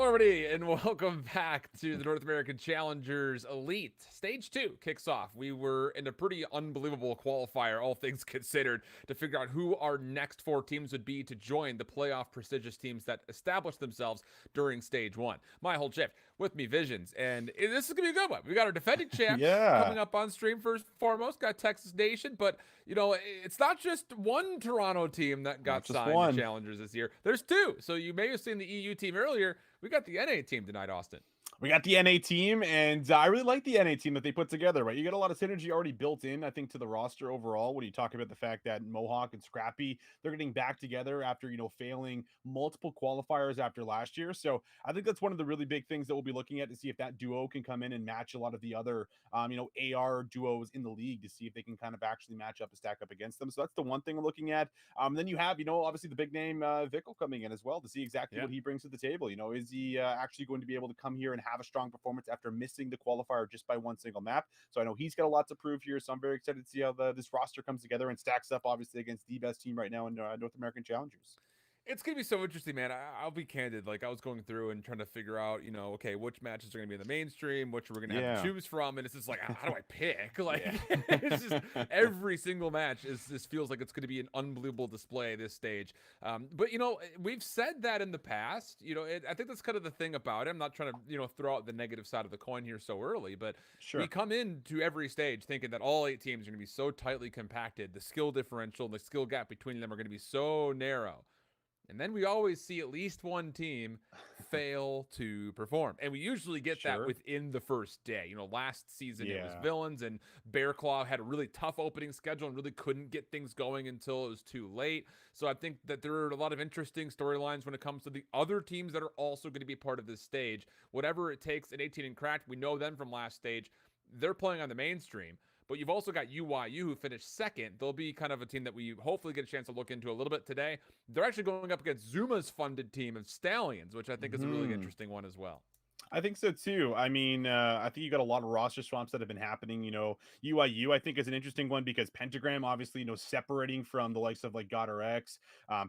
everybody, and welcome back to the North American Challengers Elite. Stage 2 kicks off. We were in a pretty unbelievable qualifier, all things considered, to figure out who our next 4 teams would be to join the playoff prestigious teams that established themselves during Stage 1. My whole shift with me, Visions, and this is going to be a good one. We got our defending champs coming up on stream first and foremost, got Texas Nation, but, you know, it's not just one Toronto team that got signed to Challengers this year. There's 2, so you may have seen the EU team earlier. We got the NA team tonight, Austin. We got the NA team, and I really like the NA team that they put together, right? You got a lot of synergy already built in, I think, to the roster overall. When you talk about the fact that Mohawk and Scrappy, they're getting back together after, failing multiple qualifiers after last year. So I think that's one of the really big things that we'll be looking at to see if that duo can come in and match a lot of the other, AR duos in the league to see if they can kind of actually match up and stack up against them. So that's the one thing I'm looking at. Then you have, obviously the big name Vickle coming in as well to see exactly what he brings to the table. Is he actually going to be able to come here and have a strong performance after missing the qualifier just by one single map? So I know he's got a lot to prove here, so I'm very excited to see how this roster comes together and stacks up, obviously, against the best team right now in North American Challengers. It's going to be so interesting, man. I'll be candid. Like, I was going through and trying to figure out, okay, which matches are going to be in the mainstream, which we're going to have to choose from. And it's just like, how do I pick? Like, it's just every single match just feels like it's going to be an unbelievable display this stage. But, we've said that in the past. I think that's kind of the thing about it. I'm not trying to, throw out the negative side of the coin here so early, but we come into every stage thinking that all 8 teams are going to be so tightly compacted. The skill differential and the skill gap between them are going to be so narrow. And then we always see at least one team fail to perform. And we usually get that within the first day. Last season it was Villains, and Bear Claw had a really tough opening schedule and really couldn't get things going until it was too late. So I think that there are a lot of interesting storylines when it comes to the other teams that are also going to be part of this stage. Whatever it takes at 18 and Cracked, we know them from last stage. They're playing on the mainstream. But you've also got UYU, who finished second. They'll be kind of a team that we hopefully get a chance to look into a little bit today. They're actually going up against Zuma's funded team of Stallions, which I think is a really interesting one as well. I think so too. I mean, I think you got a lot of roster swamps that have been happening. UIU, I think, is an interesting one because Pentagram, obviously, separating from the likes of like GodRX,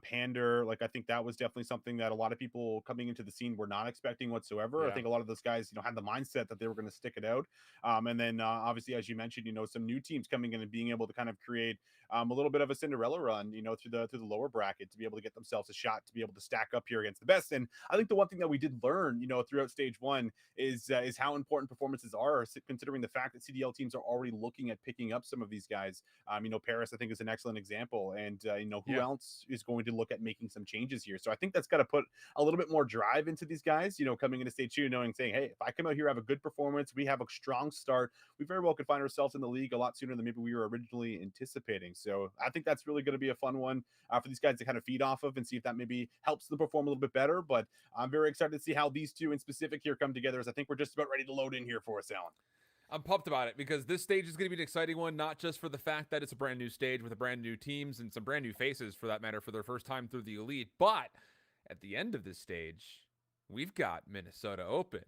Pander. Like, I think that was definitely something that a lot of people coming into the scene were not expecting whatsoever. I think a lot of those guys, had the mindset that they were going to stick it out. And then, obviously, as you mentioned, some new teams coming in and being able to kind of create a little bit of a Cinderella run, through the lower bracket to be able to get themselves a shot to be able to stack up here against the best. And I think the one thing that we did learn, throughout stage 1 is how important performances are, considering the fact that CDL teams are already looking at picking up some of these guys. Paris, I think, is an excellent example, and who else is going to look at making some changes here? So I think that's got to put a little bit more drive into these guys. Coming into stage 2, saying, hey, if I come out here, have a good performance, we have a strong start, we very well could find ourselves in the league a lot sooner than maybe we were originally anticipating. So I think that's really going to be a fun one for these guys to kind of feed off of and see if that maybe helps them perform a little bit better. But I'm very excited to see how these 2 in specific here come together, as I think we're just about ready to load in here for us, Alan. I'm pumped about it because this stage is going to be an exciting one, not just for the fact that it's a brand new stage with a brand new teams and some brand new faces, for that matter, for their first time through the Elite, but at the end of this stage, we've got Minnesota Open.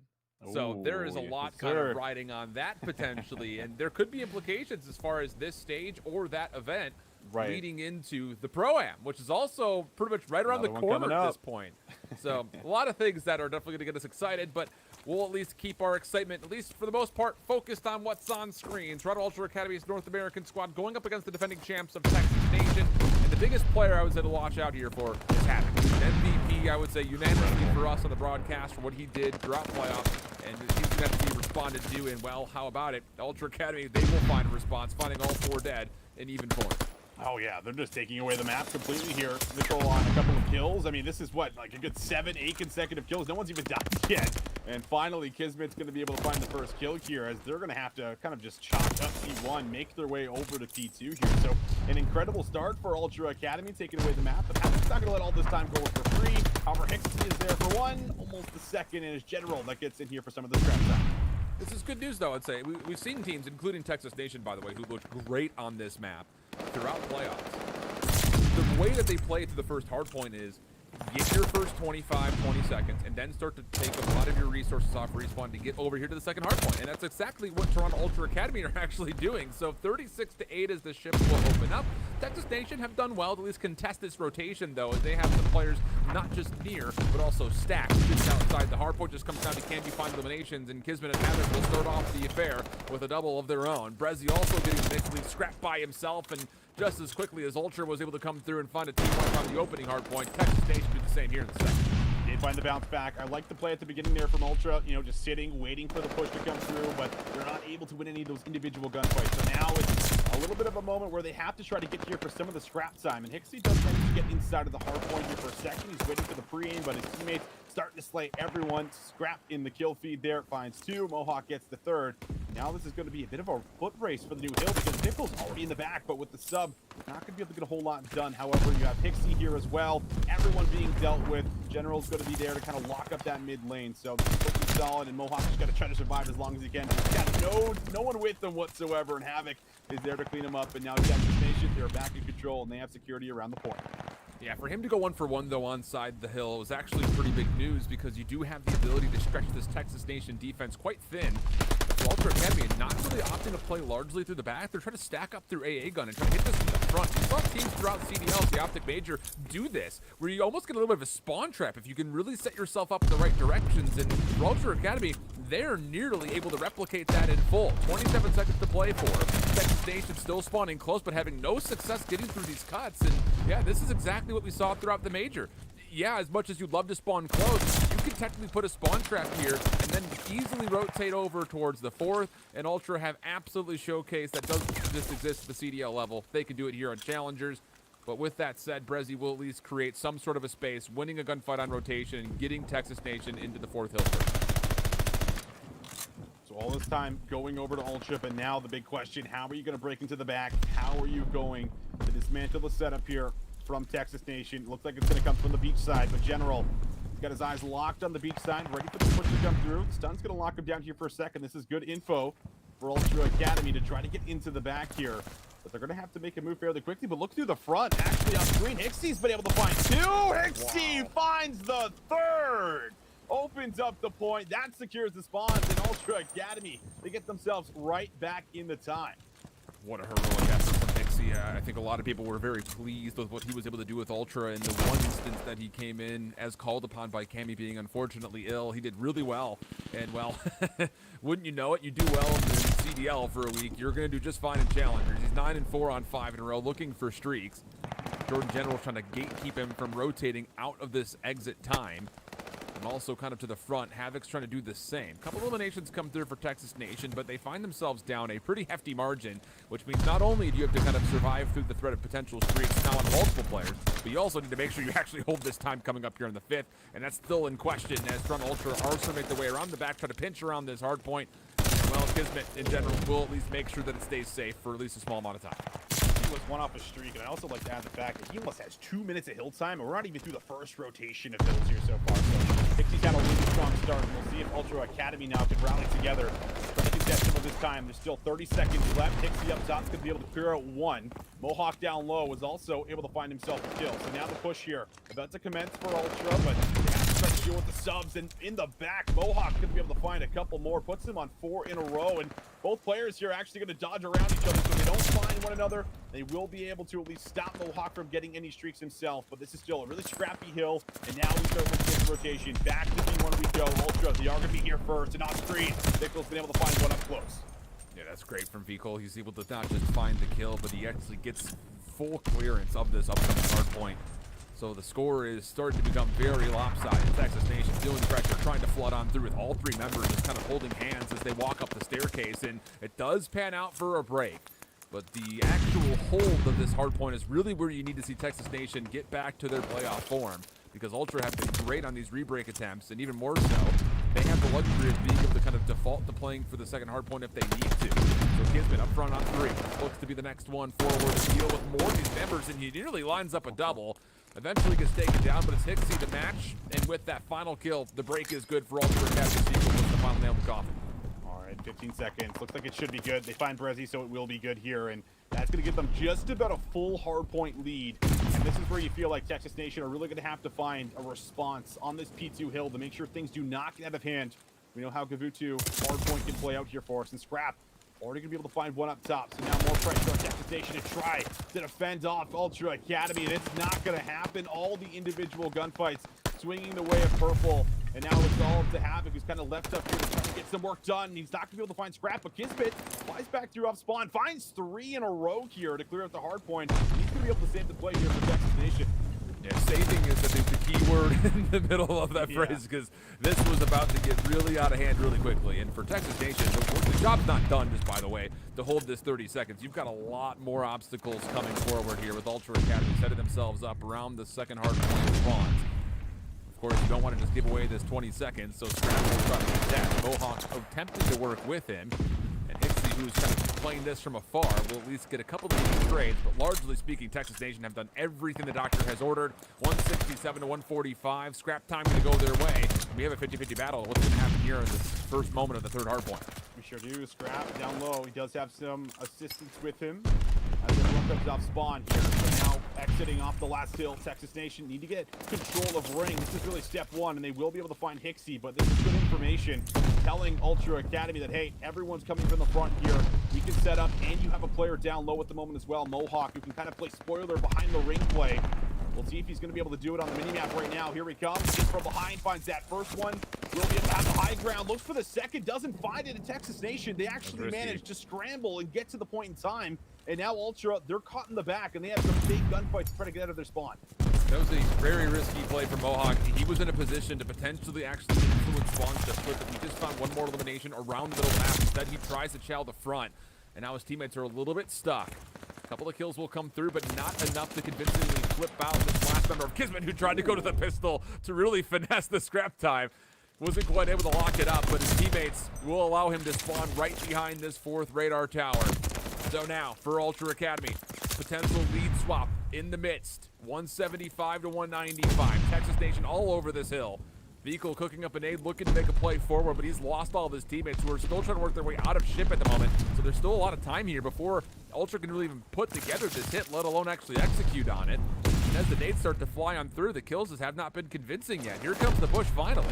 So there is a lot kind of riding on that potentially, and there could be implications as far as this stage or that event leading into the Pro-Am, which is also pretty much right around the corner at this point. So a lot of things that are definitely going to get us excited, but we'll at least keep our excitement, at least for the most part, focused on what's on screen. Toronto Ultra Academy's North American squad going up against the defending champs of Texas Nation. And the biggest player I would say to watch out here for is Havoc. MVP, I would say, unanimously for us on the broadcast for what he did throughout playoffs. And he's going to have to be responded to, and well, how about it? Ultra Academy, they will find a response, finding all 4 dead in even form. Oh, yeah, they're just taking away the map completely here. Nickel on a couple of kills. I mean, this is what, like a good 7, 8 consecutive kills. No one's even died yet. And finally, Kismet's going to be able to find the first kill here, as they're going to have to kind of just chop up P1, make their way over to P2 here. So an incredible start for Ultra Academy, taking away the map. But Havoc's not going to let all this time go for free. However, Hixie is there for 1, almost the second, and it's General that gets in here for some of the scrap time. This is good news, though, I'd say. We've seen teams, including Texas Nation, by the way, who looked great on this map throughout playoffs. The way that they play through the first hardpoint is get your first 25, 20 seconds, and then start to take a lot of your resources off respawn to get over here to the second hard point. And that's exactly what Toronto Ultra Academy are actually doing. So 36-8 as the ship will open up. Texas Nation have done well to at least contest this rotation, though, as they have some players not just near, but also stacked just outside. The hard point just comes down to can you find eliminations, and Kismet and Havoc will start off the affair with a double of their own. Brezzy also getting initially scrapped by himself, and just as quickly as Ultra was able to come through and find a teamwork on the opening hard point, Texas Nation did the same here in the second. Did find the bounce back. I like the play at the beginning there from Ultra, you know, just sitting, waiting for the push to come through, but they're not able to win any of those individual gunfights. So now it's a little bit of a moment where they have to try to get here for some of the scrap time. And Hixie does manage to get inside of the hard point here for a second. He's waiting for the pre-aim, but his teammates starting to slay everyone. Scrap in the kill feed there, finds two. Mohawk gets the third. Now this is going to be a bit of a foot race for the new hill because Nickel's already in the back, but with the sub, not going to be able to get a whole lot done. However, you have Hixie here as well. Everyone being dealt with. General's going to be there to kind of lock up that mid lane. So this is looking solid, and Mohawk's just got to try to survive as long as he can. He's got no one with him whatsoever, and Havoc is there to clean him up. And now Texas Nation, they're back in control, and they have security around the point. Yeah, for him to go 1-for-1 though on side the hill was actually pretty big news because you do have the ability to stretch this Texas Nation defense quite thin. So Ultra Academy not really opting to play largely through the back. They're trying to stack up through AA gun and try to hit this from the front. You saw teams throughout CDL, the Optic Major, do this, where you almost get a little bit of a spawn trap if you can really set yourself up in the right directions. And for Ultra Academy, they're nearly able to replicate that in full. 27 seconds to play for. Texas Nation still spawning close, but having no success getting through these cuts. And yeah, this is exactly what we saw throughout the Major. Yeah, as much as you'd love to spawn close, you can technically put a spawn trap here and then easily rotate over towards the fourth, and Ultra have absolutely showcased that doesn't just exist at the CDL level. They can do it here on Challengers. But with that said, Brezzy will at least create some sort of a space, winning a gunfight on rotation and getting Texas Nation into the fourth hill first. So all this time going over to Ultra, and now the big question, how are you going to break into the back? How are you going to dismantle the setup here from Texas Nation? Looks like it's going to come from the beach side, but General got his eyes locked on the beach side, ready for the push to come through. Stun's going to lock him down here for a second. This is good info for Ultra Academy to try to get into the back here. But they're going to have to make a move fairly quickly, but look through the front. Actually on screen, Hixie's been able to find two. Hixie finds the third. Opens up the point. That secures the spawns, and Ultra Academy, they get themselves right back in the time. What a heroic effort from Hixie. I think a lot of people were very pleased with what he was able to do with Ultra in the one instance that he came in as called upon by Cammy being unfortunately ill. He did really well. And, well, wouldn't you know it? You do well in the CDL for a week. You're going to do just fine in Challengers. He's 9-4 on 5 in a row, looking for streaks. Jordan General trying to gatekeep him from rotating out of this exit time. And also kind of to the front, Havoc's trying to do the same. Couple eliminations come through for Texas Nation, but they find themselves down a pretty hefty margin, which means not only do you have to kind of survive through the threat of potential streaks now on multiple players, but you also need to make sure you actually hold this time coming up here in the fifth, and that's still in question as Toronto Ultra also make their way around the back, try to pinch around this hard point. Well, Kismet in general will at least make sure that it stays safe for at least a small amount of time. He was one off a streak, and I also like to add the fact that he almost has 2 minutes of hill time, and we're not even through the first rotation of hills here so far. So Hixie's had a really strong start, and we'll see if Ultra Academy now can rally together. Try to contest some of this time. There's still 30 seconds left. Hixie up top is going to be able to clear out one. Mohawk down low was also able to find himself a kill. So now the push here about to commence for Ultra, but they have to start to deal with the subs, and in the back, Mohawk's going to be able to find a couple more, puts him on 4 in a row, and both players here are actually going to dodge around each other so they don't find one another. They will be able to at least stop Mohawk from getting any streaks himself, but this is still a really scrappy hill, and now we start with the rotation. Back to B1 we go. Ultra, they are going to be here first, and off screen, Nichols been able to find one up close. Yeah, that's great from Vikol. He's able to not just find the kill, but he actually gets full clearance of this upcoming hard point. So the score is starting to become very lopsided. Texas Nation feeling pressure, trying to flood on through with all three members just kind of holding hands as they walk up the staircase, and it does pan out for a break. But the actual hold of this hard point is really where you need to see Texas Nation get back to their playoff form, because Ultra have been great on these re-break attempts, and even more so, they have the luxury of being able to kind of default to playing for the second hard point if they need to. So Kismet up front on 3. Looks to be the next one forward to deal with more of these members, and he nearly lines up a double. Eventually gets taken down, but it's Hixie to match, and with that final kill, the break is good for Ultra Academy. With the final nail in the coffin. All right, 15 seconds. Looks like it should be good. They find Brezzy, so it will be good here, and that's going to give them just about a full hardpoint lead And this is where you feel like Texas Nation are really going to have to find a response on this P2 hill to make sure things do not get out of hand. We know how Gavutu hardpoint can play out here for us, and Scrap already going to be able to find one up top. So now more pressure on Texas Nation to try to defend off Ultra Academy, and it's not going to happen. All the individual gunfights swinging the way of Purple, and now it's all up to Havoc, who's kind of left up here to try to get some work done. He's not going to be able to find Scrap, but Kismet flies back through off spawn, finds 3 in a row here to clear out the hard point. He's going to be able to save the play here for Texas Nation. Yeah, saving is, I think, the key word in the middle of that phrase, because this was about to get really out of hand really quickly. And for Texas Nation, the job's not done, just by the way, to hold this 30 seconds. You've got a lot more obstacles coming forward here with Ultra Academy setting themselves up around the second hard point spawns. Of course, you don't want to just give away this 20 seconds, so Scrap will try to get that. Mohawk attempting to work with him. And Hixie, who's kind of playing this from afar, will at least get a couple of these trades, but largely speaking, Texas Nation have done everything the doctor has ordered. 167 to 145. Scrap time to go their way. We have a 50-50 battle. What's going to happen here in this first moment of the third hard point? We sure do. Scrap down low. He does have some assistance with him as everyone comes off spawn here. So now exiting off the last hill, Texas Nation need to get control of ring. This is really step one, and they will be able to find Hixie, but this is good information telling Ultra Academy that, hey, everyone's coming from the front here. We can set up, and you have a player down low at the moment as well, Mohawk, who can kind of play spoiler behind the ring play. We'll see if he's going to be able to do it on the minimap right now. Here he comes. Gets from behind, finds that first one. Will be able to have the high ground. Looks for the second, doesn't find it in Texas Nation. They actually managed to scramble and get to the point in time. And now Ultra, they're caught in the back, and they have some big gunfights to try to get out of their spawn. That was a very risky play from Mohawk. He was in a position to potentially actually influence spawn to flip, but he just found one more elimination around the middle map. Instead, he tries to chow the front, and now his teammates are a little bit stuck. A couple of kills will come through, but not enough to convincingly flip out this last member of Kismet, who tried to go to the pistol to really finesse the scrap time. Wasn't quite able to lock it up, but his teammates will allow him to spawn right behind this fourth radar tower. So now, for Ultra Academy, potential lead swap in the midst. 175 to 195. Texas Nation all over this hill. Vehicle cooking up an aid, looking to make a play forward, but he's lost all of his teammates who are still trying to work their way out of ship at the moment. So there's still a lot of time here before Ultra can really even put together this hit, let alone actually execute on it. And as the nades start to fly on through, the kills just have not been convincing yet. Here comes the push finally.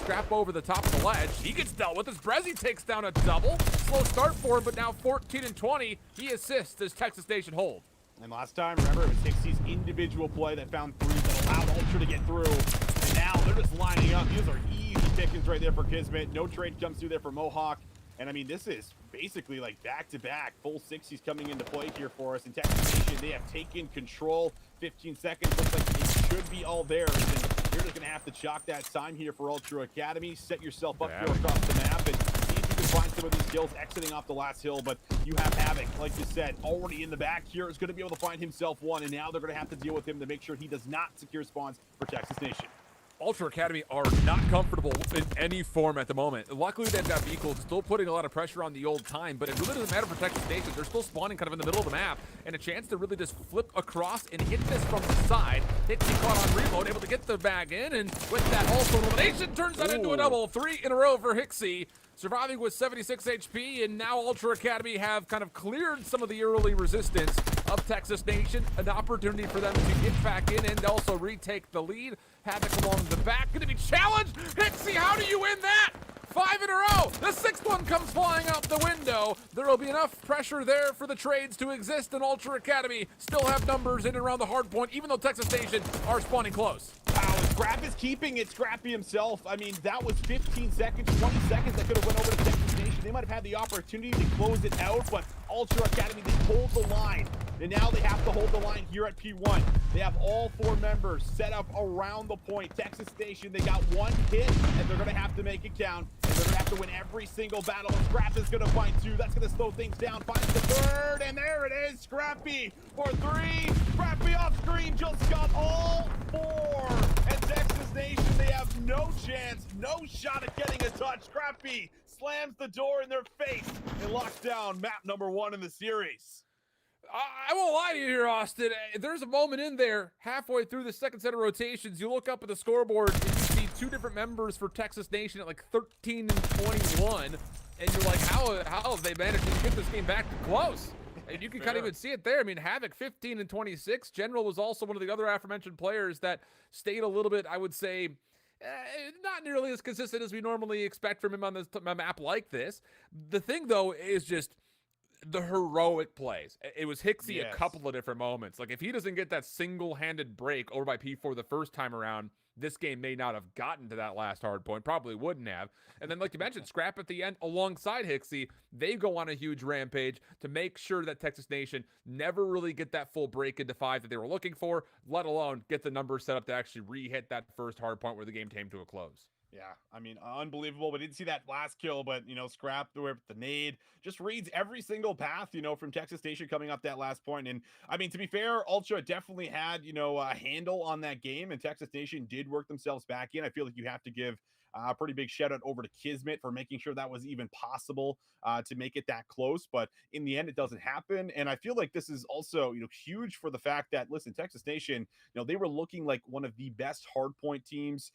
Scrap over the top of the ledge. He gets dealt with as Brezzy takes down a double. Slow start for him, but now 14 and 20. He assists as Texas Nation hold. And last time, remember, it was Hixie's individual play that found 3 that allowed Ultra to get through. And now they're just lining up. These are easy pickings right there for Kismet. No trade comes through there for Mohawk. And I mean, this is basically like back-to-back full 60s coming into play here for us. In Texas Nation, they have taken control. 15 seconds, looks like it should be all theirs. And you're just going to have to chalk that time here for Ultra Academy. Set yourself up here across the map and see if you can find some of these kills exiting off the last hill. But you have Havoc, like you said, already in the back here. Is going to be able to find himself one, and now they're going to have to deal with him to make sure he does not secure spawns for Texas Nation. Ultra Academy are not comfortable in any form at the moment. Luckily, they've got vehicles still putting a lot of pressure on the old time, but it really doesn't matter for Texas Nation. They're still spawning kind of in the middle of the map, and a chance to really just flip across and hit this from the side. Hixie caught on reload, able to get the bag in, and with that also elimination, turns that into a double. 3 in a row for Hixie. Surviving with 76 HP, and now Ultra Academy have kind of cleared some of the early resistance of Texas Nation. An opportunity for them to get back in and also retake the lead. Havoc along the back, gonna be challenged. Hixie, how do you win that? 5 in a row. The 6th one comes flying out the window. There will be enough pressure there for the trades to exist, and Ultra Academy still have numbers in and around the hard point, even though Texas Nation are spawning close. Wow, Scrap is keeping it. Scrappy himself. I mean, that was 15 seconds, 20 seconds that could have went over to Texas Nation. They might have had the opportunity to close it out, but Ultra Academy, they hold the line. And now they have to hold the line here at P1. They have all 4 members set up around the point. Texas Nation, they got 1 hit, and they're going to have to make it count. And they're going to have to win every single battle. And Scrap is going to find 2. That's going to slow things down. Finds the 3rd, and there it is. Scrappy for 3. Scrappy off screen just got all 4. And Texas Nation, they have no chance, no shot at getting a touch. Scrappy slams the door in their face and locks down map number 1 in the series. I won't lie to you here, Austin. There's a moment in there, halfway through the second set of rotations, you look up at the scoreboard and you see 2 different members for Texas Nation at like 13 and 21, and you're like, how have they managed to get this game back to close? And you can kind of Fair. even see it there. I mean, Havoc 15 and 26. General was also one of the other aforementioned players that stayed a little bit, I would say, not nearly as consistent as we normally expect from him on a map like this. The thing, though, is just the heroic plays. It was Hicksy a Yes. couple of different moments. Like, if he doesn't get that single-handed break over by P4 the first time around, this game may not have gotten to that last hard point, probably wouldn't have. And then, like you mentioned, Scrap at the end alongside Hicksy, they go on a huge rampage to make sure that Texas Nation never really get that full break into 5 that they were looking for, let alone get the numbers set up to actually re-hit that first hard point where the game came to a close. Yeah, I mean, unbelievable. We didn't see that last kill, but Scrap through the nade just reads every single path, from Texas Station coming up that last point. And I mean, to be fair, Ultra definitely had a handle on that game, and Texas Nation did work themselves back in. I feel like you have to give a pretty big shout out over to Kismet for making sure that was even possible to make it that close. But in the end, it doesn't happen. And I feel like this is also, huge for the fact that, listen, Texas Nation, they were looking like one of the best hardpoint teams,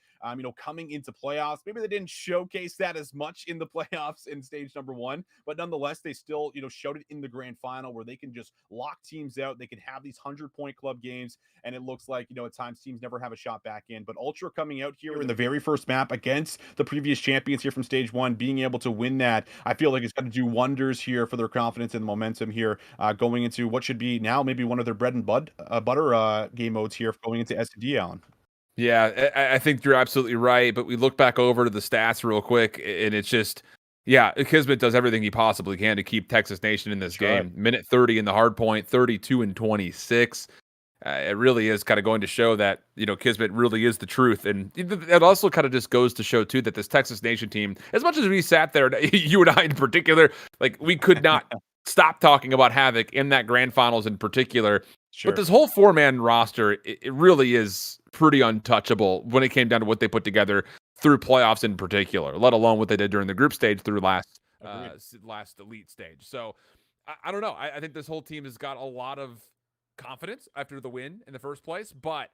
coming into playoffs. Maybe they didn't showcase that as much in the playoffs in stage number 1, but nonetheless, they still, showed it in the grand final where they can just lock teams out. They can have these 100-point club games. And it looks like, at times teams never have a shot back in. But Ultra coming out here in the very first map against the previous champions here from stage 1, being able to win that, I feel like it's going to do wonders here for their confidence and momentum here going into what should be now maybe one of their bread and butter game modes here going into S&D, Alan. Yeah, I think you're absolutely right. But we look back over to the stats real quick, and it's just, yeah, Kismet does everything he possibly can to keep Texas Nation in this game. Minute 30 in the hard point, 32 and 26. It really is kind of going to show that, Kismet really is the truth. And it also kind of just goes to show, too, that this Texas Nation team, as much as we sat there, you and I in particular, like, we could not stop talking about Havoc in that grand finals in particular. Sure. But this whole 4-man roster, it really is pretty untouchable when it came down to what they put together through playoffs in particular, let alone what they did during the group stage through last elite stage. So I don't know. I think this whole team has got a lot of confidence after the win in the first place, but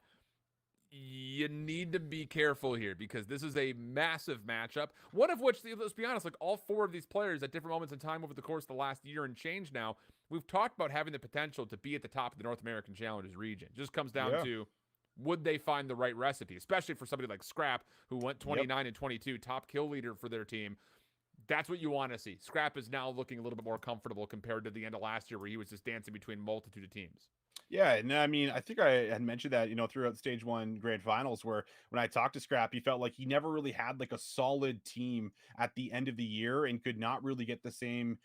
you need to be careful here because this is a massive matchup. One of which, let's be honest, like all 4 of these players at different moments in time over the course of the last year and change now, we've talked about having the potential to be at the top of the North American Challengers region. It just comes down to, would they find the right recipe, especially for somebody like Scrap, who went 29 and 22, top kill leader for their team. That's what you want to see. Scrap is now looking a little bit more comfortable compared to the end of last year where he was just dancing between multitude of teams. Yeah, and I mean, I think I had mentioned that, throughout stage 1 grand finals, where when I talked to Scrap, he felt like he never really had like a solid team at the end of the year and could not really get the same,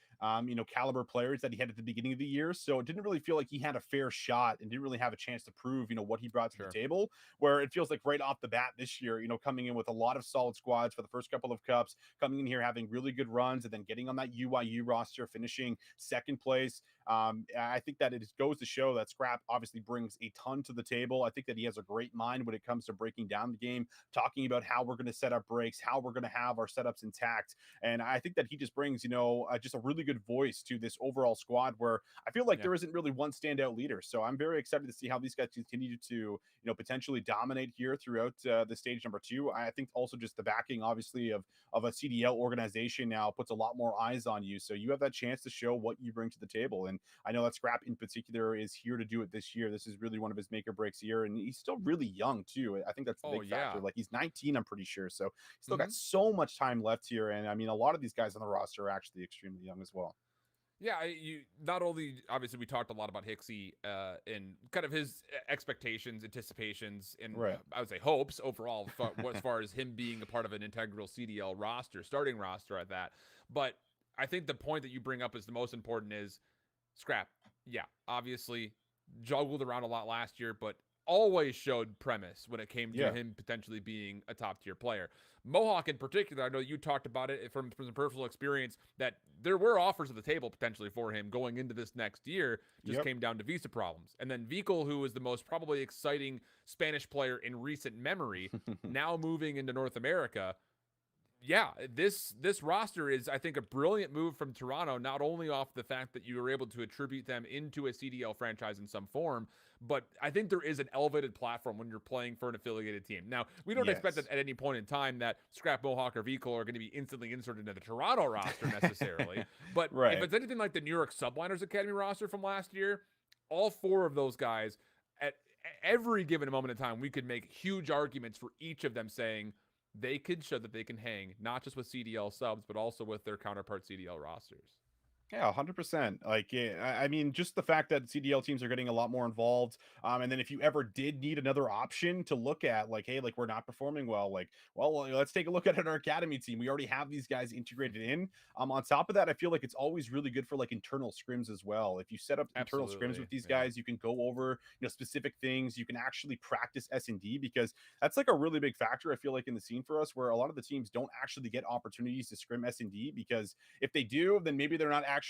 caliber players that he had at the beginning of the year. So it didn't really feel like he had a fair shot and didn't really have a chance to prove, what he brought to the table. Where it feels like right off the bat this year, coming in with a lot of solid squads for the first couple of cups, coming in here having really good runs, and then getting on that UIU roster, finishing second place. I think that it goes to show that Scrap obviously brings a ton to the table. I think that he has a great mind when it comes to breaking down the game, talking about how we're going to set up breaks, how we're going to have our setups intact. And I think that he just brings, just a really good voice to this overall squad where I feel like there isn't really one standout leader. So I'm very excited to see how these guys continue to, potentially dominate here throughout the stage number 2. I think also just the backing, obviously, of a CDL organization now puts a lot more eyes on you. So you have that chance to show what you bring to the table. And I know that Scrap in particular is here to do it this year. This is really one of his make or breaks year. And he's still really young too. I think that's the big factor. Like he's 19, I'm pretty sure. So he's still got so much time left here. And I mean, a lot of these guys on the roster are actually extremely young as well. Yeah, you not only obviously we talked a lot about Hicksy and kind of his expectations, anticipations, and I would say hopes overall as far as him being a part of an integral CDL roster, starting roster at that. But I think the point that you bring up is the most important is Scrap. Yeah, obviously juggled around a lot last year, but always showed premise when it came to him potentially being a top tier player. Mohawk in particular, I know you talked about it from some personal experience that there were offers at the table potentially for him going into this next year, just came down to visa problems. And then Vikal, who was the most probably exciting Spanish player in recent memory, now moving into North America, yeah, this roster is, I think, a brilliant move from Toronto, not only off the fact that you were able to attribute them into a CDL franchise in some form, but I think there is an elevated platform when you're playing for an affiliated team. Now, we don't expect that Yes. at any point in time that Scrap, Mohawk, or Vico are going to be instantly inserted into the Toronto roster necessarily, but if Right. it's anything like the New York Subliners Academy roster from last year, all four of those guys, at every given moment in time, we could make huge arguments for each of them saying, they could show that they can hang not just with CDL subs, but also with their counterpart CDL rosters. Yeah, 100%. Like, yeah, I mean, just the fact that CDL teams are getting a lot more involved. And then if you ever did need another option to look at, like, hey, like we're not performing well, like, well, let's take a look at our academy team. We already have these guys integrated in. On top of that, I feel like it's always really good for like internal scrims as well. If you set up internal scrims Absolutely. with these Yeah. guys, you can go over, specific things. You can actually practice S&D because that's like a really big factor. I feel like in the scene for us, where a lot of the teams don't actually get opportunities to scrim S&D because if they do, then maybe they're not actually,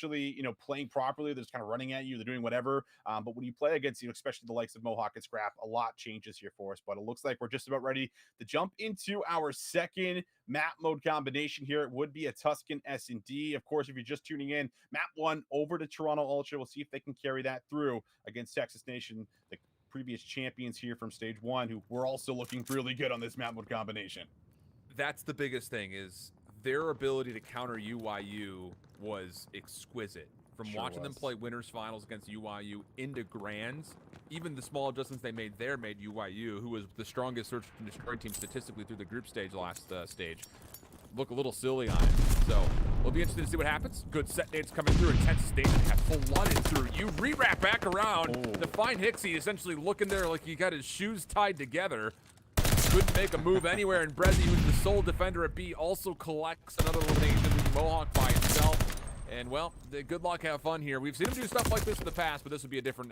playing properly. They're just kind of running at you. They're doing whatever. But when you play against, especially the likes of Mohawk and Scrap, a lot changes here for us. But it looks like we're just about ready to jump into our second map mode combination here. It would be a Tuscan S&D. Of course, if you're just tuning in, map 1 over to Toronto Ultra. We'll see if they can carry that through against Texas Nation, the previous champions here from stage 1, who were also looking really good on this map mode combination. That's the biggest thing, is their ability to counter UYU was exquisite. From watching them play winners finals against UYU into grands, even the small adjustments they made there made UYU, who was the strongest search and destroy team statistically through the group stage last stage, look a little silly on it. So we'll be interested to see what happens. Good set nades coming through, and Texas State have flooded through. You re-wrap back around to find Hixie essentially looking there like he got his shoes tied together. Couldn't make a move anywhere, and Brezzy, who's the sole defender at B, also collects another elimination, leaving Mohawk by himself. And, well, good luck, have fun here. We've seen him do stuff like this in the past, but this would be a different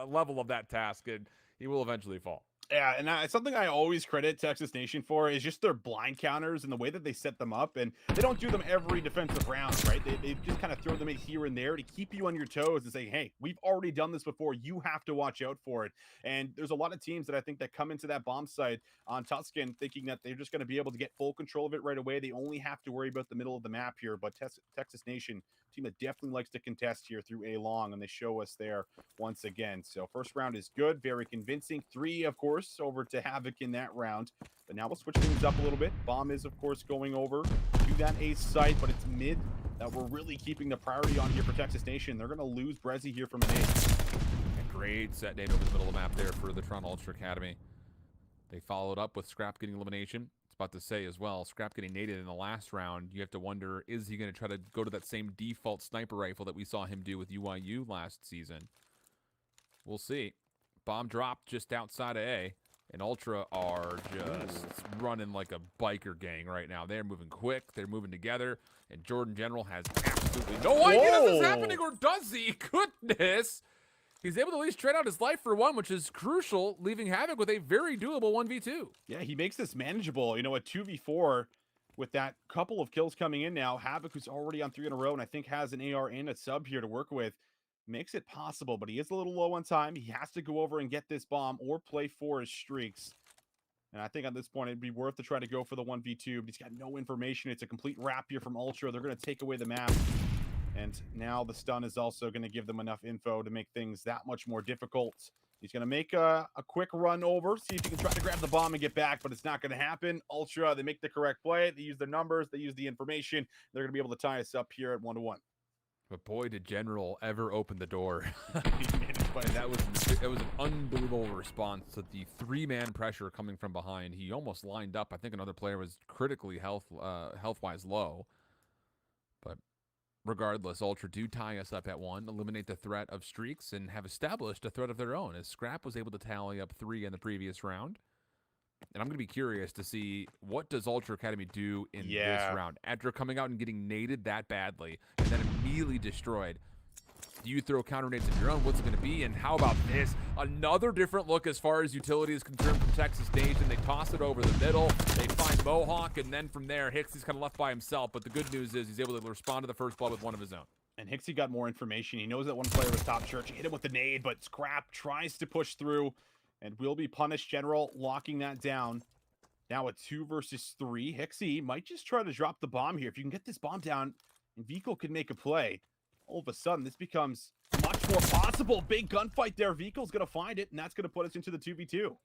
level of that task, and he will eventually fall. Yeah, and something I always credit Texas Nation for is just their blind counters and the way that they set them up. And they don't do them every defensive round, right? They just kind of throw them in here and there to keep you on your toes and say, hey, we've already done this before. You have to watch out for it. And there's a lot of teams that I think that come into that bomb site on Tuscan thinking that they're just going to be able to get full control of it right away. They only have to worry about the middle of the map here. But Texas Nation, team that definitely likes to contest here through A long, and they show us there once again. So first round is good, very convincing. 3, of course, over to Havoc in that round. But now we'll switch things up a little bit. Bomb is, of course, going over to that A site, but it's mid that we're really keeping the priority on here for Texas Nation. They're going to lose Brezzy here from an A. A great set nade over the middle of the map there for the Toronto Ultra Academy. They followed up with Scrap getting elimination. About to say as well, Scrap getting naded in the last round. You have to wonder, is he going to try to go to that same default sniper rifle that we saw him do with UYU last season? We'll see. Bomb dropped just outside of A, and Ultra are just running like a biker gang right now. They're moving quick. They're moving together, and Jordan General has absolutely no idea this is happening, or does he? Goodness! He's able to at least trade out his life for one, which is crucial, leaving Havoc with a very doable 1v2. Yeah, he makes this manageable. A 2v4 with that couple of kills coming in now. Havoc, who's already on 3 in a row and I think has an AR and a sub here to work with, makes it possible, but he is a little low on time. He has to go over and get this bomb or play for his streaks. And I think at this point, it'd be worth to try to go for the 1v2, but he's got no information. It's a complete wrap here from Ultra. They're going to take away the map. And now the stun is also going to give them enough info to make things that much more difficult. He's going to make a quick run over, see if he can try to grab the bomb and get back, but it's not going to happen. Ultra, they make the correct play. They use their numbers. They use the information. They're going to be able to tie us up here at 1-1. But boy, did General ever open the door. that was an unbelievable response to the 3-man pressure coming from behind. He almost lined up. I think another player was critically health-wise low. But regardless, Ultra do tie us up at 1, eliminate the threat of streaks, and have established a threat of their own, as Scrap was able to tally up 3 in the previous round. And I'm going to be curious to see, what does Ultra Academy do in this round? After coming out and getting naded that badly and then immediately destroyed, do you throw counter nades of your own? What's it going to be? And how about this? Another different look as far as utility is concerned from Texas Nation. They toss it over the middle. They find Mohawk, and then from there, Hixie's kind of left by himself. But the good news is he's able to respond to the first blood with one of his own. And Hixie got more information. He knows that one player was top church. He hit him with the nade, but Scrap tries to push through and will be punished. General locking that down. Now a 2 versus 3. Hixie might just try to drop the bomb here. If you can get this bomb down and Vico can make a play, all of a sudden this becomes much more possible. Big gunfight there. Vico's going to find it, and that's going to put us into the 2v2.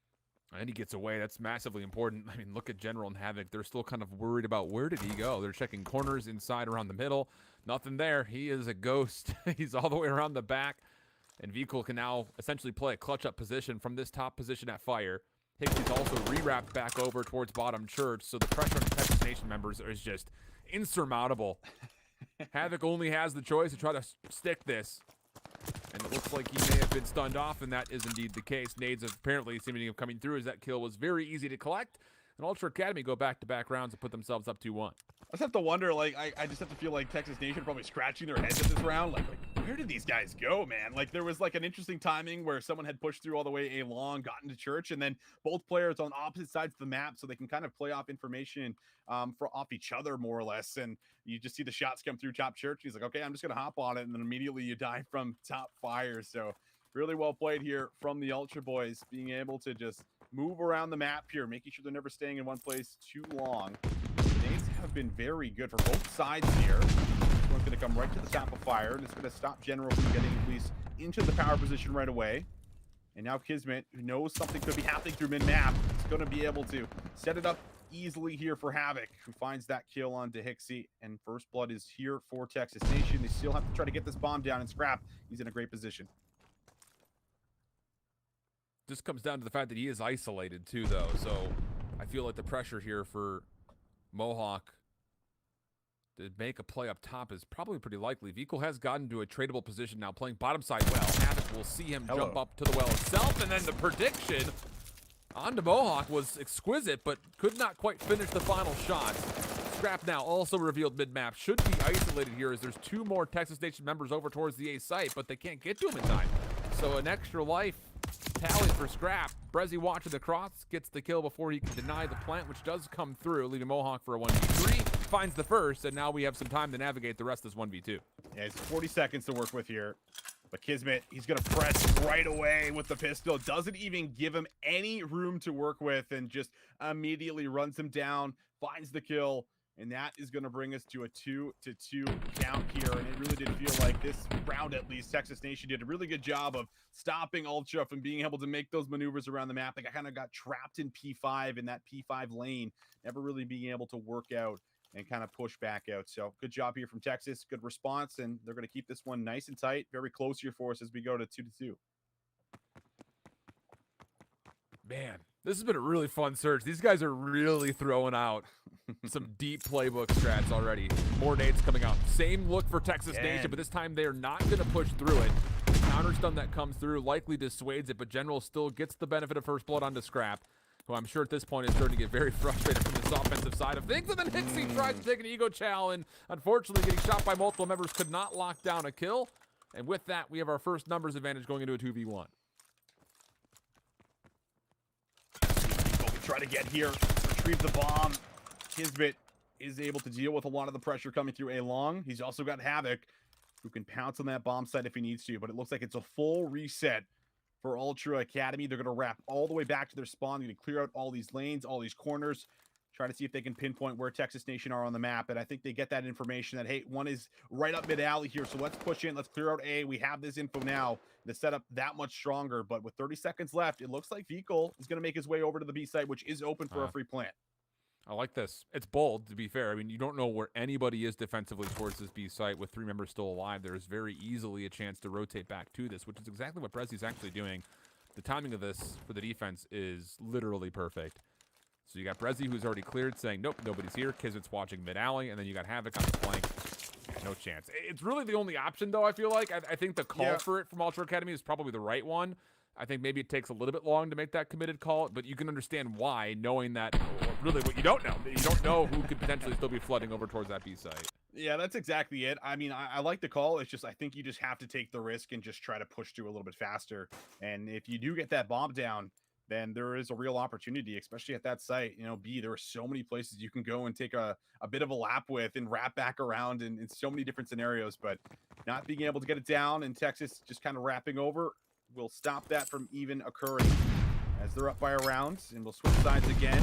And he gets away. That's massively important. I mean, look at General and Havoc. They're still kind of worried about where did he go. They're checking corners inside around the middle. Nothing there. He is a ghost. He's all the way around the back. And Vico can now essentially play a clutch up position from this top position at fire. Hixie's also re-wrapped back over towards bottom church, so the pressure on the Texas Nation members is just insurmountable. Havoc only has the choice to try to stick this. And it looks like he may have been stunned off, and that is indeed the case. Nades apparently seeming to be coming through as that kill was very easy to collect. And Ultra Academy go back-to-back rounds and put themselves up 2-1. I just have to wonder, like, I just have to feel like Texas Nation probably scratching their heads at this round. Like, where did these guys go, man? Like, there was, like, an interesting timing where someone had pushed through all the way A long, gotten to church, and then both players on opposite sides of the map so they can kind of play off information off each other, more or less. And you just see the shots come through top church. He's like, okay, I'm just going to hop on it. And then immediately you die from top fire. So really well played here from the Ultra Boys, being able to just move around the map here, making sure they're never staying in one place too long. Grenades have been very good for both sides here. This one's going to come right to the top of fire, and it's going to stop General from getting at least into the power position right away. And now Kismet, who knows something could be happening through mid-map, is going to be able to set it up easily here for Havoc, who finds that kill onto Hixie. And first blood is here for Texas Nation. They still have to try to get this bomb down and Scrap. He's in a great position. Just comes down to the fact that he is isolated too, though. So I feel like the pressure here for Mohawk to make a play up top is probably pretty likely. Vico has gotten to a tradable position now, playing bottom side well. Havoc will see him jump up to the well himself, and then the prediction onto Mohawk was exquisite, but could not quite finish the final shot. Scrap now also revealed mid-map. Should be isolated here as there's 2 more Texas Nation members over towards the A site, but they can't get to him in time. So an extra life tally for Scrap. Brezzy watching the cross, gets the kill before he can deny the plant, which does come through, leaving Mohawk for a 1v3. Finds the first, and now we have some time to navigate the rest of this 1v2. Yeah, it's 40 seconds to work with here. But Kismet, he's going to press right away with the pistol. Doesn't even give him any room to work with and just immediately runs him down, finds the kill. And that is going to bring us to a 2-2 count here. And it really did feel like this round, at least, Texas Nation did a really good job of stopping Ultra from being able to make those maneuvers around the map. They kind of got trapped in P5 in that P5 lane, never really being able to work out and kind of push back out. So good job here from Texas. Good response. And they're going to keep this one nice and tight. Very close here for us as we go to 2-2. Man, this has been a really fun search. These guys are really throwing out some deep playbook strats already. More nades coming out. Same look for Texas Nation, but this time they're not going to push through it. The counter stun that comes through likely dissuades it, but General still gets the benefit of first blood onto Scrap, who I'm sure at this point is starting to get very frustrated from this offensive side of things. And then Hixie tries to take an ego chow, and unfortunately getting shot by multiple members could not lock down a kill. And with that, we have our first numbers advantage going into a 2v1. Try to get here, retrieve the bomb. Kismet is able to deal with a lot of the pressure coming through A long. He's also got Havoc, who can pounce on that bomb site if he needs to, but it looks like it's a full reset for Ultra Academy. They're going to wrap all the way back to their spawn. They're going to clear out all these lanes, all these corners, try to see if they can pinpoint where Texas Nation are on the map. And I think they get that information that, hey, one is right up mid-alley here, so let's push in, let's clear out A. We have this info now. The setup that much stronger, but with 30 seconds left, it looks like Vico is going to make his way over to the B site, which is open for a free plant. I like this. It's bold, to be fair. I mean, you don't know where anybody is defensively towards this B site. With 3 members still alive, there is very easily a chance to rotate back to this, which is exactly what Brezzy's actually doing. The timing of this for the defense is literally perfect. So you got Brezzy, who's already cleared, saying, nope, nobody's here. Kismet's watching mid-alley, and then you got Havoc on the flank. No chance. It's really the only option, though, I feel like. I think the call for it from Ultra Academy is probably the right one. I think maybe it takes a little bit long to make that committed call, but you can understand why, knowing that, really what you don't know. You don't know who could potentially still be flooding over towards that B site. Yeah, that's exactly it. I mean, I like the call. It's just I think you just have to take the risk and just try to push through a little bit faster. And if you do get that bomb down, then there is a real opportunity, especially at that site. You know, B, there are so many places you can go and take a bit of a lap with and wrap back around in so many different scenarios, but not being able to get it down and Texas just kind of wrapping over will stop that from even occurring as they're up by a round, and we'll switch sides again.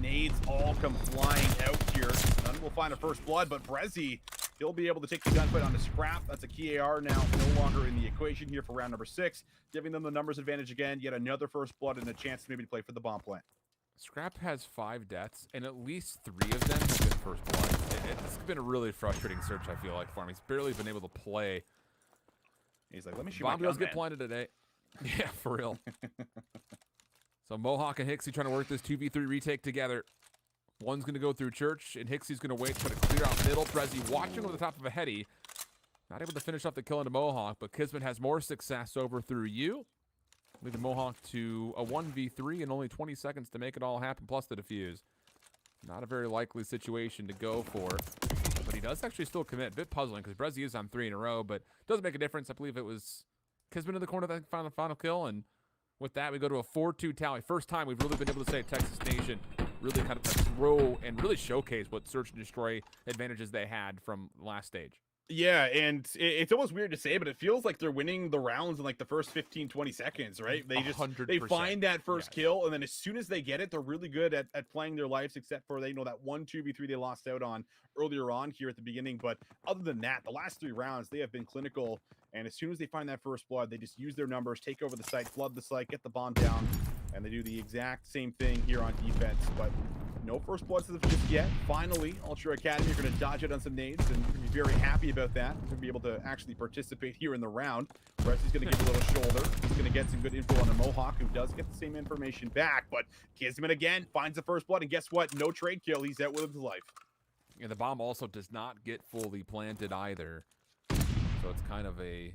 Nades all come flying out here. None will find a first blood, but Brezzy, he'll be able to take the gunfight on the Scrap. That's a key AR now, no longer in the equation here for round number 6, giving them the numbers advantage again. Yet another first blood and a chance maybe to play for the bomb plant. Scrap has 5 deaths, and at least 3 of them have been first blood. This has been a really frustrating search, I feel like, for him. He's barely been able to play. He's like, let me shoot Bomb my gun, does get planted today. Yeah, for real. So Mohawk and Hixie trying to work this 2v3 retake together. One's going to go through Church, and Hixie's going to wait, try to clear out middle. Brezzy watching over the top of a heady. Not able to finish off the kill into Mohawk, but Kismet has more success over through you. Leading Mohawk to a 1v3 and only 20 seconds to make it all happen, plus the defuse. Not a very likely situation to go for. But he does actually still commit. A bit puzzling, because Brezzy is on 3 in a row, but doesn't make a difference. I believe it was Kismet in the corner that final kill, and with that, we go to a 4-2 tally. First time we've really been able to say Texas Nation really kind of throw and really showcase what Search and Destroy advantages they had from last stage. Yeah, and it's almost weird to say, but it feels like they're winning the rounds in like the first 15-20 seconds, right? They just 100%. they find that first kill, and then as soon as they get it, they're really good at playing their lives, except for that 1-2v3 they lost out on earlier on here at the beginning. But other than that, the last 3 rounds, they have been clinical, and as soon as they find that first blood, they just use their numbers, take over the site, flood the site, get the bomb down, and they do the exact same thing here on defense. But no first bloods just yet. Finally, Ultra Academy are going to dodge it on some nades, and be very happy about that. We're going to be able to actually participate here in the round. Bressy's going to give a little shoulder. He's going to get some good info on the Mohawk, who does get the same information back. But Kismet again finds the first blood, and guess what? No trade kill. He's out with his life. And the bomb also does not get fully planted either. So it's kind of a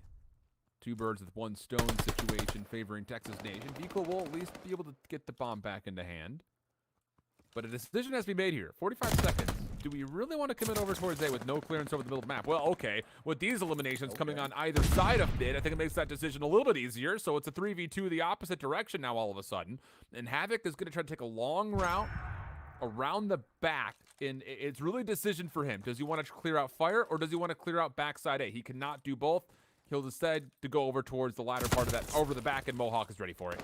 2 birds with 1 stone situation favoring Texas Nation. Biko will at least be able to get the bomb back into hand. But a decision has to be made here. 45 seconds. Do we really want to commit over towards A with no clearance over the middle of the map? Well, okay. With these eliminations coming on either side of mid, I think it makes that decision a little bit easier. So it's a 3v2 the opposite direction now all of a sudden. And Havoc is going to try to take a long route around the back. And it's really a decision for him. Does he want to clear out fire, or does he want to clear out backside A? He cannot do both. He'll decide to go over towards the latter part of that, over the back, and Mohawk is ready for it.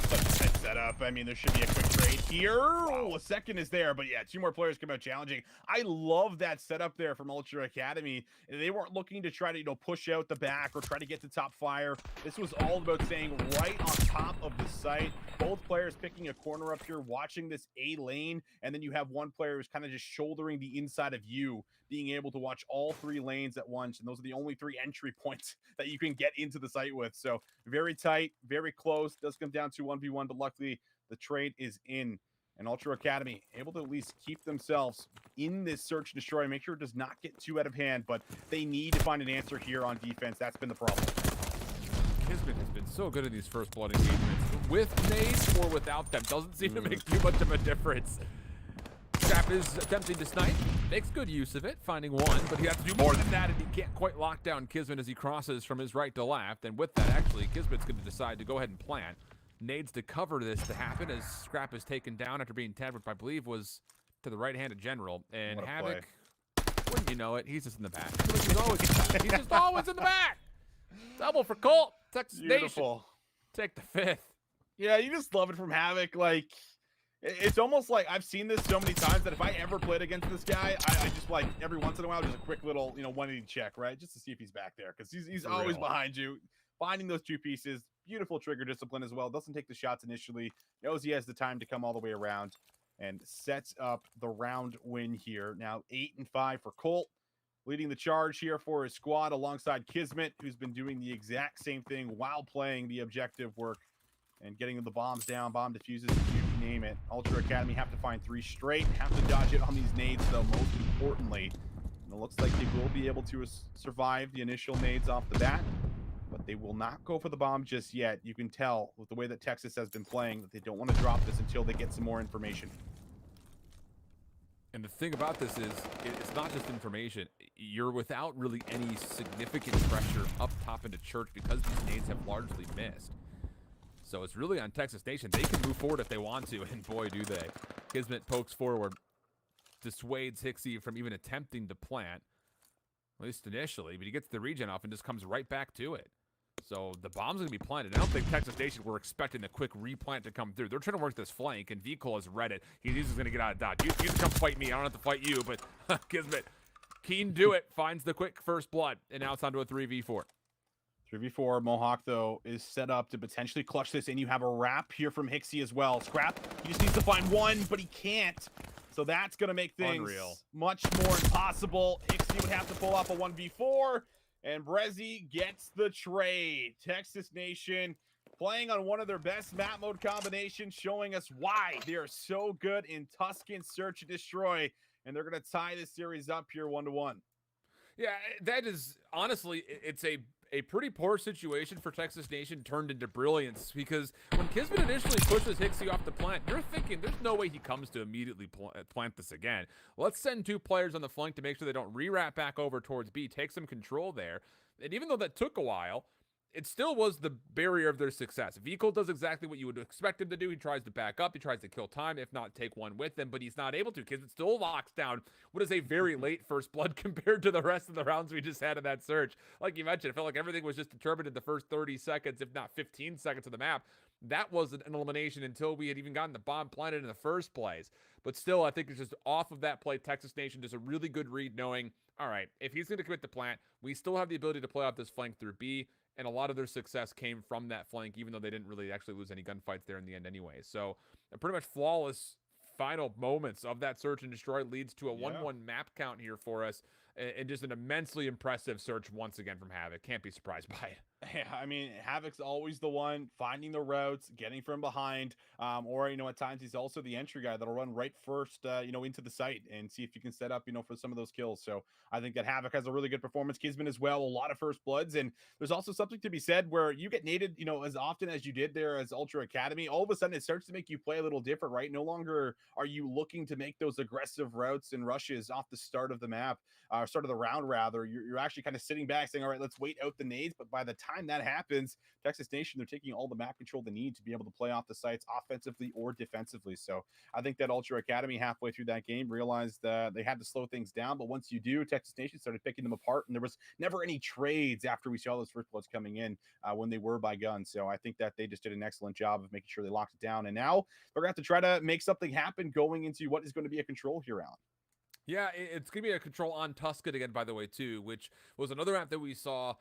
Such a tight setup. I mean, there should be a quick trade here. Oh, a second is there, but yeah, 2 more players come out challenging. I love that setup there from Ultra Academy. They weren't looking to try to, push out the back or try to get to top fire. This was all about staying right on top of the site. Both players picking a corner up here, watching this A lane, and then you have one player who's kind of just shouldering the inside of you, being able to watch all 3 lanes at once, and those are the only 3 entry points that you can get into the site with. So very tight, very close. Does come down to 1v1, but luckily the trade is in. And Ultra Academy able to at least keep themselves in this search and destroy, make sure it does not get too out of hand, but they need to find an answer here on defense. That's been the problem. Kismet has been so good in these first blood engagements. With nades or without them, doesn't seem to make too much of a difference. Scrap is attempting to snipe, makes good use of it, finding 1, but he has to do more than that, and he can't quite lock down Kismet as he crosses from his right to left. And with that, actually, Kismet's going to decide to go ahead and plant. Nades to cover this to happen as Scrap is taken down after being tabbed, which I believe was to the right-handed general. And Havoc, wouldn't you know it, he's just in the back. He's always in the back. Double for Colt. Texas Nation. Take the 5th. Yeah, you just love it from Havoc. Like, it's almost like I've seen this so many times that if I ever played against this guy, I just like every once in a while just a quick little 180 check, right, just to see if he's back there, because he's always behind you, finding those 2 pieces. Beautiful trigger discipline as well. Doesn't take the shots initially. Knows he has the time to come all the way around, and sets up the round win here. Now 8-5 for Colt, leading the charge here for his squad alongside Kismet, who's been doing the exact same thing while playing the objective work and getting the bombs down, bomb diffuses, you name it. Ultra Academy have to find 3 straight, have to dodge it on these nades, though, most importantly. And it looks like they will be able to survive the initial nades off the bat, but they will not go for the bomb just yet. You can tell with the way that Texas has been playing that they don't want to drop this until they get some more information. And the thing about this is, it's not just information. You're without really any significant pressure up top into Church because these nades have largely missed. So it's really on Texas Nation. They can move forward if they want to, and boy, do they. Kismet pokes forward, dissuades Hixie from even attempting to plant, at least initially, but he gets the regen off and just comes right back to it. So the bomb's going to be planted. I don't think Texas Nation were expecting the quick replant to come through. They're trying to work this flank, and V-Cole has read it. He's just going to get out of dodge. You can come fight me. I don't have to fight you, but Kismet, Keen do it, finds the quick first blood, and now it's on to a 3v4. 3v4. Mohawk, though, is set up to potentially clutch this, and you have a wrap here from Hixie as well. Scrap, he just needs to find one, but he can't. So that's going to make things much more impossible. Hixie would have to pull off a 1v4, and Brezzy gets the trade. Texas Nation playing on one of their best map mode combinations, showing us why they are so good in Tuscan Search and Destroy, and they're going to tie this series up here 1-1. Yeah, that is, honestly, it's a pretty poor situation for Texas Nation turned into brilliance, because when Kismet initially pushes Hixie off the plant, you're thinking there's no way he comes to immediately plant this again. Let's send 2 players on the flank to make sure they don't re-wrap back over towards B, take some control there. And even though that took a while, it still was the barrier of their success. V-Cole does exactly what you would expect him to do. He tries to back up. He tries to kill time, if not take one with him, but he's not able to because it still locks down what is a very late first blood compared to the rest of the rounds we just had in that search. Like you mentioned, it felt like everything was just determined in the first 30 seconds, if not 15 seconds of the map. That wasn't an elimination until we had even gotten the bomb planted in the first place. But still, I think it's just off of that play, Texas Nation does a really good read knowing, all right, if he's going to commit the plant, we still have the ability to play off this flank through B. And a lot of their success came from that flank, even though they didn't really actually lose any gunfights there in the end anyway. So pretty much flawless final moments of that search and destroy leads to a 1-1 map count here for us. And just an immensely impressive search once again from Havoc. Can't be surprised by it. Yeah, I mean, Havoc's always the one finding the routes, getting from behind, or, at times he's also the entry guy that'll run right first, into the site and see if you can set up, for some of those kills. So I think that Havoc has a really good performance. Kismet as well, a lot of first bloods. And there's also something to be said where you get naded, as often as you did there as Ultra Academy, all of a sudden it starts to make you play a little different, right? No longer are you looking to make those aggressive routes and rushes off the start of the map, start of the round rather. You're actually kind of sitting back saying, all right, let's wait out the nades. But by the time that happens, Texas Nation, they're taking all the map control they need to be able to play off the sites offensively or defensively. So I think that Ultra Academy halfway through that game realized they had to slow things down. But once you do, Texas Nation started picking them apart, and there was never any trades after we saw those first bloods coming in when they were by gun. So I think that they just did an excellent job of making sure they locked it down. And now they're going to have to try to make something happen going into what is going to be a control here, Alan. Yeah, it's going to be a control on Tuscan again, by the way, too, which was another map that we saw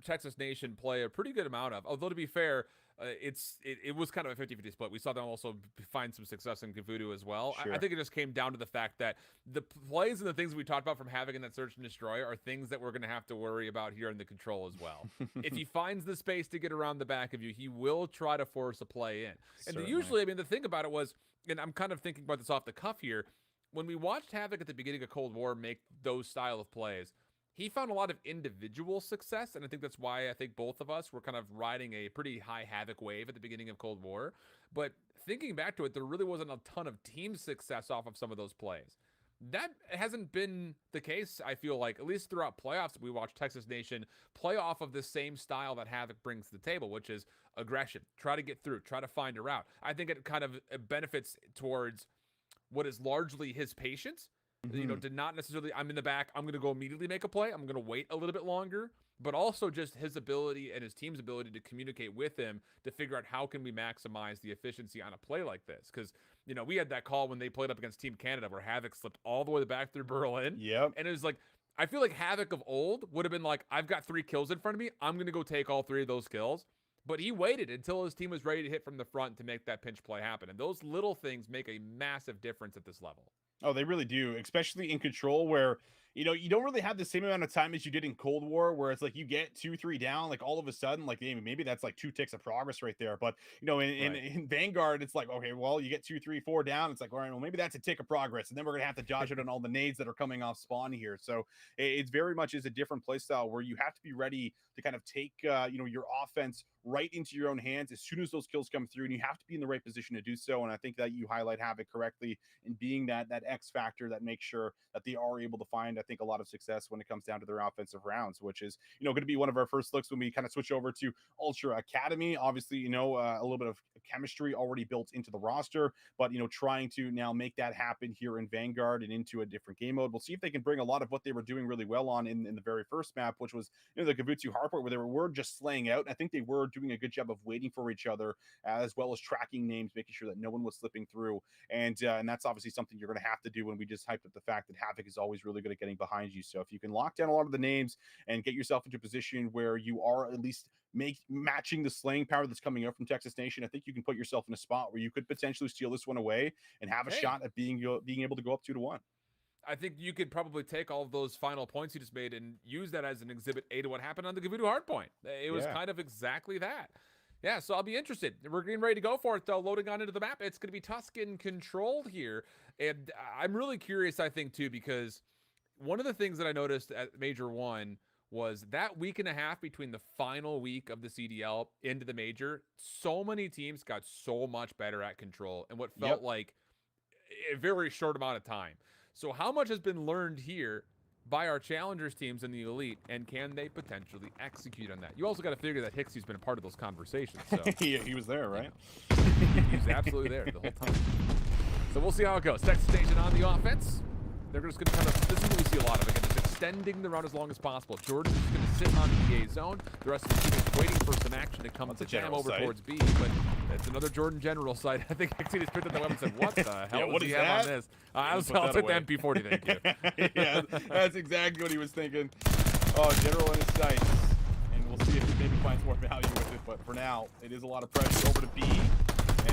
Texas Nation play a pretty good amount of. Although, to be fair, it was kind of a 50-50 split. We saw them also find some success in Kavudu as well. Sure. I think it just came down to the fact that the plays and the things we talked about from Havoc in that Search and Destroy are things that we're going to have to worry about here in the control as well. If he finds the space to get around the back of you, he will try to force a play in. And usually, the thing about it was, and I'm kind of thinking about this off the cuff here, when we watched Havoc at the beginning of Cold War make those style of plays, he found a lot of individual success, and I think that's why I think both of us were kind of riding a pretty high Havoc wave at the beginning of Cold War. But thinking back to it, there really wasn't a ton of team success off of some of those plays. That hasn't been the case, I feel like, at least throughout playoffs. We watched Texas Nation play off of the same style that Havoc brings to the table, which is aggression. Try to get through, try to find a route. I think it kind of benefits towards what is largely his patience, did not necessarily, I'm in the back, I'm going to go immediately make a play, I'm going to wait a little bit longer, but also just his ability and his team's ability to communicate with him to figure out how can we maximize the efficiency on a play like this. Because, we had that call when they played up against Team Canada where Havoc slipped all the way back through Berlin. Yep. And it was like, I feel like Havoc of old would have been like, I've got 3 kills in front of me, I'm going to go take all 3 of those kills. But he waited until his team was ready to hit from the front to make that pinch play happen. And those little things make a massive difference at this level. Oh, they really do, especially in control where, you don't really have the same amount of time as you did in Cold War, where it's like you get 2-3 down, like all of a sudden, like maybe that's like 2 ticks of progress right there. But, in Vanguard, it's like, okay, well, you get 2, 3, 4 down. It's like, all right, well, maybe that's a tick of progress. And then we're going to have to dodge it on all the nades that are coming off spawn here. So it's very much is a different play style where you have to be ready to kind of take, your offense right into your own hands as soon as those kills come through, and you have to be in the right position to do so. And I think that you highlight Havoc correctly in being that X factor that makes sure that they are able to find, I think, a lot of success when it comes down to their offensive rounds, which is, going to be one of our first looks when we kind of switch over to Ultra Academy. Obviously, a little bit of chemistry already built into the roster, but, trying to now make that happen here in Vanguard and into a different game mode. We'll see if they can bring a lot of what they were doing really well on in the very first map, which was, the Gavutsu hardpoint, where they were just slaying out. I think they were doing a good job of waiting for each other, as well as tracking names, making sure that no one was slipping through. And that's obviously something you're going to have to do when we just hyped up the fact that Havoc is always really good at getting behind you. So if you can lock down a lot of the names and get yourself into a position where you are at least matching the slaying power that's coming out from Texas Nation, I think you can put yourself in a spot where you could potentially steal this one away and have a shot at being able to go up 2-1. I think you could probably take all of those final points you just made and use that as an exhibit A to what happened on the Gavudu hardpoint. It was kind of exactly that. Yeah, so I'll be interested. We're getting ready to go for it, though, loading on into the map. It's going to be Tuscan controlled here. And I'm really curious, I think, too, because one of the things that I noticed at Major 1 was that week and a half between the final week of the CDL into the Major, so many teams got so much better at control and what felt like a very short amount of time. So how much has been learned here by our challengers teams in the elite, and can they potentially execute on that? You also got to figure that Hixie's been a part of those conversations. So he was there, right? He's absolutely there the whole time. So we'll see how it goes. Texas Nation on the offense. They're just going to kind of, this is what we see a lot of. Again, just extending the round as long as possible. Jordan is going to sit on the A zone. The rest of the team is waiting for some action to come to jam over towards B, but it's another Jordan general site. I think Hixie just picked up the weapon and said, what the hell does he have on this? I'll take the MP40, thank you. Yeah, that's exactly what he was thinking. Oh, general in his sights. And we'll see if he maybe finds more value with it, but for now, it is a lot of pressure over to B.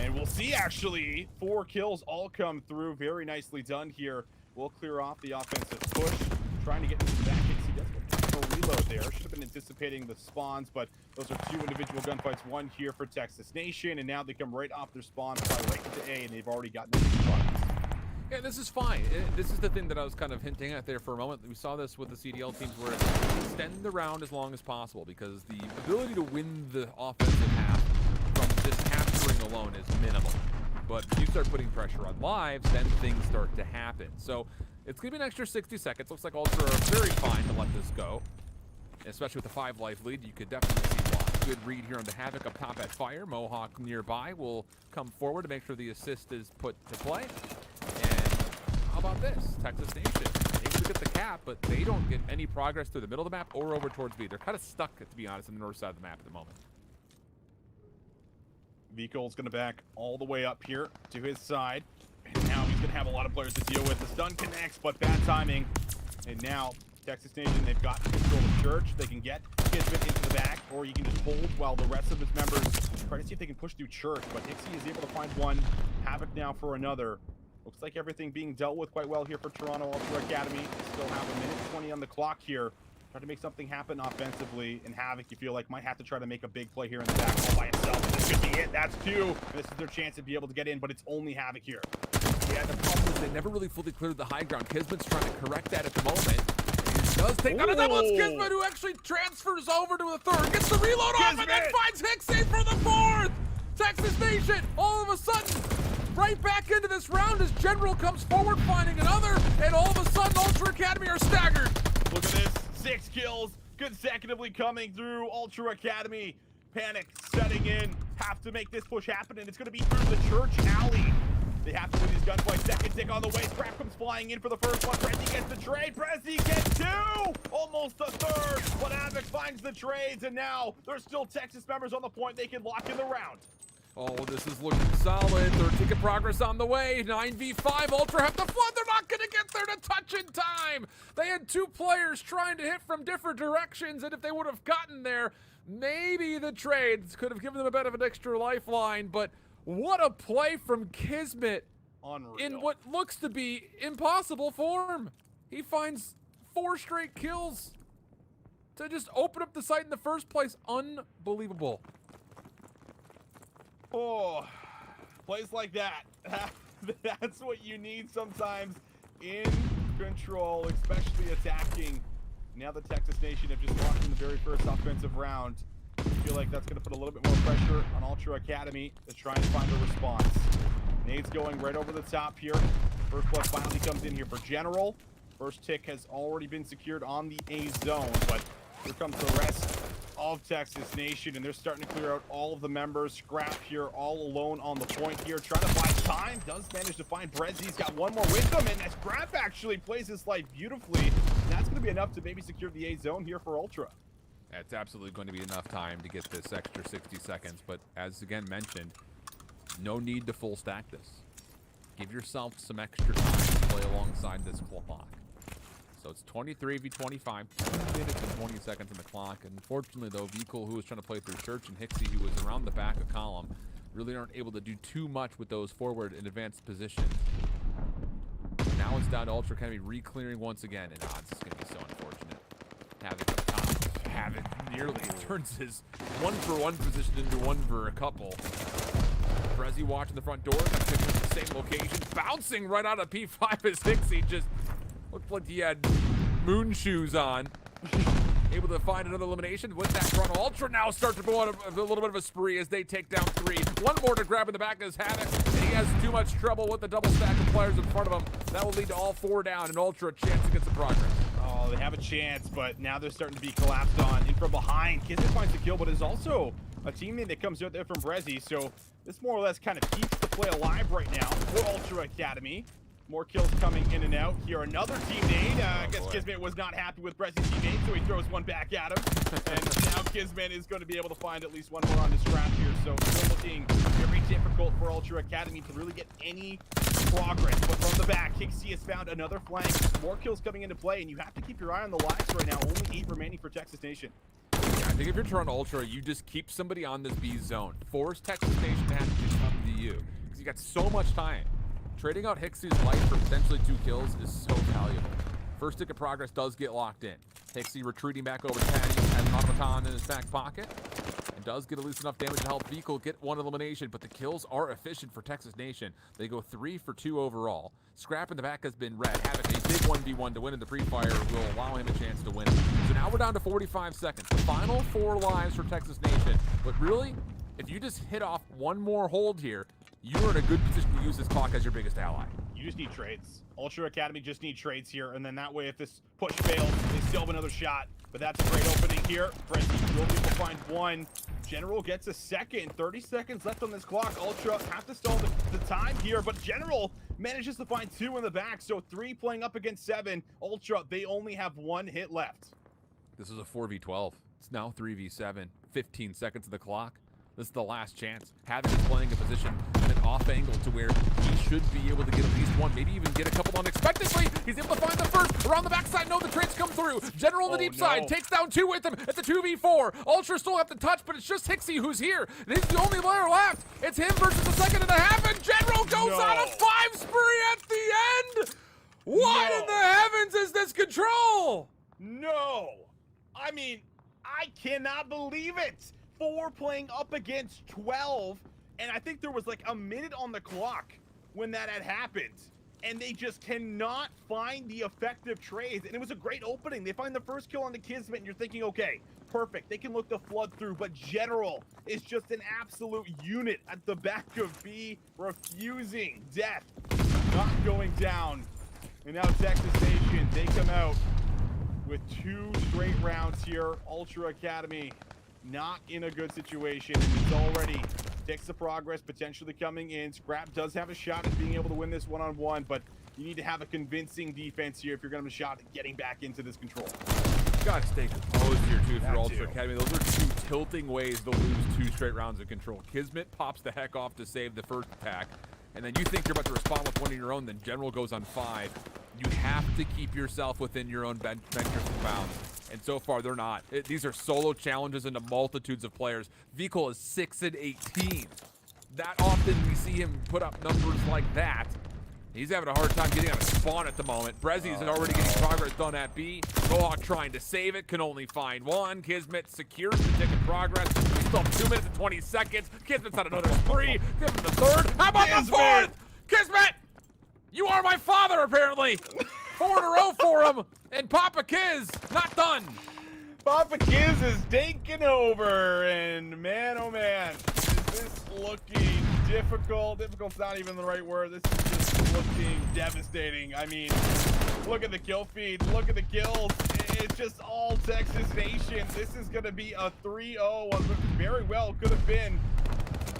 And we'll see, actually, 4 kills all come through. Very nicely done here. We'll clear off the offensive push. Trying to get into the back. He does a reload there. Should have been anticipating the spawns, but those are 2 individual gunfights. 1 here for Texas Nation, and now they come right off their spawn, fly right into A, and they've already gotten the spots. Yeah, this is fine. This is the thing that I was kind of hinting at there for a moment. We saw this with the CDL teams where extend the round as long as possible, because the ability to win the offensive half from just capturing alone is minimal. But if you start putting pressure on lives, then things start to happen. So it's going to be an extra 60 seconds. Looks like Ultra are very fine to let this go. Especially with the 5-life lead, you could definitely see why. Good read here on the Havoc up top at Fire. Mohawk nearby will come forward to make sure the assist is put to play. And how about this? Texas Nation able to get the cap, but they don't get any progress through the middle of the map or over towards B. They're kind of stuck, to be honest, in the north side of the map at the moment. Vico's going to back all the way up here to his side. And now he's going to have a lot of players to deal with. The stun connects, but bad timing. And now, Texas Nation, they've got control of Church. They can get Kismet into the back, or you can just hold while the rest of his members try to see if they can push through Church. But Hixie is able to find one. Havoc now for another. Looks like everything being dealt with quite well here for Toronto Ultra Academy. They still have a minute 20 on the clock here. Try to make something happen offensively, and Havoc, you feel like, might have to try to make a big play here in the back all by itself. This could be it. That's 2. This is their chance to be able to get in, but it's only Havoc here. Yeah, the problem is they never really fully cleared the high ground. Kismet's trying to correct that at the moment. He does take out of that one. Kismet, who actually transfers over to a third, gets the reload off, and then finds Hixie for the 4th. Texas Nation, all of a sudden, right back into this round as General comes forward, finding another, and all of a sudden, Ultra Academy are staggered. Look at this. 6 kills consecutively coming through Ultra Academy. Panic setting in. Have to make this push happen, and it's going to be through the Church alley. They have to win these gunfights. Second tick on the way. Scrap comes flying in for the first one. Prezi gets the trade. Prezi gets 2. Almost the 3rd. But Havoc finds the trades, and now there's still Texas members on the point. They can lock in the round. Oh, this is looking solid. 3rd tick of progress on the way. 9v5. Ultra have to flood. They're not going to get there to touch in time. They had 2 players trying to hit from different directions, and if they would have gotten there, maybe the trades could have given them a bit of an extra lifeline. But what a play from Kismet. Unreal. In what looks to be impossible form. He finds 4 straight kills to just open up the site in the first place. Unbelievable. Oh, plays like that. That's what you need sometimes in control, especially attacking. Now the Texas Nation have just lost in the very first offensive round. I feel like that's going to put a little bit more pressure on Ultra Academy to try and find a response. Nade's going right over the top here. First blood finally comes in here for General. First tick has already been secured on the A zone, but here comes the rest of Texas Nation, and they're starting to clear out all of the members. Scrap here all alone on the point here, trying to buy time. Does manage to find Brezzy. He's got one more with him, and Scrap actually plays his life beautifully. And that's going to be enough to maybe secure the A zone here for Ultra. It's absolutely going to be enough time to get this extra 60 seconds, but as again mentioned, no need to full stack this. Give yourself some extra time to play alongside this clock. So it's 23 v 25, 2 minutes and 20 seconds on the clock. And unfortunately, though, Vikul, who was trying to play through Church, and Hixie, who was around the back of column, really aren't able to do too much with those forward and advanced positions. Now it's down to Ultra Academy re-clearing once again, and odds is going to be so unfortunate. Havoc up top. Havoc nearly turns his 1-for-1 position into 1 for a couple. Brezzy watching the front door, got picked at the same location, bouncing right out of P5 as Hixie just looked like he had moon shoes on. Able to find another elimination with that front. Ultra now start to go on a little bit of a spree as they take down 3. One more to grab in the back as Havoc, and he has too much trouble with the double stack of players in front of him. That will lead to all 4 down, and Ultra a chance to get some progress. Oh, they have a chance, but now they're starting to be collapsed on. In from behind, Kismet finds the kill, but there's also a teammate that comes out there from Brezzy, so this more or less kind of keeps the play alive right now for Ultra Academy. More kills coming in and out. Here, another teammate. I guess Kismet was not happy with Brezzy's teammate, so he throws one back at him. And now Kismet is going to be able to find at least one more on his scrap here. So still looking very difficult for Ultra Academy to really get any progress. But from the back, Hixie has found another flank. More kills coming into play, and you have to keep your eye on the lives right now. Only 8 remaining for Texas Nation. Yeah, I think if you're trying Ultra, you just keep somebody on this B zone. Force Texas Nation to have to just come to you, because you got so much time. Trading out Hixie's life for potentially 2 kills is so valuable. First tick of progress does get locked in. Hixie retreating back over to Patty, has an automaton in his back pocket, and does get at least enough damage to help Vikul get 1 elimination, but the kills are efficient for Texas Nation. They go 3 for 2 overall. Scrap in the back has been red. Havoc, a big 1v1 to win in the pre-fire will allow him a chance to win. So now we're down to 45 seconds. The final 4 lives for Texas Nation. But really, if you just hit off 1 more hold here, you're in a good position to use this clock as your biggest ally. You just need trades. Ultra Academy just need trades here, and then that way, if this push fails, they still have another shot. But that's a great opening here. Brezzy will be able to find 1. General gets a second. 30 seconds left on this clock. Ultra have to stall the time here, but General manages to find 2 in the back, so 3 playing up against 7. Ultra, they only have 1 hit left. This is a 4v12. It's now 3v7. 15 seconds of the clock. This is the last chance. Havoc is playing a position in an off angle to where he should be able to get at least 1, maybe even get a couple unexpectedly. He's able to find the first. Around the backside, no, the trades come through. General on the deep side takes down 2 with him. It's a 2v4. Ultra still have to touch, but it's just Hixie who's here. This is the only player left. It's him versus the 2.5, and General goes on a 5 spree at the end. What in the heavens is this control? No. I mean, I cannot believe it. 4 playing up against 12, and I think there was like a minute on the clock when that had happened, and they just cannot find the effective trades. And it was a great opening. They find the first kill on the Kismet, and you're thinking, okay, perfect, they can look to flood through, but General is just an absolute unit at the back of B, refusing death, not going down. And now Texas Nation, they come out with 2 straight rounds here. Ultra Academy not in a good situation, and it's already takes the progress potentially coming in. Scrap does have a shot at being able to win this one-on-one, but you need to have a convincing defense here if you're going to have a shot at getting back into this control. You gotta stay composed here too for Ultra Academy. Those are 2 tilting ways to lose 2 straight rounds of control. Kismet pops the heck off to save the first attack, and then you think you're about to respond with 1 of your own, then General goes on 5. You have to keep yourself within your own bench bounds. And so far, they're not. These are solo challenges into multitudes of players. Vikul is 6-18. That often we see him put up numbers like that. He's having a hard time getting on a spawn at the moment. Brezzy's already getting progress done at B. Mohawk trying to save it, can only find 1. Kismet secures the tick of progress. We still have 2 minutes and 20 seconds. Kismet's on another spree. Give him the 3rd. How about the 4th? Kismet! You are my father, apparently. 4 in a row for him, and Papa Kiz not done. Papa Kiz is taking over, and man, oh man, is this looking difficult? Difficult's not even the right word. This is just looking devastating. I mean, Look at the kill feed. Look at the kills. It's just all Texas Nation. This is going to be a 3-0. Very well could have been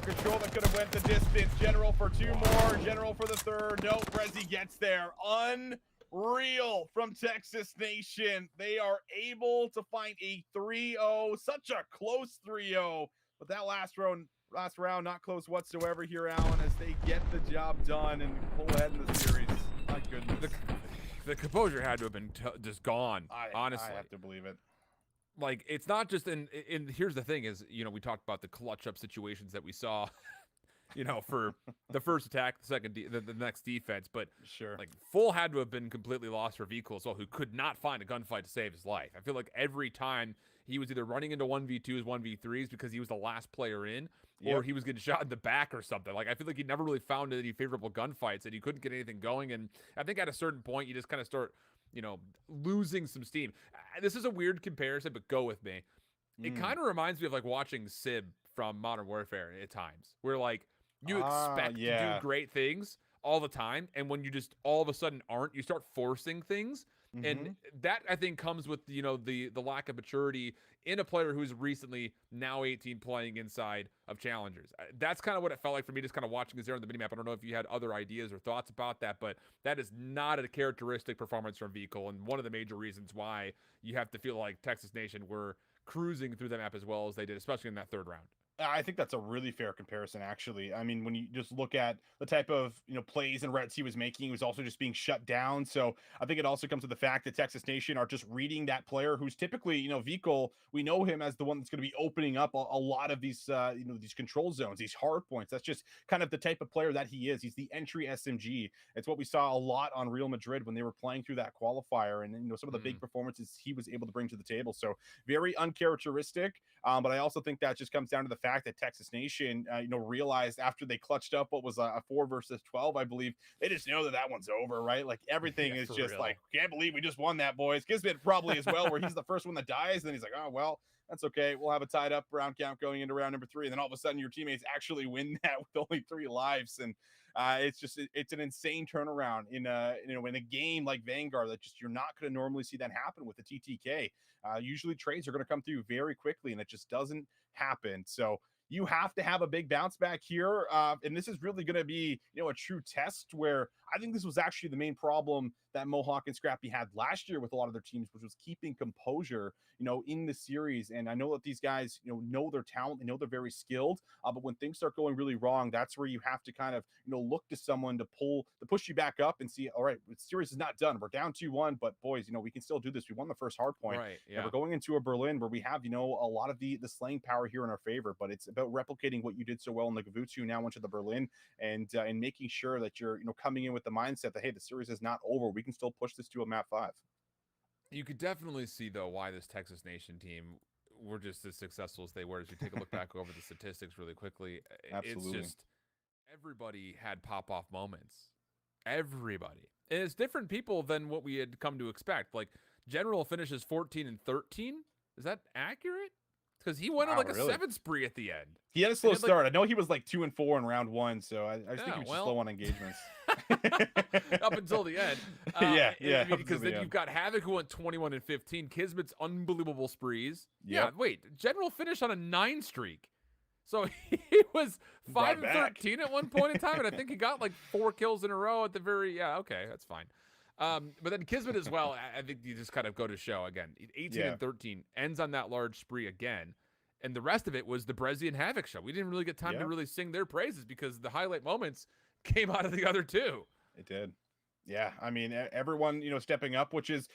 control that could have went the distance. General for 2 more. General for the 3rd. No, Rezi gets there. Unreal from Texas Nation. They are able to find a 3-0. Such a close 3-0. But that last round, not close whatsoever here, Alan, as they get the job done and pull ahead in the series. My goodness. The composure had to have been just gone, honestly. I have to believe it. Like, it's not just in here's the thing is, we talked about the clutch up situations that we saw, for the first attack, the second, the next defense. But sure, like, full had to have been completely lost for Vico as well, who could not find a gunfight to save his life. I feel like every time he was either running into 1v2s, 1v3s because he was the last player in, or he was getting shot in the back or something. Like, I feel like he never really found any favorable gunfights, and he couldn't get anything going. And I think at a certain point, you just kind of start, losing some steam. This is a weird comparison, but go with me. It kind of reminds me of like watching Sib from Modern Warfare at times, where like you expect to do great things all the time, and when you just all of a sudden aren't, you start forcing things. And that, I think, comes with, the lack of maturity in a player who's recently now 18 playing inside of challengers. That's kind of what it felt like for me, just kind of watching this there on the minimap. I don't know if you had other ideas or thoughts about that, but that is not a characteristic performance from Vico, and one of the major reasons why you have to feel like Texas Nation were cruising through the map as well as they did, especially in that 3rd round. I think that's a really fair comparison, actually. I mean, when you just look at the type of, plays and reps he was making, he was also just being shut down. So I think it also comes to the fact that Texas Nation are just reading that player who's typically, Vico, we know him as the one that's going to be opening up a lot of these, these control zones, these hard points. That's just kind of the type of player that he is. He's the entry SMG. It's what we saw a lot on Real Madrid when they were playing through that qualifier, and, some of the big performances he was able to bring to the table. So very uncharacteristic. But I also think that just comes down to the fact that Texas Nation, realized after they clutched up what was a 4 versus 12, I believe, they just know that one's over, right? Like, everything is just real. Like, can't believe we just won that, boys. Kismet probably as well, where he's the first one that dies, and then he's like, oh, well, that's okay. We'll have a tied up round count going into round number 3. And then all of a sudden your teammates actually win that with only 3 lives. And it's an insane turnaround in a game like Vanguard that just, you're not going to normally see that happen with the TTK. Usually trades are going to come through very quickly, and it just doesn't happen. So you have to have a big bounce back here. And this is really going to be, a true test, where I think this was actually the main problem that Mohawk and Scrappy had last year with a lot of their teams, which was keeping composure, in the series. And I know that these guys, know their talent, they know they're very skilled, but when things start going really wrong, that's where you have to kind of, look to someone to push you back up and see, all right, the series is not done. We're down 2-1, but boys, we can still do this. We won the first hard point. Right, yeah. And we're going into a Berlin where we have, a lot of the slaying power here in our favor, but it's about replicating what you did so well in the Gavutsu now into the Berlin, and making sure that you're, coming in with the mindset that, hey, the series is not over. We can still push this to a map 5. You could definitely see, though, why this Texas Nation team were just as successful as they were. As you take a look back over the statistics really quickly, Absolutely. It's just everybody had pop-off moments. Everybody. And it's different people than what we had come to expect. Like, General finishes 14-13. Is that accurate? Because he went on like a 7 spree at the end. He had a slow start. I know he was like 2-4 in round 1, so I just think he was just slow on engagements. Up until the end. Because then you've got Havoc, who went 21-15. Kismet's unbelievable sprees. Yep. Yeah, wait. General finished on a 9 streak. So he was 5-13 at one point in time, and I think he got like 4 kills in a row at the very. Yeah, okay, that's fine. But then Kismet as well, I think you just kind of go to show again. 18-13 ends on that large spree again. And the rest of it was the Brezzy and Havoc show. We didn't really get time to really sing their praises because the highlight moments came out of the other 2. It did. Yeah, I mean, everyone, stepping up, which is,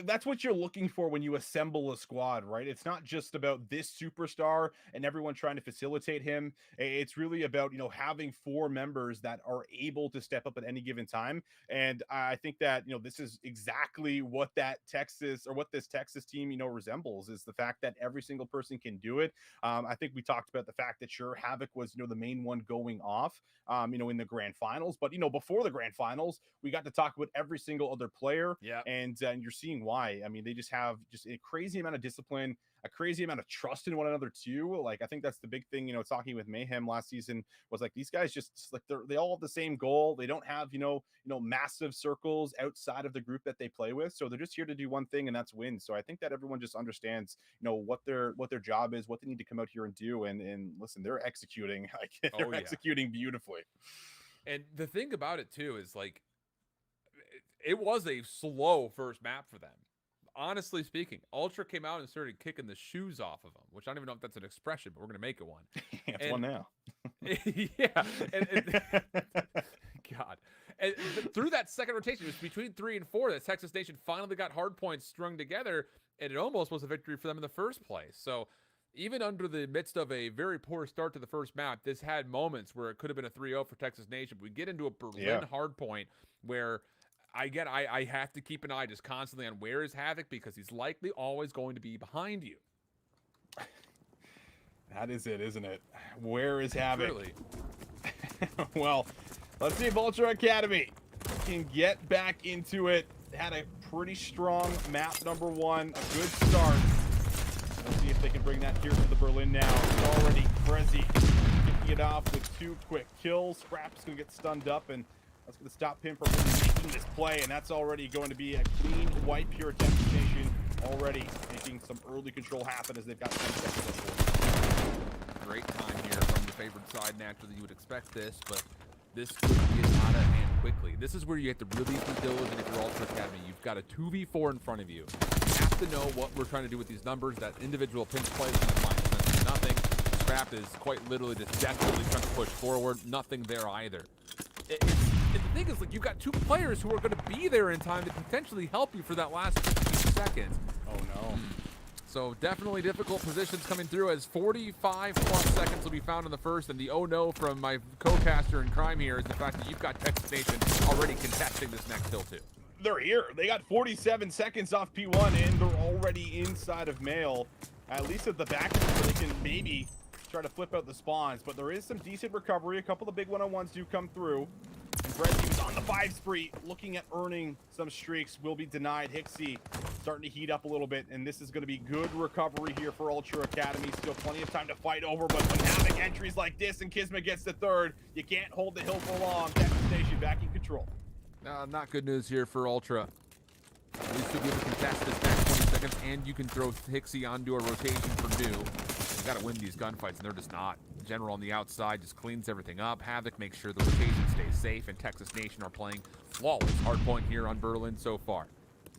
that's what you're looking for when you assemble a squad, right? It's not just about this superstar and everyone trying to facilitate him. It's really about, having 4 members that are able to step up at any given time. And I think that, this is exactly what this Texas team, resembles, is the fact that every single person can do it. I think we talked about the fact that sure, Havoc was, the main one going off, in the grand finals. But, before the grand finals, we got to talk with every single other player. Yeah. And you're seeing seeing why. I mean, they just have just a crazy amount of discipline, a crazy amount of trust in one another too. Like I think that's the big thing, you know, talking with Mayhem last season was like these guys just like they all have the same goal. They don't have, you know, massive circles outside of the group that they play with. So they're just here to do one thing, and that's win. So I think that everyone just understands, you know, what their job is, what they need to come out here and do. And listen, they're executing like they're executing beautifully. And the thing about it too is like it was a slow first map for them. Honestly speaking, Ultra came out and started kicking the shoes off of them, which I don't even know if that's an expression, but we're going to make it one. It's one now. Yeah. God. And through that second rotation, it was between 3 and 4 that Texas Nation finally got hard points strung together, and it almost was a victory for them in the first place. So even under the midst of a very poor start to the first map, this had moments where it could have been a 3-0 for Texas Nation. We get into a Berlin hard point where I have to keep an eye just constantly on where is Havoc, because he's likely always going to be behind you. That is it, isn't it? Where is Havoc? Really? Well, let's see if Ultra Academy can get back into it. Had a pretty strong map number 1, a good start. Let's see if they can bring that here to the Berlin now. It's already Prezi kicking it off with 2 quick kills. Scrap's going to get stunned up, and that's going to stop him from really making this play, and that's already going to be a clean wipe here at Texas Nation, already making some early control happen as they've got 10 seconds. Great time here from the favored side. Naturally, you would expect this, but this could get out of hand quickly. This is where you have to really be diligent if you're Ultra Academy. You've got a 2v4 in front of you. You have to know what we're trying to do with these numbers. That individual pinch play is going to find nothing. Scrap is quite literally just desperately trying to push forward. Nothing there either. And the thing is, like, you've got 2 players who are going to be there in time to potentially help you for that last 15 seconds. Oh, no. So definitely difficult positions coming through, as 45 plus seconds will be found in the first. And the oh no from my co-caster in crime here is the fact that you've got Texas Nation already contesting this next kill too. They're here. They got 47 seconds off P1, and they're already inside of Mail. At least at the back, so they can maybe try to flip out the spawns. But there is some decent recovery. A couple of big one-on-ones do come through. And Brezzy was on the 5 spree, looking at earning some streaks, will be denied. Hixie starting to heat up a little bit, and this is going to be good recovery here for Ultra Academy. Still plenty of time to fight over, but when having entries like this and Kismet gets the 3rd, you can't hold the hill for long. Texas Nation back in control. Not good news here for Ultra. At least you'll be able to contest this next 20 seconds, and you can throw Hixie onto a rotation for new. You got to win these gunfights, and they're just not. General on the outside just cleans everything up. Havoc makes sure the rotation stays safe, and Texas Nation are playing flawless hardpoint here on Berlin so far.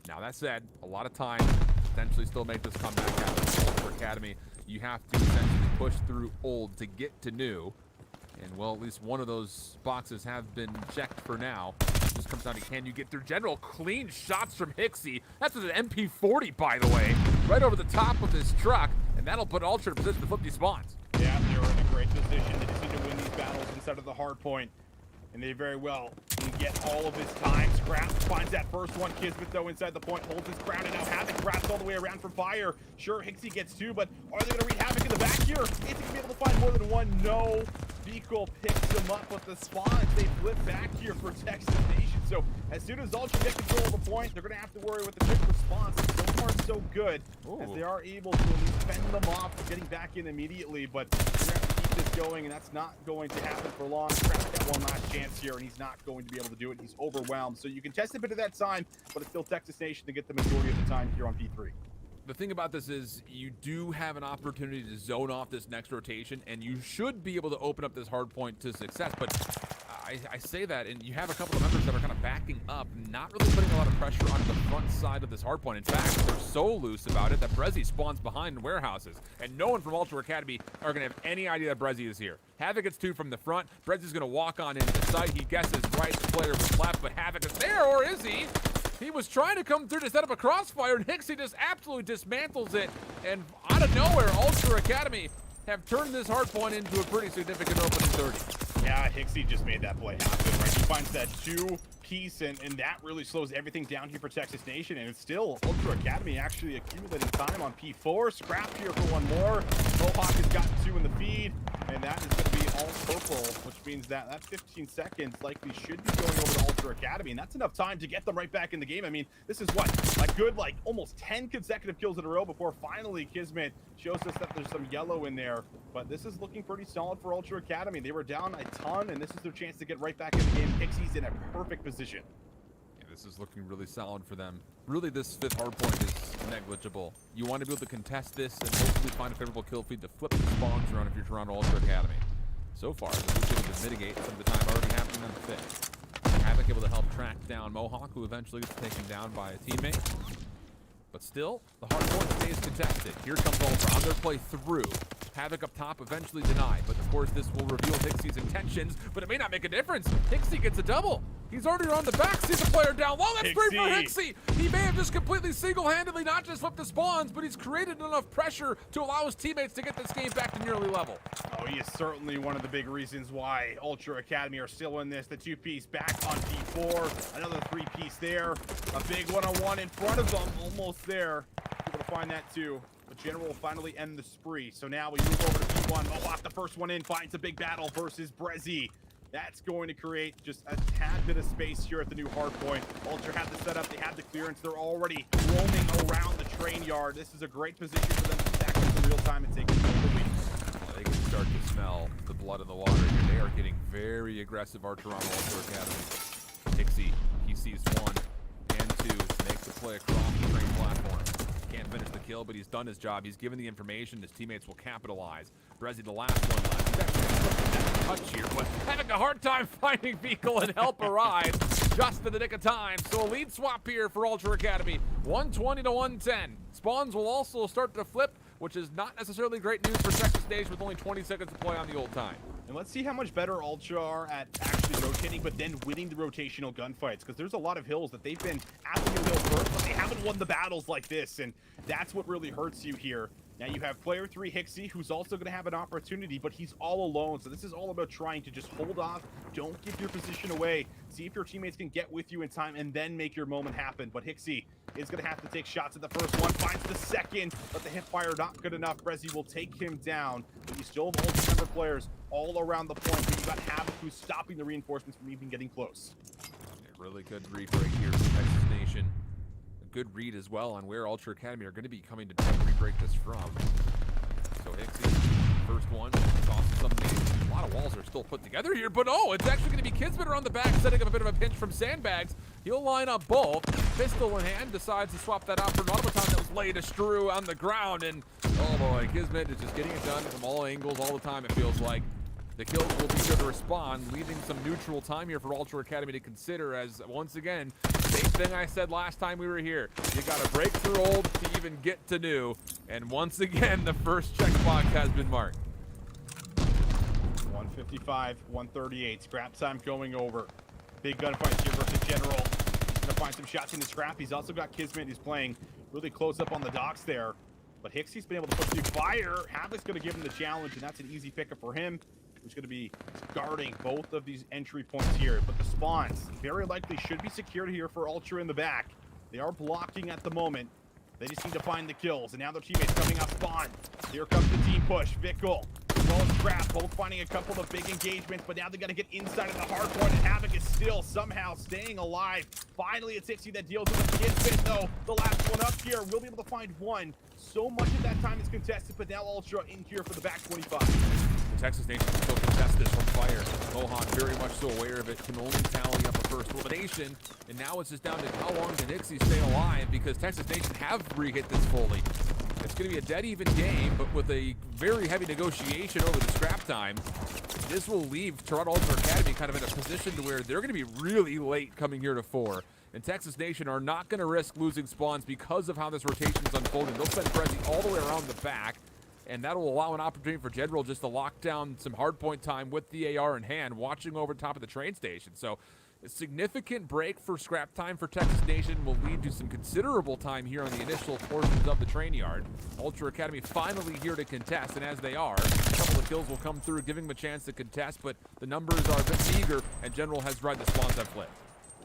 Now, that said, a lot of time to potentially still make this comeback happen for Academy. You have to essentially push through old to get to new. And, well, at least one of those boxes have been checked for now. Just comes down to, can you get through General? Clean shots from Hixie. That's with an MP40, by the way, right over the top of this truck. And that'll put Ultra in a position to flip these spawns. Yeah, they're in a great position. They just need to win these battles inside of the hard point. And they very well can get all of his time. Scrap finds that first one. Kismet, though, inside the point, holds his ground, and now Havoc wraps all the way around from fire. Sure, Hixie gets 2, but are they going to read Havoc in the back here? Is he going to be able to find more than 1? No. Beagle picks him up with the spawns. They flip back here for Texas Nation. So as soon as Ultra get control of the point, they're going to have to worry with the quick response. So far, so good. Ooh. As they are able to at least fend them off, getting back in immediately. But they're going to have to keep this going, and that's not going to happen for long. Scrap's got one last chance here, and he's not going to be able to do it. He's overwhelmed. So you can test a bit of that time, but it's still Texas Nation to get the majority of the time here on P3. The thing about this is you do have an opportunity to zone off this next rotation, and you should be able to open up this hard point to success. But I say that, and you have a couple of members that are kind of backing up, not really putting a lot of pressure on the front side of this hard point. In fact, they're so loose about it that Brezzy spawns behind warehouses, and no one from Ultra Academy are going to have any idea that Brezzy is here. Havoc gets 2 from the front. Brezzy's going to walk on into the site. He guesses right, the player was left, but Havoc is there, or is he? He was trying to come through to set up a crossfire, and Hixie just absolutely dismantles it. And out of nowhere, Ultra Academy have turned this hard point into a pretty significant opening 30. Yeah, Hixie just made that play happen, right? He finds that 2 piece, and that really slows everything down here for Texas Nation. And it's still Ultra Academy actually accumulating time on P4. Scrap here for one more. Mohawk has gotten 2 in the feed, and that is going to be all purple, which means that 15 seconds likely should be going over to Ultra Academy, and that's enough time to get them right back in the game. I mean, this is what, a good, like, almost 10 consecutive kills in a row before finally Kismet shows us that there's some yellow in there. But this is looking pretty solid for Ultra Academy. They were down a ton, and this is their chance to get right back in the game. Pixie's in a perfect position. Yeah, this is looking really solid for them. Really, this 5th hardpoint is negligible. You want to be able to contest this and hopefully find a favorable kill feed to flip the spawns around if you're Toronto Ultra Academy. So far, they're able to mitigate some of the time already happening on the 5th. Havoc able to help track down Mohawk, who eventually gets taken down by a teammate. But still, the hardpoint stays contested. Here comes Ultra on their play through. Havoc up top, eventually denied. But of course, this will reveal Hixie's intentions, but it may not make a difference. Hixie gets a double. He's already on the back, sees a player down low. That's free for Hixie. He may have just completely single-handedly not just flipped the spawns, but he's created enough pressure to allow his teammates to get this game back to nearly level. Oh, he is certainly one of the big reasons why Ultra Academy are still in this. The 2-piece back on P4, another 3-piece there. A big one-on-one in front of them, almost there. Able to find that too. But General will finally end the spree. So now we move over to P1. Mohawk, the first one in, finds a big battle versus Brezzy. That's going to create just a tad bit of space here at the new hardpoint. Ultra had the setup, they had the clearance, they're already roaming around the train yard. This is a great position for them to stack up in real time and take control of the lead. Well, they can start to smell the blood in the water here. They are getting very aggressive, our Toronto Ultra Academy. Hixie, he sees 1 and 2, makes the play across the train platform. Can't finish the kill, but he's done his job. He's given the information. His teammates will capitalize. Brezzy, the last one left. He's actually touch here, but having a hard time finding vehicle and help arrive just in the nick of time. So a lead swap here for Ultra Academy. 120 to 110. Spawns will also start to flip, which is not necessarily great news for Texas Stage with only 20 seconds to play on the old time. And let's see how much better Ultra are at actually rotating, but then winning the rotational gunfights. Because there's a lot of hills that they've been at the new hill first, but they haven't won the battles like this. And that's what really hurts you here. Now you have player 3 Hixie, who's also going to have an opportunity, but he's all alone. So this is all about trying to just hold off. Don't give your position away. See if your teammates can get with you in time and then make your moment happen. But Hixie is going to have to take shots at the first one, finds the second, but the hip fire not good enough. Brezzy will take him down, but you still have all member players all around the point. But you got Havoc who's stopping the reinforcements from even getting close. A really good read right here from Texas Nation. Good read as well on where Ultra Academy are going to be coming to try to re-break this from. So Hixie, first one, tosses some names. A lot of walls are still put together here, but oh, it's actually going to be Kismet on the back, setting up a bit of a pinch from Sandbags. He'll line up both. Pistol in hand, decides to swap that out for an automaton that was laid astrew on the ground, and oh boy, Kismet is just getting it done from all angles all the time, it feels like. The kills will be there to respond, leaving some neutral time here for Ultra Academy to consider as, once again, same thing I said last time we were here. You got to break through old to even get to new. And once again, the first checkbox has been marked. 155, 138. Scrap time going over. Big gunfight here versus General. He's going to find some shots in the scrap. He's also got Kismet, who's playing really close up on the docks there. But Hixie's been able to put through fire. Havoc's going to give him the challenge, and that's an easy pickup for him, who's going to be guarding both of these entry points here. But the spawns very likely should be secured here for Ultra in the back. They are blocking at the moment. They just need to find the kills. And now their teammates coming up spawn. Here comes the team push. Vickle, as well as Scrap, both finding a couple of big engagements. But now they got to get inside of the hard point. And Havoc is still somehow staying alive. Finally, it's Hixie that deals with the Kismet, though. The last one up here. We'll be able to find one. So much of that time is contested, but now Ultra in here for the back 25. Texas Nation can still contest this from fire. Mohawk very much so aware of it, can only tally up a first elimination, and now it's just down to how long can Hixie stay alive, because Texas Nation have re-hit this fully. It's going to be a dead even game, but with a very heavy negotiation over the scrap time, this will leave Toronto Ultra Academy kind of in a position to where they're going to be really late coming here to 4. And Texas Nation are not going to risk losing spawns because of how this rotation is unfolding. They'll send Brezzy all the way around the back, and that'll allow an opportunity for General just to lock down some hardpoint time with the AR in hand, watching over top of the train station. So a significant break for scrap time for Texas Nation will lead to some considerable time here on the initial portions of the train yard. Ultra Academy finally here to contest, and as they are, a couple of kills will come through, giving them a chance to contest, but the numbers are a bit meager, and General has read the spawns that flip.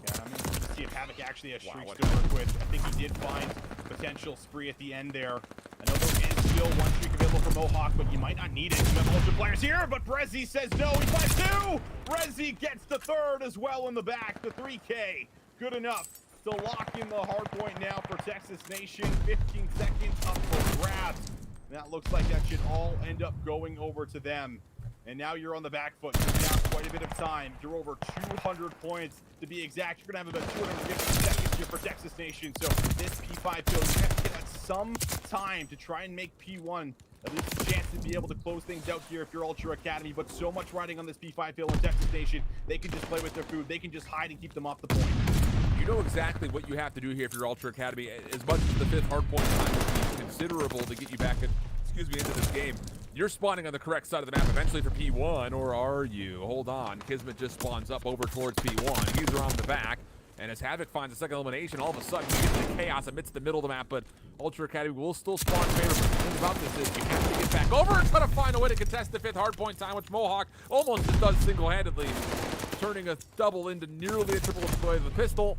Yeah, I'm interested to see if Havoc actually has streaks to work with. I think he did find potential spree at the end there. I know there is still one streak available for Mohawk, but you might not need it. You have Ultra players here, but Brezzy says no. He finds two! Brezzy gets the third as well in the back. The 3K, good enough to lock in the hard point now for Texas Nation. 15 seconds up for grabs. And that looks like that should all end up going over to them. And now you're on the back foot. You're down quite a bit of time. You're over 200 points to be exact. You're going to have about 250 seconds here for Texas Nation. So this P5 kill, you have to get at some time to try and make P1 at least a chance to be able to close things out here if you're Ultra Academy. But so much riding on this P5 hill in Texas Nation. They can just play with their food. They can just hide and keep them off the point. You know exactly what you have to do here if you're Ultra Academy. As much as the 5th hard point time would be considerable to get you back into this game, you're spawning on the correct side of the map eventually for P1, or are you? Hold on, Kismet just spawns up over towards P1. He's around the back, and as Havoc finds a second elimination, all of a sudden you get into chaos amidst the middle of the map, but Ultra Academy will still spawn favorably. The thing about this is you have to get back over and try to find a way to contest the 5th hardpoint time, which Mohawk almost just does single-handedly, turning a double into nearly a triple deploy of the pistol.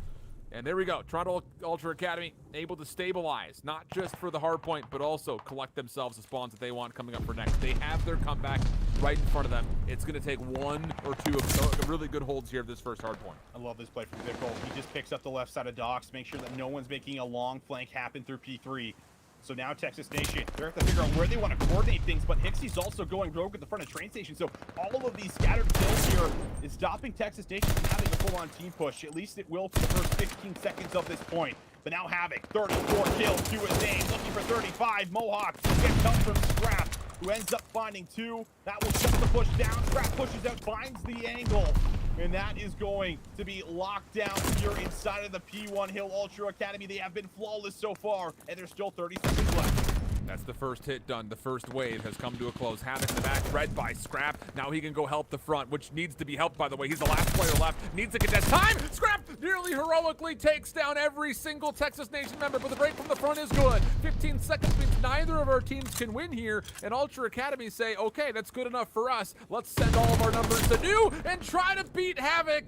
And there we go. Toronto Ultra Academy able to stabilize, not just for the hard point, but also collect themselves the spawns that they want coming up for next. They have their comeback right in front of them. It's going to take one or two of really good holds here of this first hard point. I love this play from Vickle. He just picks up the left side of docks to make sure that no one's making a long flank happen through P3. So now Texas Nation, they have to figure out where they want to coordinate things, but Hixie's also going rogue at the front of train station. So all of these scattered kills here is stopping Texas Nation from having a full-on team push. At least it will for the first 15 seconds of this point. But now Havoc, 34 kills to his name, looking for 35. Mohawk gets help from Scrap, who ends up finding 2. That will shut the push down. Scrap pushes out, finds the angle. And that is going to be locked down here inside of the P1 Hill Ultra Academy. They have been flawless so far, and there's still 30 seconds left. That's the first hit done. The first wave has come to a close. Havoc in the back, read by Scrap. Now he can go help the front, which needs to be helped, by the way. He's the last player left. Needs to contest time. Scrap nearly heroically takes down every single Texas Nation member, but the break from the front is good. 15 seconds means neither of our teams can win here, and Ultra Academy say, okay, that's good enough for us. Let's send all of our numbers to new and try to beat Havoc.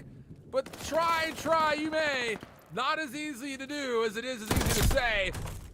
But try you may. Not as easy to do as it is as easy to say.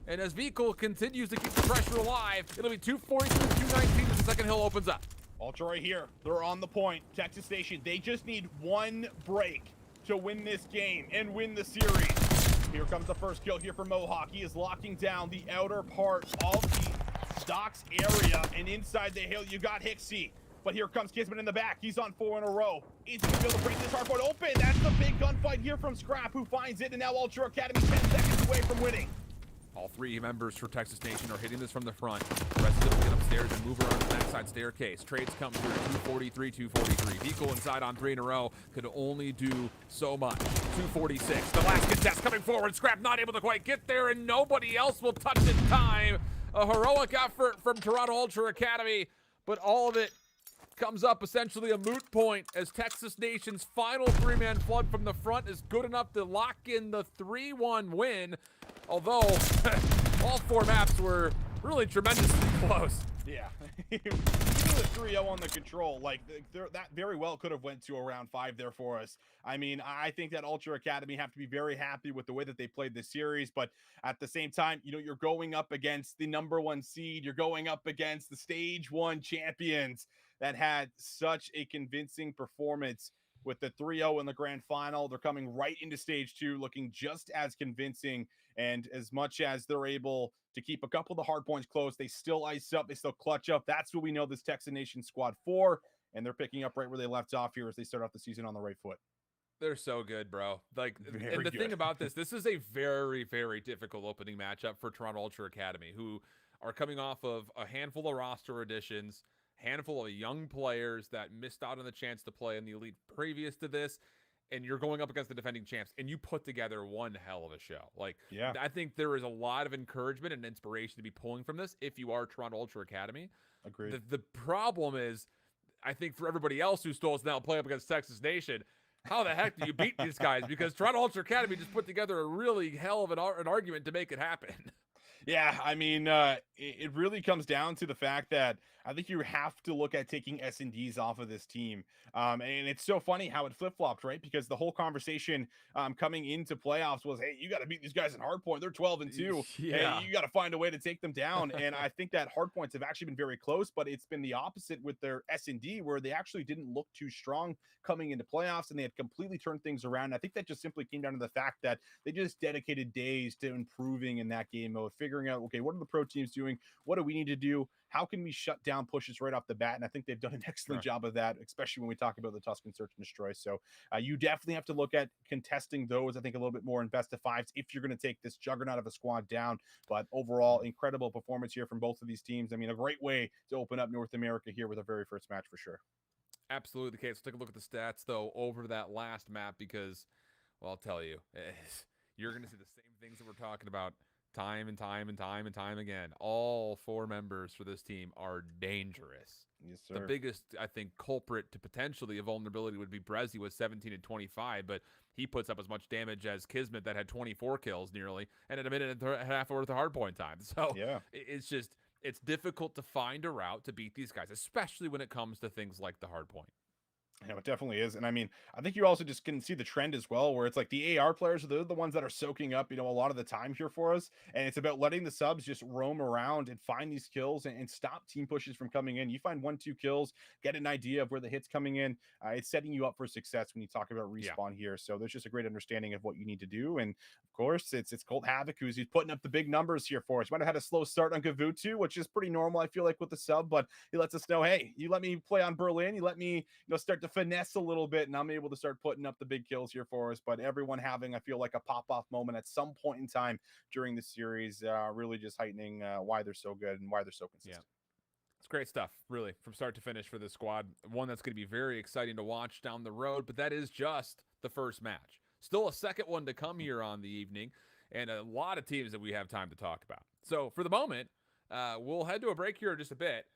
And as Vickle continues to keep the pressure alive, it'll be 2:43, 2:19 as the second hill opens up. Ultra right here. They're on the point. Texas Station, they just need one break to win this game and win the series. Here comes the first kill here for Mohawk. He is locking down the outer part of the docks area, and inside the hill, you got Hixie. But here comes Kismet in the back. He's on 4 in a row. He's going to be able to break this hardpoint open. That's the big gunfight here from Scrap, who finds it, and now Ultra Academy 10 seconds away from winning. All 3 members for Texas Nation are hitting this from the front. The rest of them get upstairs and move around the backside staircase. Trades come through 243, 243. Vickle inside on 3 in a row could only do so much. 246. The last contest coming forward. Scrap not able to quite get there, and nobody else will touch in time. A heroic effort from Toronto Ultra Academy, but all of it comes up essentially a moot point as Texas Nation's final 3-man flood from the front is good enough to lock in the 3-1 win. Although, all 4 maps were really tremendously close. Yeah. Even the 3-0 on the control, like, that very well could have went to a round 5 there for us. I mean, I think that Ultra Academy have to be very happy with the way that they played this series, but at the same time, you know, you're going up against the #1 seed. You're going up against the Stage 1 champions that had such a convincing performance. With the 3-0 in the grand final, they're coming right into Stage 2, looking just as convincing. And as much as they're able to keep a couple of the hard points close, they still ice up, they still clutch up. That's what we know this Texas Nation squad for. And they're picking up right where they left off here as they start off the season on the right foot. They're so good, bro. Like, Very and the good. thing about this is a very, very difficult opening matchup for Toronto Ultra Academy, who are coming off of a handful of roster additions, handful of young players that missed out on the chance to play in the Elite previous to this, and you're going up against the defending champs, and you put together one hell of a show. Like, yeah, I think there is a lot of encouragement and inspiration to be pulling from this if you are Toronto Ultra Academy. Agreed. The problem is, I think for everybody else who still has now play up against Texas Nation, how the heck do you beat these guys? Because Toronto Ultra Academy just put together a really hell of an argument to make it happen. Yeah, I mean, it really comes down to the fact that I think you have to look at taking S&Ds off of this team. And it's so funny how it flip-flopped, right? Because the whole conversation coming into playoffs was, hey, you got to beat these guys in hardpoint. They're 12-2. Hey, Yeah. you got to find a way to take them down. And I think that hardpoints have actually been very close, but it's been the opposite with their S&D, where they actually didn't look too strong coming into playoffs, and they had completely turned things around. And I think that just simply came down to the fact that they just dedicated days to improving in that game mode, figuring out, okay, what are the pro teams doing? What do we need to do? How can we shut down pushes right off the bat? And I think they've done an excellent job of that, especially when we talk about the Tuscan Search and Destroy. So you definitely have to look at contesting those, I think, a little bit more in best of fives if you're going to take this juggernaut of a squad down. But overall, incredible performance here from both of these teams. I mean, a great way to open up North America here with a very first match for sure. Absolutely the case. Let's take a look at the stats, though, over that last map because, well, I'll tell you, you're going to see the same things that we're talking about time and time and time and time again. All 4 members for this team are dangerous. Yes, sir. The biggest, I think, culprit to potentially a vulnerability would be Brezzy with 17 and 25, but he puts up as much damage as Kismet that had 24 kills nearly, and at a minute and a half worth of hardpoint time. So yeah, it's just, it's difficult to find a route to beat these guys, especially when it comes to things like the hardpoint. Yeah, it definitely is. And I mean, I think you also just can see the trend as well, where it's like the AR players are the ones that are soaking up, a lot of the time here for us. And it's about letting the subs just roam around and find these kills and stop team pushes from coming in. You find 1-2 kills, get an idea of where the hit's coming in. It's setting you up for success when you talk about respawn here. So there's just a great understanding of what you need to do. And of course, it's Colt Havoc who's putting up the big numbers here for us. Might have had a slow start on Gavutu, which is pretty normal, I feel like, with the sub, but he lets us know, hey, you let me play on Berlin, you let me start to finesse a little bit, and I'm able to start putting up the big kills here for us. But everyone having, I feel like, a pop-off moment at some point in time during the series, really just heightening why they're so good and why they're so consistent. Yeah. It's great stuff, really, from start to finish for this squad. One that's going to be very exciting to watch down the road, but that is just the first match. Still a second one to come here on the evening, and a lot of teams that we have time to talk about. So for the moment, we'll head to a break here in just a bit.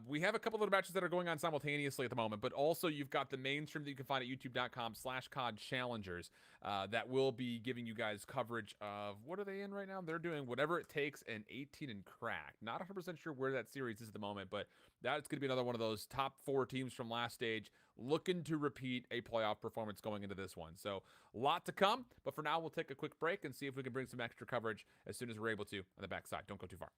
We have a couple of other matches that are going on simultaneously at the moment, but also you've got the main stream that you can find at youtube.com/COD Challengers that will be giving you guys coverage of, what are they in right now? They're doing whatever it takes and 18 and crack. Not 100% sure where that series is at the moment, but that's going to be another one of those top 4 teams from last stage looking to repeat a playoff performance going into this one. So a lot to come, but for now we'll take a quick break and see if we can bring some extra coverage as soon as we're able to on the backside. Don't go too far.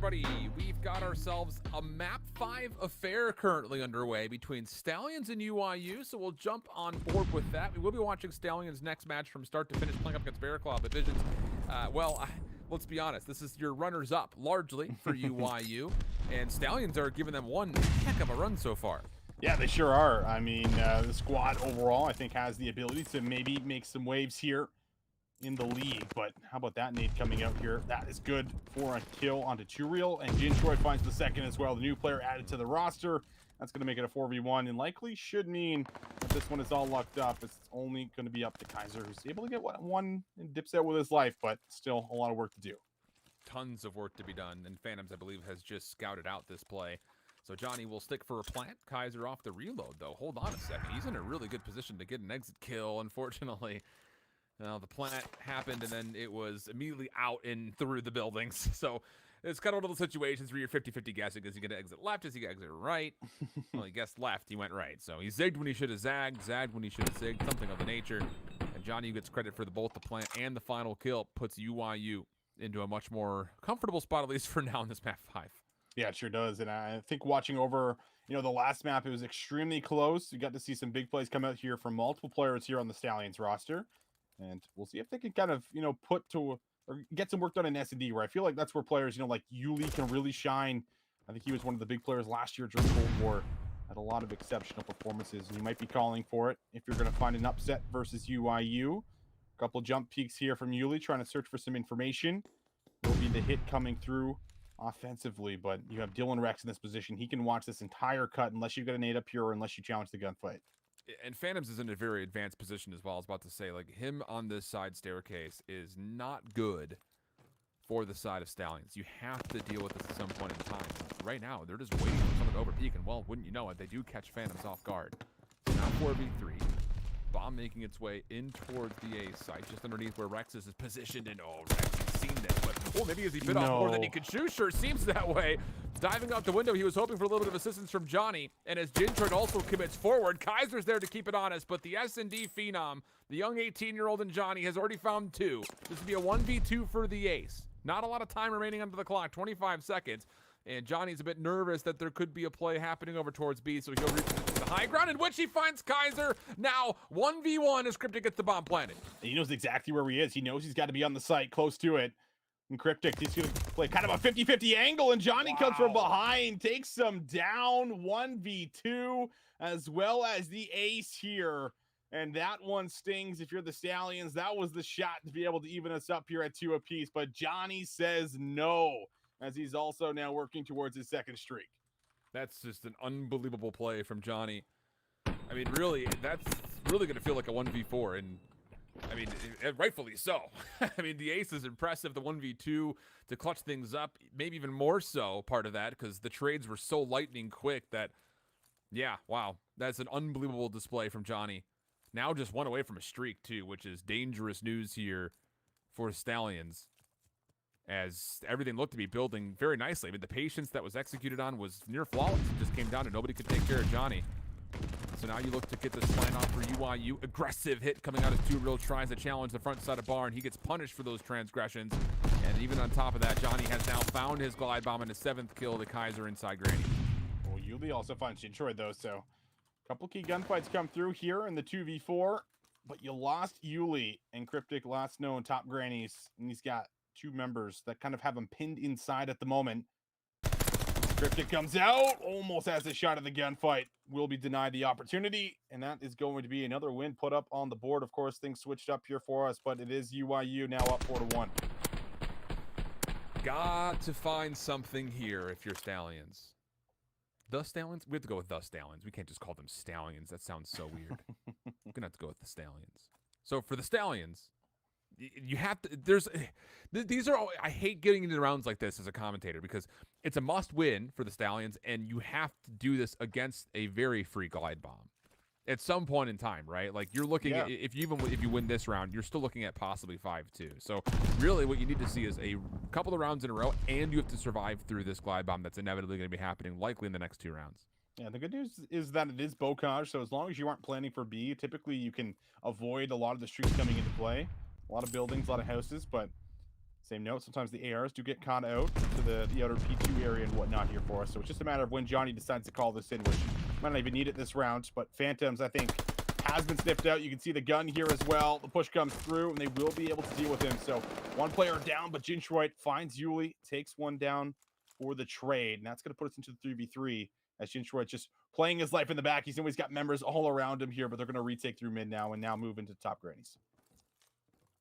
everybody? We've got ourselves a Map 5 affair currently underway between Stallions and UIU, so we'll jump on board with that. We will be watching Stallions' next match from start to finish, playing up against Bear Claw Divisions. Let's be honest, this is your runners-up, largely, for UIU, and Stallions are giving them one heck of a run so far. Yeah, they sure are. I mean, the squad overall, I think, has the ability to maybe make some waves here in the league, but how about that nade coming out here? That is good for a kill onto Turiel, and Jintroy finds the second as well. The new player added to the roster. That's going to make it a 4v1, and likely should mean that this one is all locked up. It's only going to be up to Kaiser, who's able to get one and dips out with his life, but still a lot of work to do. Tons of work to be done, and Phantoms, I believe, has just scouted out this play. So Johnny will stick for a plant. Kaiser off the reload, though. Hold on a second. He's in a really good position to get an exit kill, unfortunately. Now, the plant happened, and then it was immediately out and through the buildings. So it's kind of one of those situations where you're 50-50 guessing. Is he going to exit left? Is he going to exit right? Well, he guessed left. He went right. So he zigged when he should have zagged, zagged when he should have zigged, something of the nature. And Johnny gets credit for both the plant and the final kill, puts UIU into a much more comfortable spot, at least for now, in this map 5. Yeah, it sure does. And I think watching over, the last map, it was extremely close. You got to see some big plays come out here from multiple players here on the Stallions roster. And we'll see if they can kind of, put to or get some work done in S&D, where I feel like that's where players, like Yuli can really shine. I think he was one of the big players last year during Cold War. Had a lot of exceptional performances, and you might be calling for it if you're going to find an upset versus UIU. A couple jump peeks here from Yuli, trying to search for some information. Will be the hit coming through offensively, but you have Dylan Rex in this position. He can watch this entire cut unless you've got an nade up here or unless you challenge the gunfight. And Phantoms is in a very advanced position as well. I was about to say, like, him on this side staircase is not good for the side of Stallions. You have to deal with this at some point in time. Right now, they're just waiting for someone to overpeak, and, well, wouldn't you know it, they do catch Phantoms off guard. So now 4v3. Bomb making its way in towards the A site, just underneath where Rex is positioned, and, Rex has seen this, but, maybe as he bit off more than he could chew. Sure seems that way. Diving out the window, he was hoping for a little bit of assistance from Johnny, and as Jintroid also commits forward, Kaiser's there to keep it honest, but the S&D phenom, the young 18-year-old in Johnny, has already found two. This would be a 1v2 for the ace. Not a lot of time remaining under the clock, 25 seconds, and Johnny's a bit nervous that there could be a play happening over towards B, so he'll reach the high ground, in which he finds Kaiser. Now 1v1 as Cryptic gets the bomb planted. He knows exactly where he is. He knows he's got to be on the site, close to it. And Cryptic, he's going to play kind of a 50-50 angle, and Johnny comes from behind, takes him down, 1v2, as well as the ace here. And that one stings if you're the Stallions. That was the shot to be able to even us up here at 2 apiece, but Johnny says no, as he's also now working towards his second streak. That's just an unbelievable play from Johnny. I mean, really, that's really going to feel like a 1v4, and I mean, rightfully so. I mean, the ace is impressive. The 1v2 to clutch things up, maybe even more so part of that, because the trades were so lightning quick that, yeah, wow. That's an unbelievable display from Johnny. Now just one away from a streak, too, which is dangerous news here for Stallions, as everything looked to be building very nicely. I mean, the patience that was executed on was near flawless. It just came down to nobody could take care of Johnny. So now you look to get this plan off for UIU. Aggressive hit coming out as Turiel tries to challenge the front side of Barn. He gets punished for those transgressions. And even on top of that, Johnny has now found his glide bomb and his 7th kill to Kaiser inside Granny. Well, Yuli also finds Jintroid, though, so a couple key gunfights come through here in the 2v4. But you lost Yuli, and Cryptic last known top Grannies. And he's got 2 members that kind of have him pinned inside at the moment. Cryptic comes out, almost has a shot at the gunfight, will be denied the opportunity, and that is going to be another win put up on the board. Of course, things switched up here for us, but it is UIU now up 4-1. Got to find something here if you're Stallions. The Stallions? We have to go with the Stallions. We can't just call them Stallions. That sounds so weird. We're going to have to go with the Stallions. So for the Stallions, you have to, these are all, I hate getting into rounds like this as a commentator, because it's a must win for the Stallions, and you have to do this against a very free glide bomb at some point in time, right? Like, you're looking at, if you win this round, you're still looking at possibly 5-2. So really what you need to see is a couple of rounds in a row, and you have to survive through this glide bomb that's inevitably going to be happening likely in the next 2 rounds. Yeah, the good news is that it is Bocage, so as long as you aren't planning for B, typically you can avoid a lot of the streaks coming into play. A lot of buildings, a lot of houses, but Same note, sometimes the ARs do get caught out to the outer P2 area and whatnot here for us. So it's just a matter of when Johnny decides to call this in, which might not even need it this round. But Phantoms, I think, has been sniffed out. You can see the gun here as well. The push comes through, and they will be able to deal with him. So one player down, but Jintroid finds Yuli, takes one down for the trade. And that's going to put us into the 3v3 as Jintroid just playing his life in the back. He's always got members all around him here, but they're going to retake through mid now and now move into top grannies.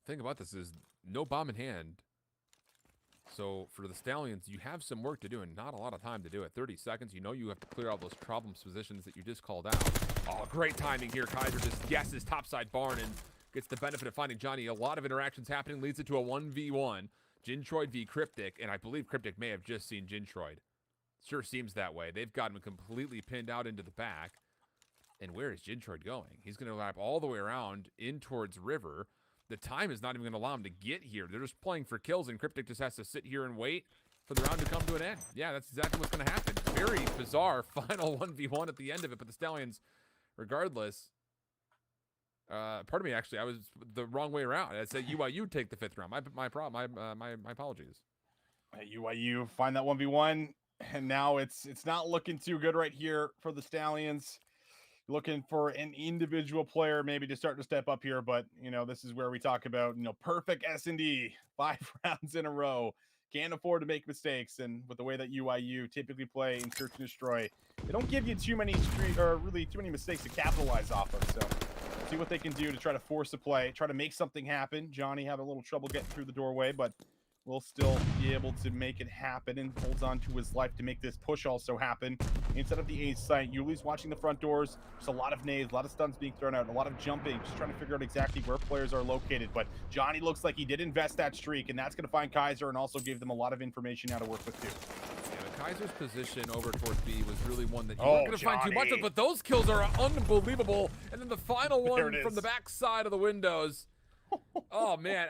The thing about this is no bomb in hand. So for the Stallions, you have some work to do and not a lot of time to do it. 30 seconds, you know you have to clear out those problems positions that you just called out. Oh, great timing here. Kaiser just guesses topside barn and gets the benefit of finding Johnny. A lot of interactions happening, leads it to a 1v1. Jintroid v Cryptic, and I believe Cryptic may have just seen Jintroid. Sure seems that way. They've got him completely pinned out into the back. And where is Jintroid going? He's going to lap all the way around in towards River. The time is not even going to allow him to get here. They're just playing for kills, and Cryptic just has to sit here and wait for the round to come to an end. Yeah, that's exactly what's going to happen. Very bizarre final 1v1 at the end of it, but the Stallions, regardless... pardon me, actually, I was the wrong way around. I said UIU take the 5th round. My apologies. UIU find that 1v1, and now it's not looking too good right here for the Stallions. Looking for an individual player maybe to start to step up here, but you know, this is where we talk about, you know, perfect S&D 5 rounds in a row. Can't afford to make mistakes, and with the way that UIU typically play in Search and Destroy, they don't give you too many mistakes to capitalize off of. So see what they can do to try to force a play, try to make something happen. Johnny had a little trouble getting through the doorway, but will still be able to make it happen and holds on to his life to make this push also happen. Instead of the A site, Yuli's watching the front doors. There's a lot of nades, a lot of stuns being thrown out, a lot of jumping, just trying to figure out exactly where players are located. But Johnny looks like he did invest that streak, and that's going to find Kaiser and also give them a lot of information how to work with too. Yeah, the Kaiser's position over towards B was really one that you weren't going to find too much of, but those kills are unbelievable. And then the final one from the back side of the windows. Oh man,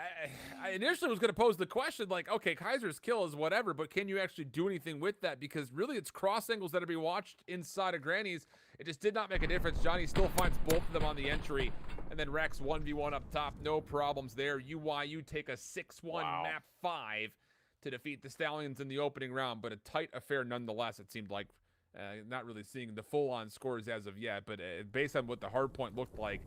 I initially was going to pose the question like, okay, Kaiser's kill is whatever, but can you actually do anything with that? Because really it's cross angles that are being watched inside of Granny's. It just did not make a difference. Johnny still finds both of them on the entry, and then Rex 1v1 up top, no problems there. UIU take a 6-1 map 5 to defeat the Stallions in the opening round, but a tight affair nonetheless. It seemed like not really seeing the full-on scores as of yet, but based on what the hard point looked like,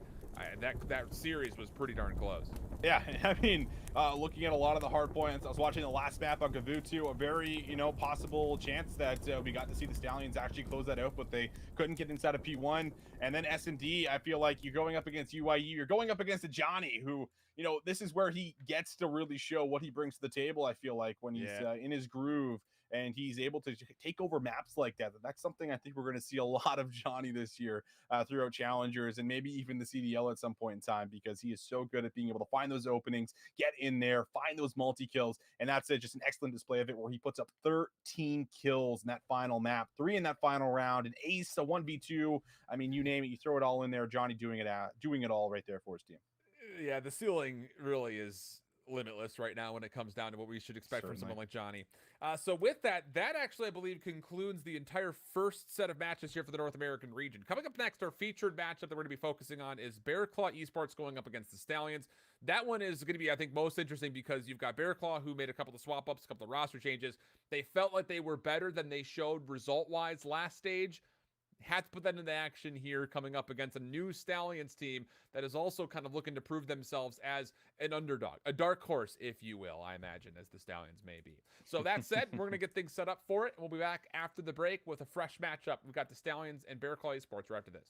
that series was pretty darn close. Yeah, I mean, looking at a lot of the hard points, I was watching the last map on Gavutu, a very, you know, possible chance that we got to see the Stallions actually close that out, but they couldn't get inside of P1. And then S&D, I feel like you're going up against UIU, you're going up against a Johnny who, you know, this is where he gets to really show what he brings to the table, I feel like, when he's in his groove. And he's able to take over maps like that. That's something I think we're going to see a lot of Johnny this year throughout challengers and maybe even the CDL at some point in time, because he is so good at being able to find those openings, get in there, find those multi-kills. And that's just an excellent display of it, where he puts up 13 kills in that final map, 3 in that final round, an ace, a 1v2. I mean, you name it, you throw it all in there. Johnny doing it all right there for his team. Yeah, the ceiling really is limitless right now when it comes down to what we should expect from someone like Johnny. So with that actually, I believe, concludes the entire first set of matches here for the North American region. Coming up next, our featured matchup that we're going to be focusing on is Bear Claw Esports going up against the Stallions. That one is going to be, I think, most interesting because you've got Bear Claw, who made a couple of swap-ups, a couple of roster changes. They felt like they were better than they showed result-wise last stage. Had to put that into action here, coming up against a new Stallions team that is also kind of looking to prove themselves as an underdog, a dark horse, if you will, I imagine, as the Stallions may be. So that said, we're going to get things set up for it. We'll be back after the break with a fresh matchup. We've got the Stallions and Bear Claw Esports right after this.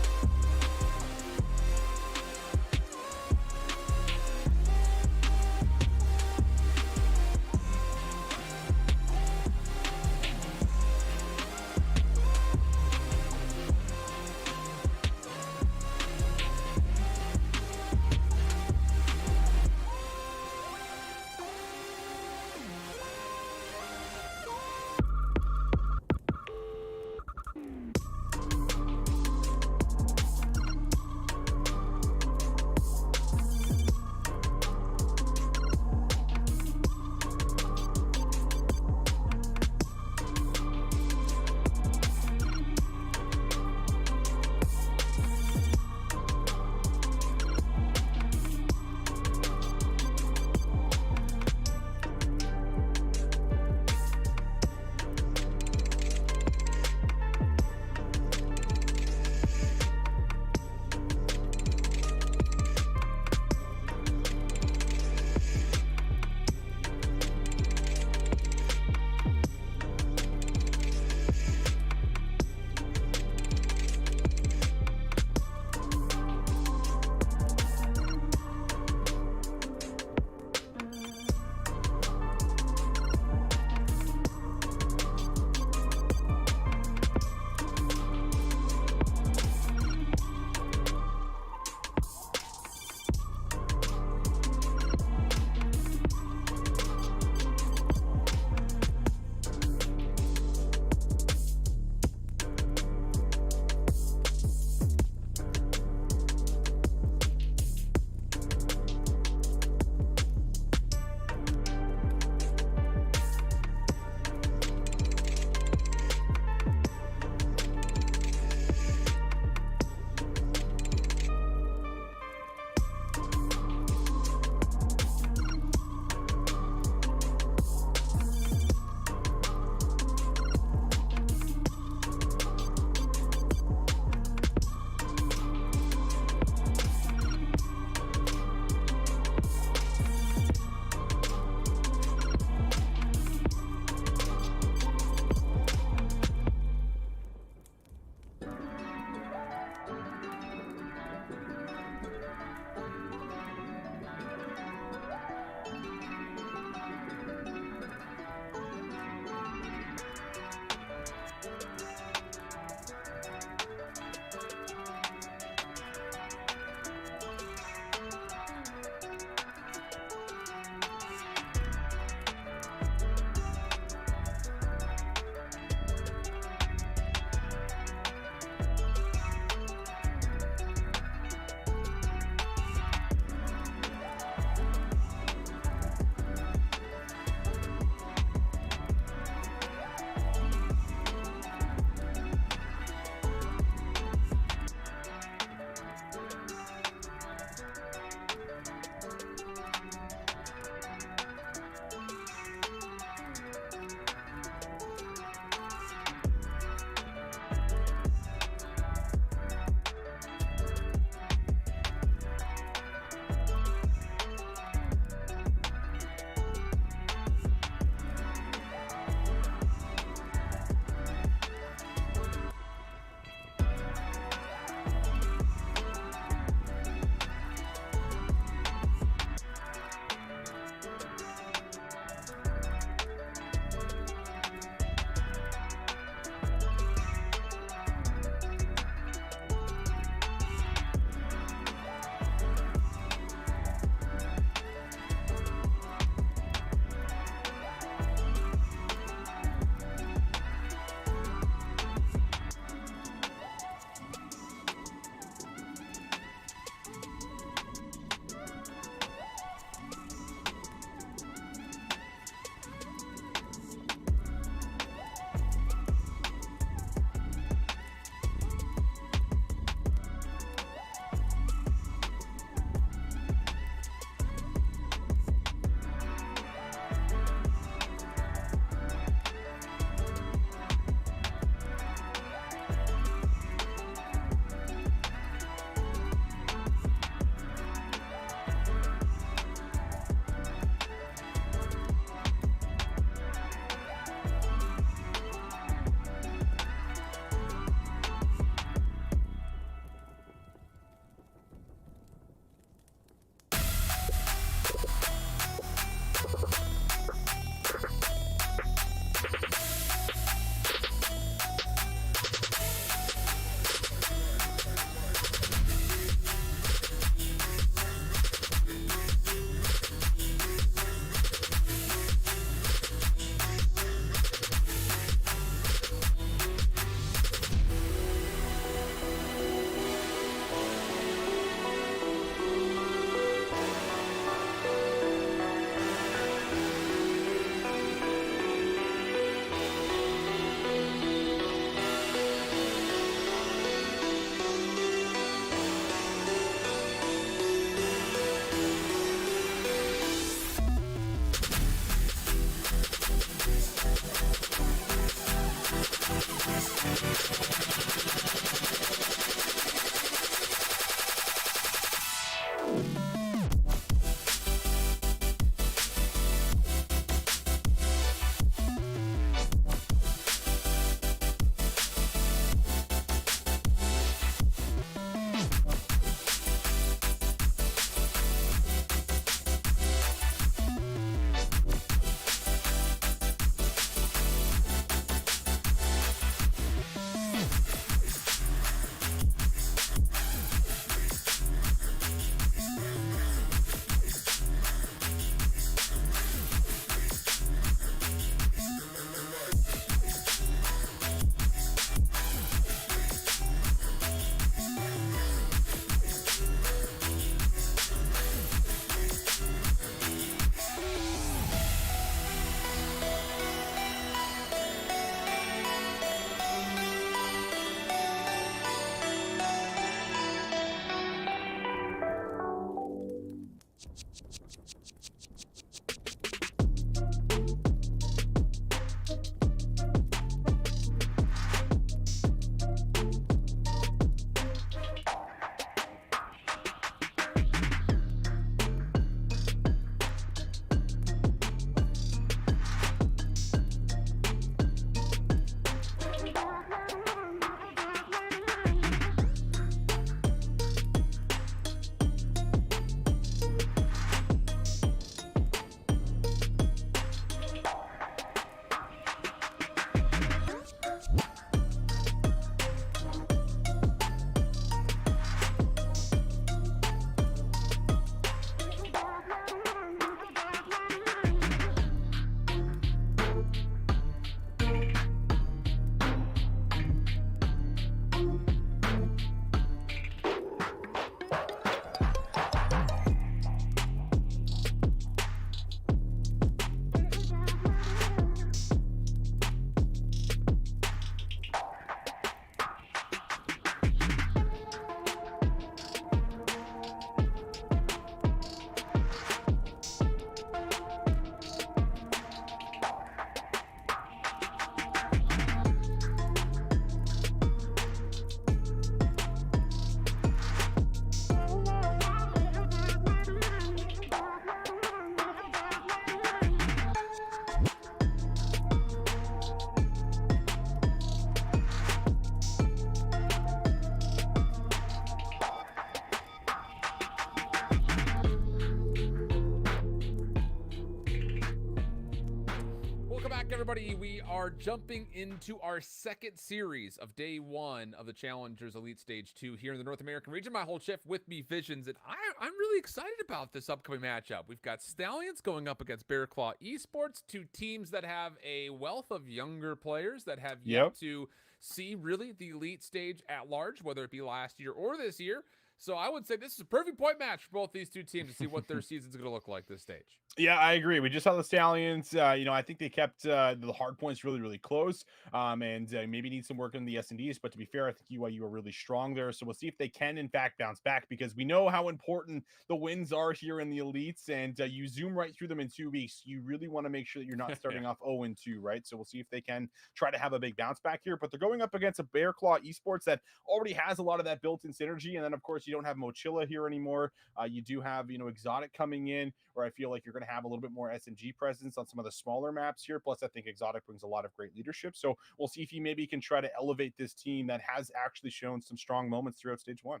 everybody. We are jumping into our second series of day one of the Challengers Elite Stage 2 here in the North American region. My whole shift with me, Visions, and I'm really excited about this upcoming matchup. We've got Stallions going up against Bear Claw Esports, two teams that have a wealth of younger players that have yet to see really the Elite Stage at large, whether it be last year or this year. So I would say this is a perfect point match for both these two teams to see what their season's going to look like this stage. Yeah, I agree. We just saw the Stallions. I think they kept the hard points really, really close, and maybe need some work in the S&Ds. But to be fair, I think UIU are really strong there. So we'll see if they can, in fact, bounce back, because we know how important the wins are here in the Elites, and you zoom right through them in 2 weeks. You really want to make sure that you're not starting off 0-2, right? So we'll see if they can try to have a big bounce back here. But they're going up against a Bear Claw Esports that already has a lot of that built-in synergy. And then, of course, you don't have Mochilla here anymore. You do have, Exotic coming in, where I feel like you're going to have a little bit more SNG presence on some of the smaller maps here. Plus, I think Exotic brings a lot of great leadership. So we'll see if he maybe can try to elevate this team that has actually shown some strong moments throughout stage one.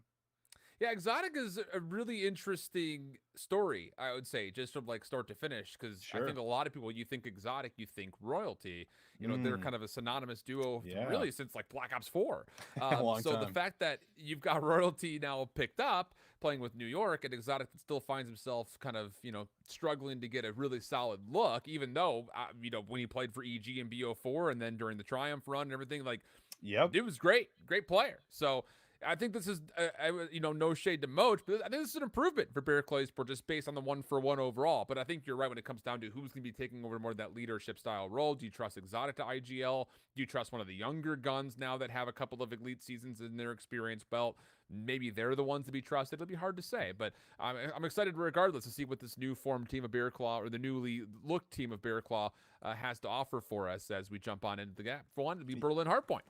Yeah, Exotic is a really interesting story, I would say, just from like start to finish, because I think a lot of people, you think Exotic, you think Royalty. They're kind of a synonymous duo really since like Black Ops 4. So the fact that you've got Royalty now picked up, playing with New York, and Exotic still finds himself kind of, struggling to get a really solid look, even though, when he played for EG and BO4 and then during the Triumph run and everything, like, it was great player. So I think this is, no shade to Moch, but I think this is an improvement for Bear Claw Esports just based on the 1-for-1 overall. But I think you're right when it comes down to who's going to be taking over more of that leadership style role. Do you trust Exotic to IGL? Do you trust one of the younger guns now that have a couple of elite seasons in their experience belt? Maybe they're the ones to be trusted. It'll be hard to say, but I'm excited regardless to see what this new formed team of Bear Claw, or the newly looked team of Bear Claw, has to offer for us as we jump on into the gap. For one, it'll be Berlin Hardpoint.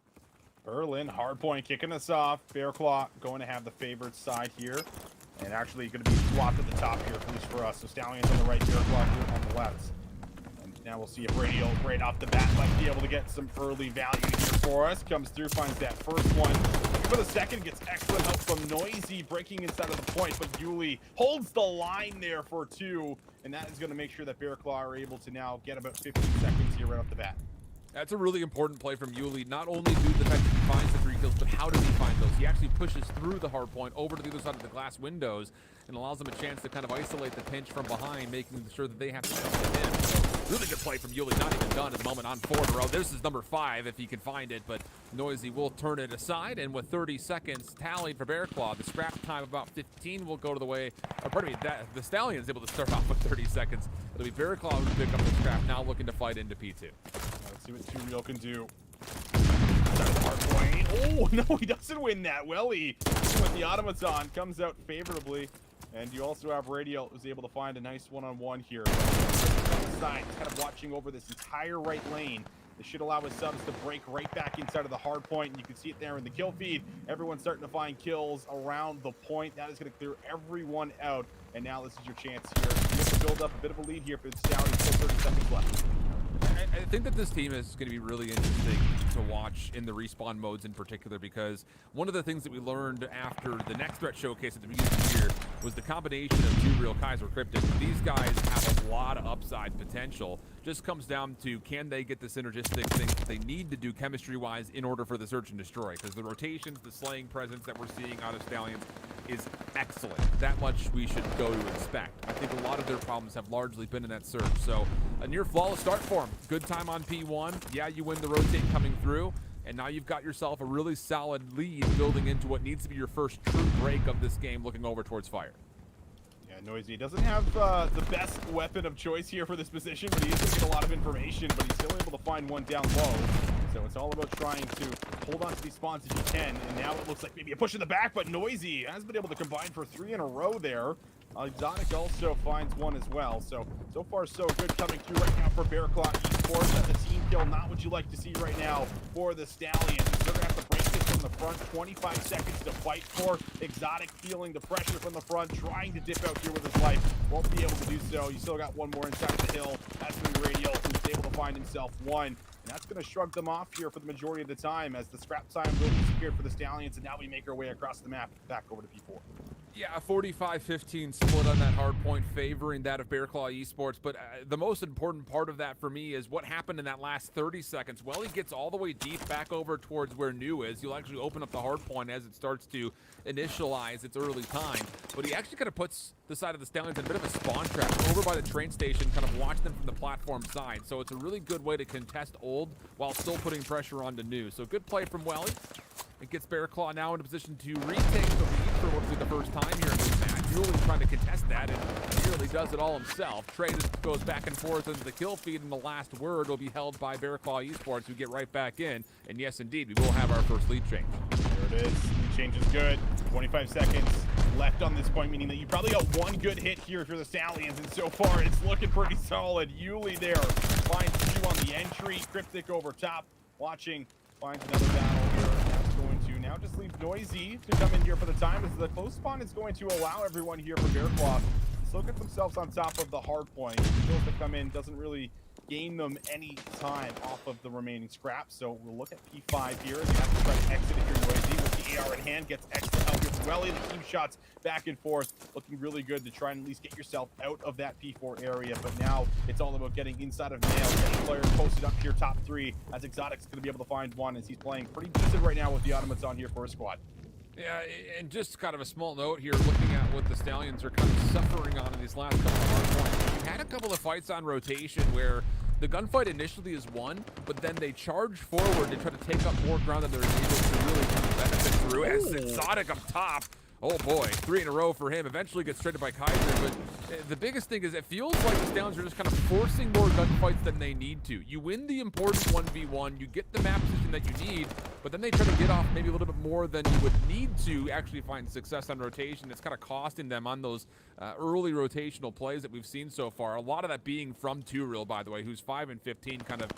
Berlin Hardpoint kicking us off. Bear Claw going to have the favored side here, and actually going to be swapped at the top here, at least for us. So Stallions on the right, Bear Claw here on the left. And now we'll see if Radio right off the bat might be able to get some early value here for us. Comes through, finds that first one. For the second, gets excellent help from Noisy, breaking inside of the point, but Yuli holds the line there for 2, and that is going to make sure that Bear Claw are able to now get about 15 seconds here right off the bat. That's a really important play from Yuli. Not only do the fact that he finds the 3 kills, but how does he find those? He actually pushes through the hard point over to the other side of the glass windows and allows them a chance to kind of isolate the pinch from behind, making sure that they have to jump to him. So really good play from Yuli. Not even done at the moment on 4 in a row. This is number 5 if he can find it, but Noisy will turn it aside. And with 30 seconds tallied for Bear Claw, the scrap time about 15 will go to the way. The Stallion's able to start off with 30 seconds. It'll be Bear Claw who pick up the scrap, now looking to fight into P2. Let's see what 2 Real can do. Oh, no, he doesn't win that. Welly with the automaton comes out favorably. And you also have Radio, who's able to find a nice one-on-one here. Side, kind of watching over this entire right lane. This should allow his subs to break right back inside of the hard point, and you can see it there in the kill feed. Everyone's starting to find kills around the point. That is going to clear everyone out, and now this is your chance here. You have to build up a bit of a lead here for the Stallions. Still 30 seconds left. I think that this team is going to be really interesting to watch in the respawn modes in particular, because one of the things that we learned after the next threat showcase at the beginning of the year was the combination of 2 Real Kaiser Cryptic. These guys have a lot of upside potential. Just comes down to, can they get the synergistic things that they need to do chemistry-wise in order for the search and destroy? Because the rotations, the slaying presence that we're seeing out of Stallions is excellent. That much we should go to expect. I think a lot of their problems have largely been in that search. So a near flawless start for them. Good time on P1. Yeah, you win the rotate coming through, and now you've got yourself a really solid lead building into what needs to be your first true break of this game, looking over towards Fire. Yeah, Noisy doesn't have the best weapon of choice here for this position, but he is going to get a lot of information, but he's still able to find one down low. So it's all about trying to hold on to these spawns if you can, and now it looks like maybe a push in the back, but Noisy has been able to combine for 3 in a row there. Exotic also finds one as well. So far so good coming through right now for Bear Claw Esports. That's a team kill, not what you like to see right now for the Stallions. They're going to have to break this from the front. 25 seconds to fight for. Exotic feeling the pressure from the front, trying to dip out here with his life. Won't be able to do so. You still got one more inside of the hill. That's going to be Radio, who's able to find himself one. And that's going to shrug them off here for the majority of the time, as the scrap time will be secured for the Stallions. And now we make our way across the map back over to P4. Yeah, 45-15 split on that hard point, favoring that of Bear Claw Esports. But the most important part of that for me is what happened in that last 30 seconds. Well, he gets all the way deep back over towards where New is. He'll actually open up the hard point as it starts to initialize its early time. But he actually kind of puts the side of the Stallions in a bit of a spawn trap over by the train station, kind of watch them from the platform side. So it's a really good way to contest Old while still putting pressure onto New. So good play from Welly. It gets Bear Claw now in a position to retake the lead for what will be the first time here in this match. Really trying to contest that, and nearly does it all himself. Trey just goes back and forth into the kill feed, and the last word will be held by Bear Claw Esports, who get right back in. And yes, indeed, we will have our first lead change. There it is. Lead change is good. 25 seconds left on this point, meaning that you probably got one good hit here if you're the Stallions, and so far it's looking pretty solid. Yuli there finds two on the entry. Cryptic over top, watching, finds another battle here. Going to now just leave Noisy to come in here for the time, as the close spawn is going to allow everyone here for Bear Claw to still get themselves on top of the hard point. Kills to come in doesn't really gain them any time off of the remaining scraps, so we'll look at P5 here as you have to try to exit if you're Noisy with the AR in hand. Gets extra help here from Welly. The team shots back and forth, looking really good to try and at least get yourself out of that P4 area, but now it's all about getting inside of Nail. Getting players posted up here top three, as Exotic's going to be able to find one, as he's playing pretty decent right now with the automaton here for his squad. Yeah, and just kind of a small note here, looking at what the Stallions are kind of suffering on in these last couple of hard points. We had a couple of fights on rotation where the gunfight initially is won, but then they charge forward to try to take up more ground than they're able to really kind of benefit through. As Exotic up top, oh boy, 3 in a row for him. Eventually gets traded by Kaiser, but the biggest thing is it feels like the Stallions are just kind of forcing more gunfights than they need to. You win the important 1v1, you get the map position that you need, but then they try to get off maybe a little bit more than you would need to actually find success on rotation. It's kind of costing them on those early rotational plays that we've seen so far. A lot of that being from 2Real, by the way, who's 5 and 15, kind of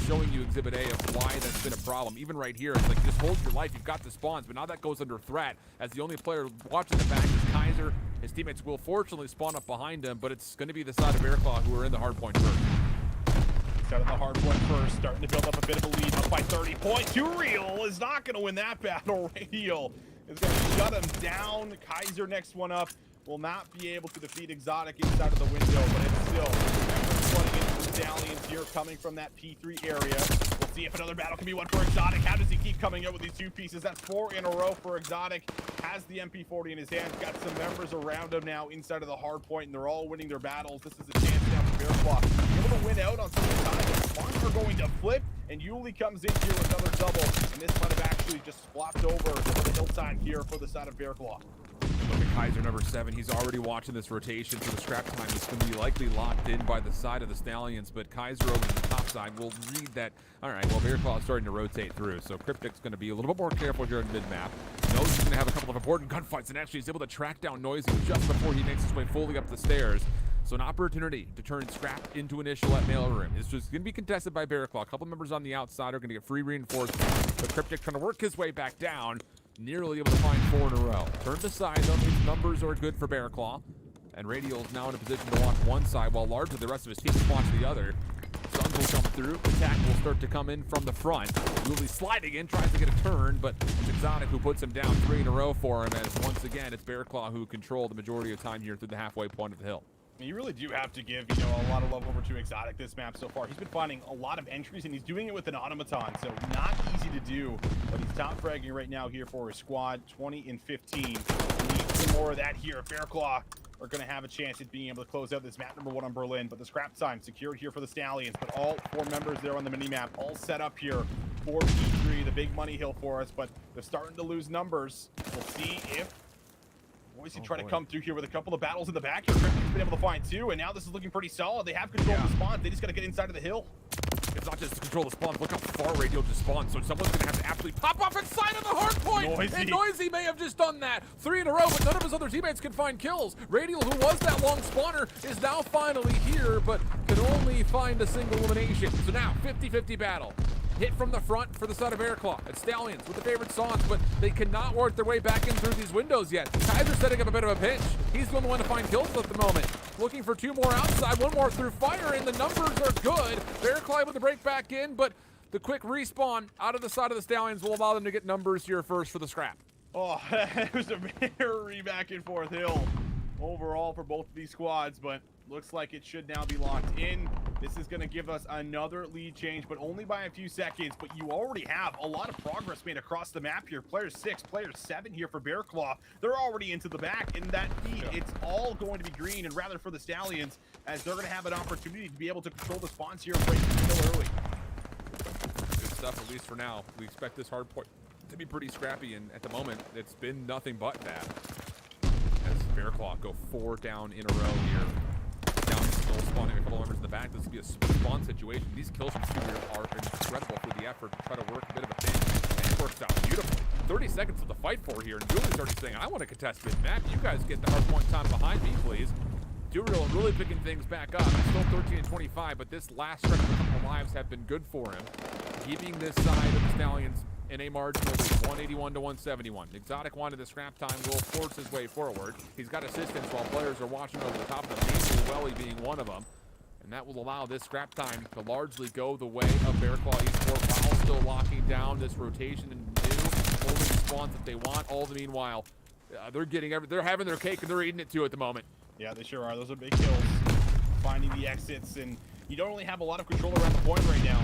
showing you Exhibit A of why that's been a problem. Even right here, it's like, just hold your life, you've got the spawns, but now that goes under threat, as the only player watching the back is Kaiser. His teammates will fortunately spawn up behind him, but it's going to be the side of Bear Claw who are in the hard point first. Starting the hard point first, starting to build up a bit of a lead, up by 30 points. 2Real is not going to win that battle. Radial is going to shut him down. Kaiser next one up will not be able to defeat Exotic inside of the window, but it's still running into the Stallions here, coming from that P3 area. We'll see if another battle can be won for Exotic. How does he keep coming out with these two pieces? That's 4 in a row for Exotic. Has the MP40 in his hands, got some members around him now inside of the hard point, and they're all winning their battles. This is a chance now for Bear Claw able to win out on some of the time. The spawns are going to flip, and Yuli comes in here with another double, and this might have actually just flopped over to the hillside here for the side of Bear Claw. Look at Kaiser, number 7. He's already watching this rotation, so the scrap time is going to be likely locked in by the side of the Stallions, but Kaiser over to the top side will read that. All right, well, Bear Claw is starting to rotate through, so Cryptic's going to be a little bit more careful here in mid-map. Knows he's going to have a couple of important gunfights, and actually is able to track down Noisy just before he makes his way fully up the stairs. So an opportunity to turn scrap into initial at mailroom. It's just going to be contested by Bear Claw. A couple members on the outside are going to get free reinforcements, but Cryptic trying to work his way back down. Nearly able to find 4 in a row. Turned aside, though, these numbers are good for Bear Claw. And Radial is now in a position to watch one side, while largely the rest of his team is watching the other. Suns will come through. Attack will start to come in from the front. Yuli sliding in, tries to get a turn, but it's Exotic who puts him down 3 in a row for him, as once again, it's Bear Claw who control the majority of time here through the halfway point of the hill. You really do have to give, you know, a lot of love over to Exotic this map so far. He's been finding a lot of entries, and he's doing it with an automaton, so not easy to do. But he's top fragging right now here for his squad, 20 and 15. Need some more of that here. Bear Claw are going to have a chance at being able to close out this map number 1 on Berlin, but the scrap time secured here for the Stallions. But all 4 members there on the mini-map, all set up here for P3, the big money hill for us, but they're starting to lose numbers. We'll see if Noisy try to come through here with a couple of battles in the back here. Cryptic's been able to find 2, and now this is looking pretty solid. They have control of the spawn. They just got to get inside of the hill. It's not just to control the spawns. Look how far Radial just spawned, so someone's going to have to absolutely pop off inside of the hard point. Noisy. And Noisy may have just done that. 3 in a row, but none of his other teammates can find kills. Radial, who was that long spawner, is now finally here, but can only find a single elimination. So now, 50-50 battle. Hit from the front for the side of Bear Claw. It's Stallions with the favorite songs, but they cannot work their way back in through these windows yet. Kaiser's setting up a bit of a pinch. He's the only one to find kills at the moment. Looking for 2 more outside, 1 more through fire, and the numbers are good. Bear Claw able to break back in, but the quick respawn out of the side of the Stallions will allow them to get numbers here first for the scrap. Oh, it was a very back and forth hill overall for both of these squads, but looks like it should now be locked in. This is going to give us another lead change, but only by a few seconds. But you already have a lot of progress made across the map here. Player 6, player 7 here for Bear Claw. They're already into the back, and that feed, it's all going to be green, and rather for the Stallions, as they're going to have an opportunity to be able to control the spawns here and break the kill early. Good stuff, at least for now. We expect this hard point to be pretty scrappy, and at the moment, it's been nothing but that. As Bear Claw go 4 down in a row here. Down still spawning a couple members in the back. This will be a spawn situation. These kills from Studio are incredible for the effort to try to work a bit of a thing. And it works out beautifully. 30 seconds to the fight for here, and Julie's already saying, I want to contest mid-map. You guys get the hard point time behind me, please. Duriel really picking things back up. It's still 13 and 25, but this last stretch of a couple of lives have been good for him. Keeping this side of the Stallions in a marginal lead, 181 to 171. Exotic wanted the scrap time, will force his way forward. He's got assistance while players are watching over the top of him, Mason Welly being one of them. And that will allow this scrap time to largely go the way of Bear Claw Esports while still locking down this rotation and new holding spawns that they want. All the meanwhile, they're having their cake and they're eating it too at the moment. Yeah, they sure are. Those are big kills. Finding the exits, and you don't really have a lot of control around the point right now.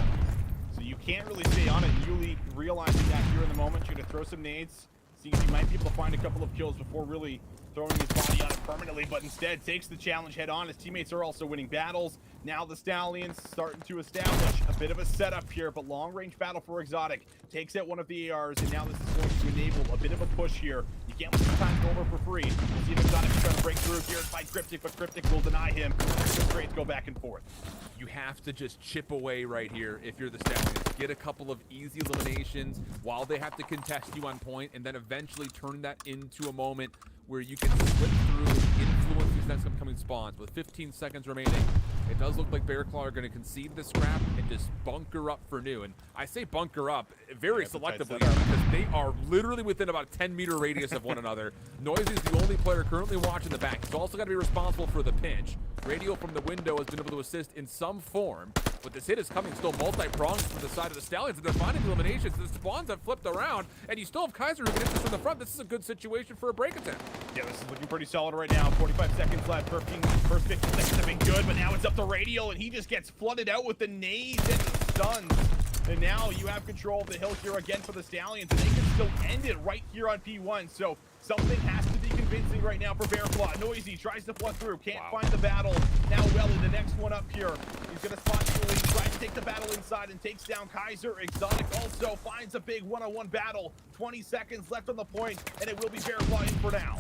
So you can't really stay on it. Yuli realizing that here in the moment, you're going to throw some nades, seeing if you might be able to find a couple of kills before really throwing his body on it permanently, but instead takes the challenge head on. His teammates are also winning battles. Now the Stallions starting to establish a bit of a setup here, but long-range battle for Exotic. Takes out one of the ARs, and now this is going to enable a bit of a push here. You can't let the time go over for free. We'll see if Exotic is trying to break through here and fight Cryptic, but Cryptic will deny him. The trades go back and forth. You have to just chip away right here if you're the Stallions. Get a couple of easy eliminations while they have to contest you on point, and then eventually turn that into a moment where you can slip through and influence these next upcoming spawns. With 15 seconds remaining, it does look like Bear Claw are going to concede the scrap and just bunker up for new. And I say bunker up very selectively because they are literally within about a 10-meter radius of one another. Noisy's the only player currently watching the back. He's also got to be responsible for the pinch. Radio from the window has been able to assist in some form, but this hit is coming still multi-pronged from the side of the Stallions, and they're finding the eliminations. The spawns have flipped around, and you still have Kaiser who can hit this from the front. This is a good situation for a break attempt. Yeah, this is looking pretty solid right now. 45 seconds left. First 15 seconds have been good, but now it's up to Radio, and he just gets flooded out with the nades and the stuns. And now you have control of the hill here again for the Stallions, and they can still end it right here on P1. So something has to be convincing right now for Bear Claw. Noisy tries to flood through, can't find the battle. Now Welly, the next one up here. He's going to spot Julie, tries to take the battle inside and takes down Kaiser. Exotic also finds a big one-on-one battle. 20 seconds left on the point, and it will be Bear Claw in for now.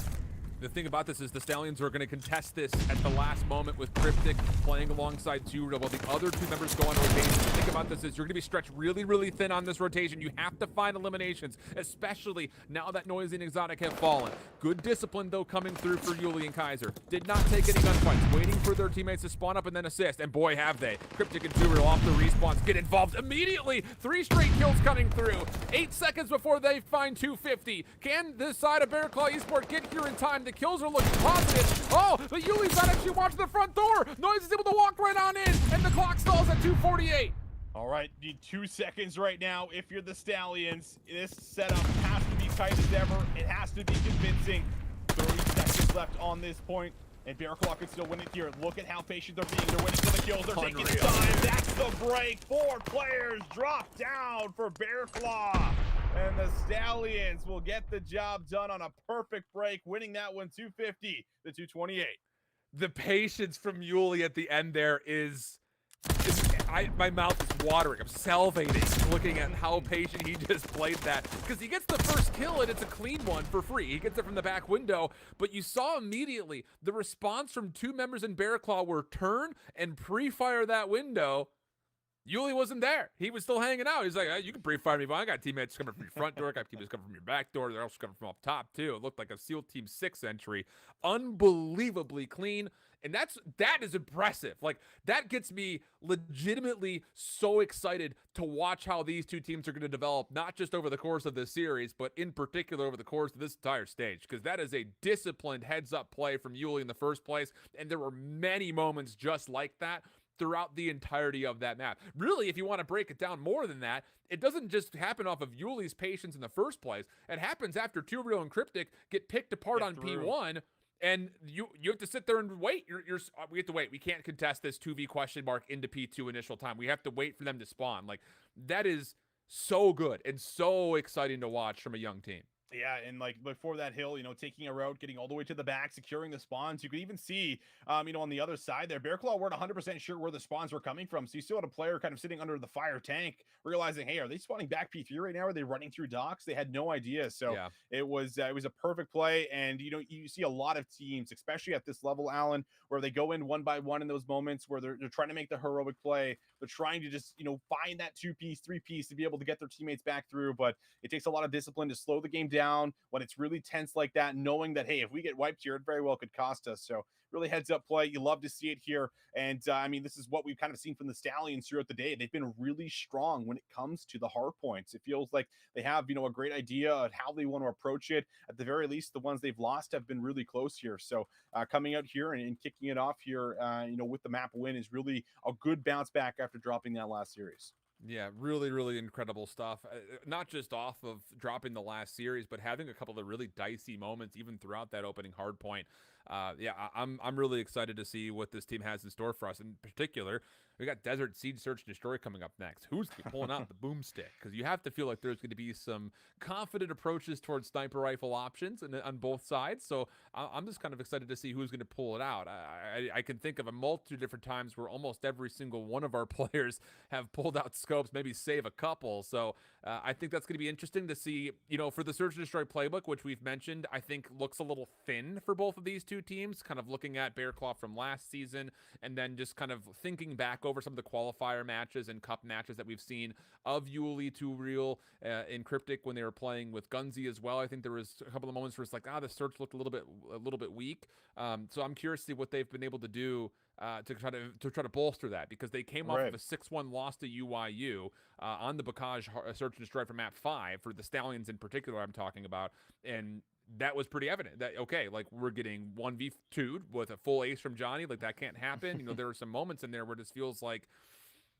The thing about this is the Stallions are going to contest this at the last moment with Cryptic playing alongside Duriel while the other two members go on rotation. The thing about this is you're going to be stretched really, really thin on this rotation. You have to find eliminations, especially now that Noisy and Exotic have fallen. Good discipline, though, coming through for Yuli and Kaiser. Did not take any gunfights, waiting for their teammates to spawn up and then assist. And boy, have they. Cryptic and Duriel off the respawns get involved immediately. 3 straight kills coming through. 8 seconds before they find 250. Can this side of Bear Claw Esports get here in time? The kills are looking positive. Oh, but Yuli's not actually watching the front door. Noise is able to walk right on in, and the clock stalls at 2:48. All right, need 2 seconds right now. If you're the Stallions, this setup has to be tight as ever. It has to be convincing. 30 seconds left on this point, and Bear Claw can still win it here. Look at how patient they're being. They're winning for the kills. They're taking the time. That's the break. 4 players drop down for Bear Claw. And the Stallions will get the job done on a perfect break, winning that one 250 to 228. The patience from Yuli at the end there is my mouth is watering. I'm salivating looking at how patient he just played that. Because he gets the first kill and it's a clean one for free. He gets it from the back window. But you saw immediately the response from 2 members in Bear Claw were turn and pre-fire that window. Yuli wasn't there. He was still hanging out. He's like, you can pre-fire me, but I got teammates coming from your front door. I got teammates coming from your back door. They're also coming from up top, too. It looked like a SEAL Team 6 entry. Unbelievably clean. And that is impressive. Like, that gets me legitimately so excited to watch how these two teams are going to develop, not just over the course of this series, but in particular over the course of this entire stage. Because that is a disciplined heads-up play from Yuli in the first place. And there were many moments just like that throughout the entirety of that map. Really, if you want to break it down more than that, it doesn't just happen off of Yuli's patience in the first place. It happens after Too Real and Cryptic get picked apart on P1, and you have to sit there and wait. We have to wait. We can't contest this 2v question mark into P2 initial time. We have to wait for them to spawn. Like, that is so good and so exciting to watch from a young team. Yeah, and like before that hill, taking a route, getting all the way to the back, securing the spawns. You could even see, on the other side there, Bearclaw weren't 100% sure where the spawns were coming from. So you still had a player kind of sitting under the fire tank, realizing, hey, are they spawning back P3 right now? Are they running through docks? They had no idea. So yeah. It was a perfect play. And, you see a lot of teams, especially at this level, Alan, where they go in one by one in those moments where they're trying to make the heroic play. They're trying to just, find that 2-piece, 3-piece to be able to get their teammates back through. But it takes a lot of discipline to slow the game down when it's really tense like that, knowing that, hey, if we get wiped here, it very well could cost us. So really heads up play. You love to see it here. And this is what we've kind of seen from the Stallions throughout the day. They've been really strong when it comes to the hard points. It feels like they have, a great idea of how they want to approach it. At the very least, the ones they've lost have been really close here. So coming out here and kicking it off here, with the map win is really a good bounce back after dropping that last series. Yeah, really, really incredible stuff. Not just off of dropping the last series, but having a couple of really dicey moments even throughout that opening hard point. I'm really excited to see what this team has in store for us. In particular, we got Desert Siege Search and Destroy coming up next. Who's pulling out the boomstick? Because you have to feel like there's going to be some confident approaches towards sniper rifle options on both sides. So I'm just kind of excited to see who's going to pull it out. I can think of a multitude of different times where almost every single one of our players have pulled out scopes, maybe save a couple. So I think that's going to be interesting to see, for the Search and Destroy playbook, which we've mentioned, I think looks a little thin for both of these two teams, kind of looking at Bearclaw from last season and then just kind of thinking back over some of the qualifier matches and cup matches that we've seen of Yuli, Too Real, in Cryptic when they were playing with Gunzy as well. I think there was a couple of moments where it's like, the Search looked a little bit weak. So I'm curious to see what they've been able to do to try to bolster that, because they came off of a 6-1 loss to UYU on the Bacage Search and Destroy for map 5 for the Stallions in particular I'm talking about, and that was pretty evident that, okay, like, we're getting 1v2'd with a full ace from Johnny. Like, that can't happen. There are some moments in there where it just feels like